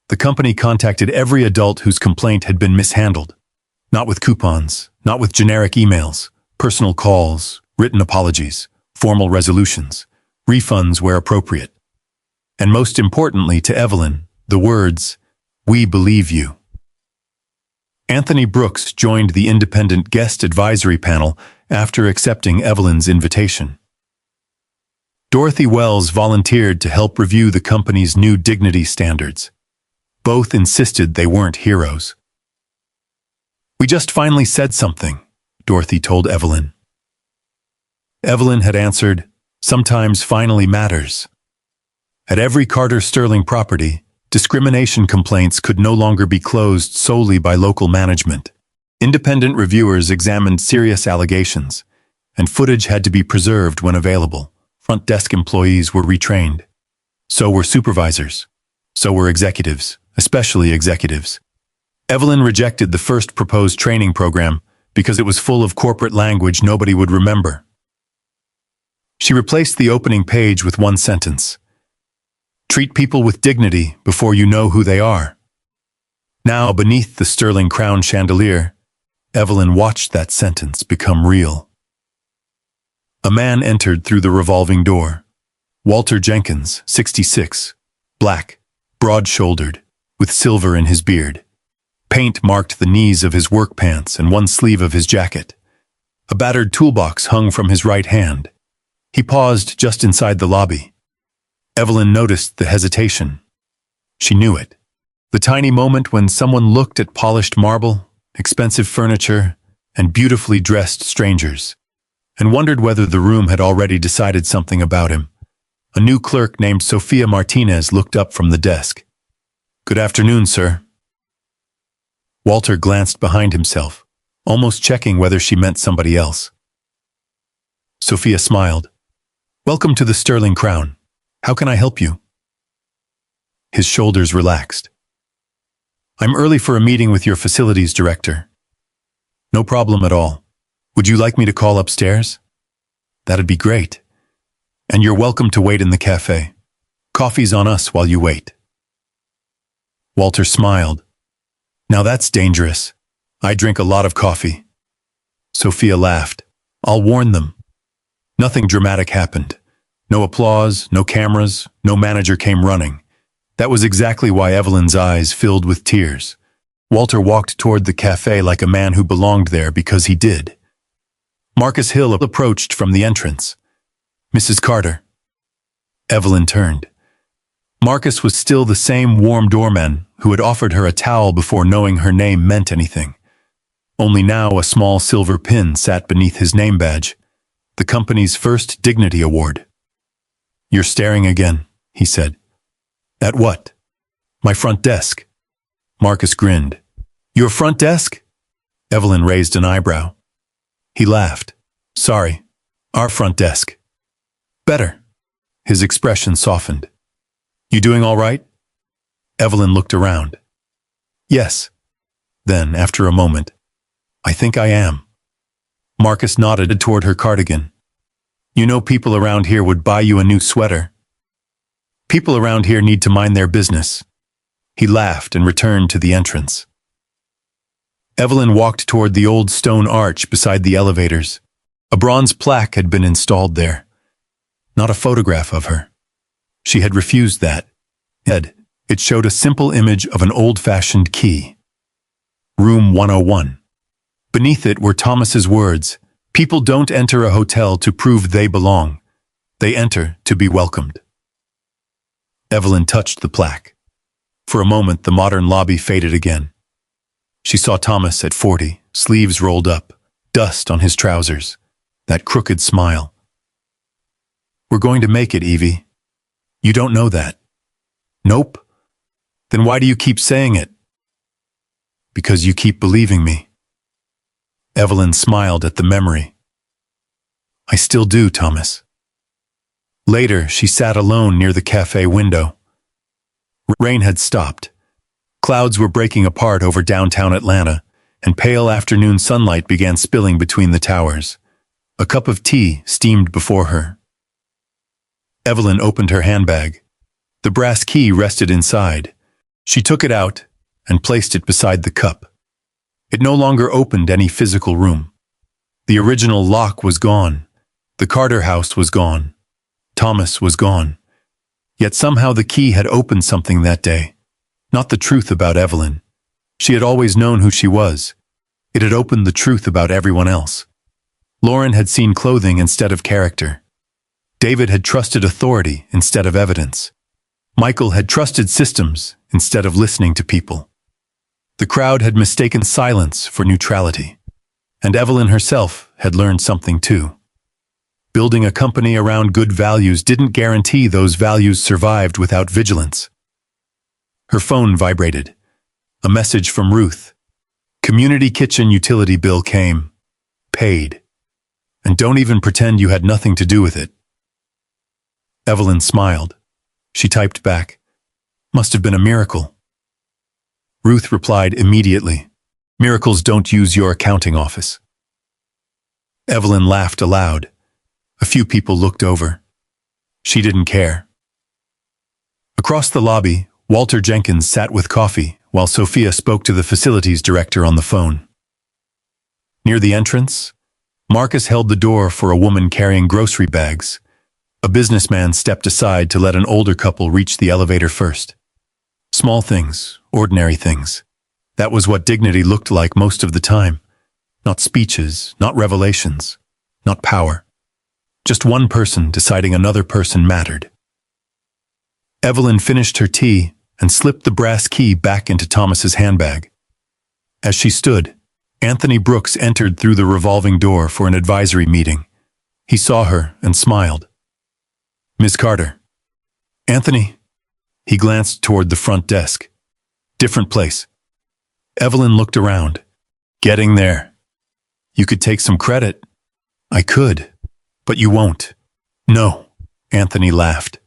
The company contacted every adult whose complaint had been mishandled. Not with coupons, not with generic emails, personal calls, written apologies, formal resolutions, refunds where appropriate. And most importantly to Evelyn, the words, "We believe you." Anthony Brooks joined the independent guest advisory panel after accepting Evelyn's invitation. Dorothy Wells volunteered to help review the company's new dignity standards. Both insisted they weren't heroes. "We just finally said something," Dorothy told Evelyn. Evelyn had answered, "Sometimes finally matters." At every Carter Sterling property, discrimination complaints could no longer be closed solely by local management. Independent reviewers examined serious allegations, and footage had to be preserved when available. Front desk employees were retrained. So were supervisors. So were executives, especially executives. Evelyn rejected the first proposed training program because it was full of corporate language nobody would remember. She replaced the opening page with one sentence: "Treat people with dignity before you know who they are." Now, beneath the sterling crown chandelier, Evelyn watched that sentence become real. A man entered through the revolving door. Walter Jenkins, 66, black, broad-shouldered, with silver in his beard. Paint marked the knees of his work pants and one sleeve of his jacket. A battered toolbox hung from his right hand. He paused just inside the lobby. Evelyn noticed the hesitation. She knew it. The tiny moment when someone looked at polished marble, expensive furniture, and beautifully dressed strangers, and wondered whether the room had already decided something about him. A new clerk named Sophia Martinez looked up from the desk. "Good afternoon, sir." Walter glanced behind himself, almost checking whether she meant somebody else. Sophia smiled. "Welcome to the Sterling Crown. How can I help you?" His shoulders relaxed. "I'm early for a meeting with your facilities director." "No problem at all. Would you like me to call upstairs?" "That'd be great. And you're welcome to wait in the cafe. Coffee's on us while you wait." Walter smiled. "Now that's dangerous. I drink a lot of coffee." Sophia laughed. "I'll warn them." Nothing dramatic happened. No applause, no cameras, no manager came running. That was exactly why Evelyn's eyes filled with tears. Walter walked toward the cafe like a man who belonged there because he did. Marcus Hill approached from the entrance. "Mrs. Carter." Evelyn turned. Marcus was still the same warm doorman who had offered her a towel before knowing her name meant anything. Only now a small silver pin sat beneath his name badge, the company's first dignity award. "You're staring again," he said. "At what?" "My front desk." Marcus grinned. "Your front desk?" Evelyn raised an eyebrow. He laughed. Sorry, our front desk. Better. His expression softened. You doing all right? Evelyn looked around. Yes. Then, after a moment, I think I am. Marcus nodded toward her cardigan. You know people around here would buy you a new sweater. People around here need to mind their business. He laughed and returned to the entrance. Evelyn walked toward the old stone arch beside the elevators. A bronze plaque had been installed there. Not a photograph of her. She had refused that. Instead, it showed a simple image of an old-fashioned key. Room 101. Beneath it were Thomas's words, "People don't enter a hotel to prove they belong. They enter to be welcomed." Evelyn touched the plaque. For a moment, the modern lobby faded again. She saw Thomas at 40, sleeves rolled up, dust on his trousers, that crooked smile. We're going to make it, Evie. You don't know that. Nope. Then why do you keep saying it? Because you keep believing me. Evelyn smiled at the memory. I still do, Thomas. Later, she sat alone near the cafe window. Rain had stopped. Clouds were breaking apart over downtown Atlanta, and pale afternoon sunlight began spilling between the towers. A cup of tea steamed before her. Evelyn opened her handbag. The brass key rested inside. She took it out and placed it beside the cup. It no longer opened any physical room. The original lock was gone. The Carter house was gone. Thomas was gone. Yet somehow the key had opened something that day. Not the truth about Evelyn. She had always known who she was. It had opened the truth about everyone else. Lauren had seen clothing instead of character. David had trusted authority instead of evidence. Michael had trusted systems instead of listening to people. The crowd had mistaken silence for neutrality. And Evelyn herself had learned something too. Building a company around good values didn't guarantee those values survived without vigilance. Her phone vibrated. A message from Ruth. Community kitchen utility bill came. Paid. And don't even pretend you had nothing to do with it. Evelyn smiled. She typed back. Must have been a miracle. Ruth replied immediately. Miracles don't use your accounting office. Evelyn laughed aloud. A few people looked over. She didn't care. Across the lobby, Walter Jenkins sat with coffee while Sophia spoke to the facilities director on the phone. Near the entrance, Marcus held the door for a woman carrying grocery bags. A businessman stepped aside to let an older couple reach the elevator first. Small things, ordinary things. That was what dignity looked like most of the time. Not speeches, not revelations, not power. Just one person deciding another person mattered. Evelyn finished her tea and slipped the brass key back into Thomas's handbag. As she stood, Anthony Brooks entered through the revolving door for an advisory meeting. He saw her and smiled. Miss Carter. Anthony. He glanced toward the front desk. Different place. Evelyn looked around. Getting there. You could take some credit. I could, but you won't. No. Anthony laughed.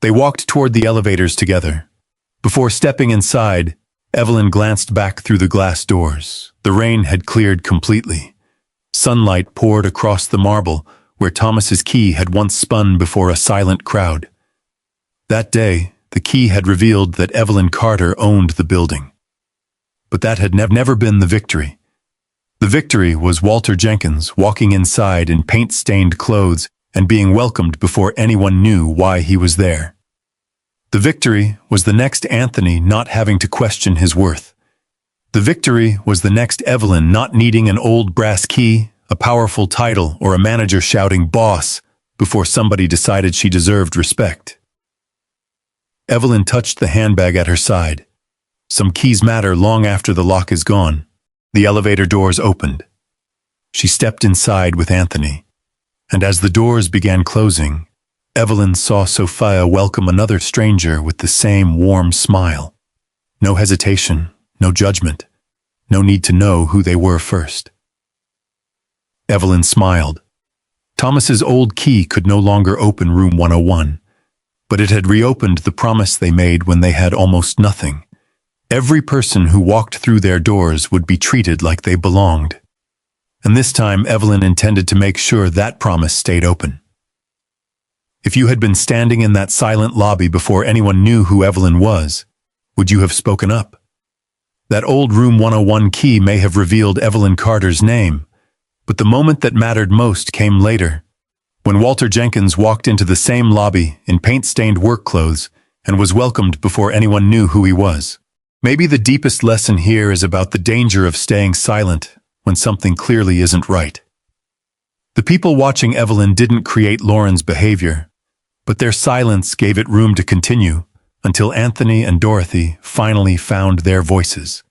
They walked toward the elevators together. Before stepping inside, Evelyn glanced back through the glass doors. The rain had cleared completely. Sunlight poured across the marble where Thomas's key had once spun before a silent crowd. That day, the key had revealed that Evelyn Carter owned the building. But that had never been the victory. The victory was Walter Jenkins walking inside in paint-stained clothes and being welcomed before anyone knew why he was there. The victory was the next Anthony not having to question his worth. The victory was the next Evelyn not needing an old brass key, a powerful title, or a manager shouting "boss" before somebody decided she deserved respect. Evelyn touched the handbag at her side. Some keys matter long after the lock is gone. The elevator doors opened. She stepped inside with Anthony. And as the doors began closing, Evelyn saw Sophia welcome another stranger with the same warm smile. No hesitation, no judgment, No need to know who they were first. Evelyn smiled. Thomas's old key could no longer open room 101, but it had reopened the promise they made when they had almost nothing. Every person who walked through their doors would be treated like they belonged. And this time Evelyn intended to make sure that promise stayed open. If you had been standing in that silent lobby before anyone knew who Evelyn was, would you have spoken up? That old room 101 key may have revealed Evelyn Carter's name, but the moment that mattered most came later, when Walter Jenkins walked into the same lobby in paint-stained work clothes and was welcomed before anyone knew who he was. Maybe the deepest lesson here is about the danger of staying silent when something clearly isn't right. The people watching Evelyn didn't create Lauren's behavior, but their silence gave it room to continue until Anthony and Dorothy finally found their voices.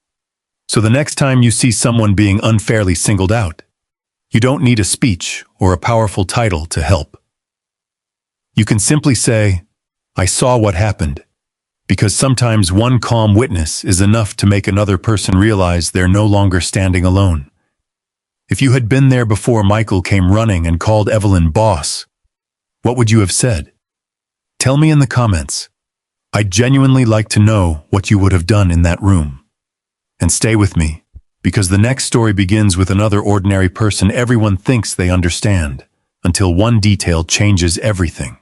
So the next time you see someone being unfairly singled out, you don't need a speech or a powerful title to help. You can simply say, "I saw what happened," because sometimes one calm witness is enough to make another person realize they're no longer standing alone. If you had been there before Michael came running and called Evelyn boss, what would you have said? Tell me in the comments. I'd genuinely like to know what you would have done in that room. And stay with me, because the next story begins with another ordinary person everyone thinks they understand, until one detail changes everything.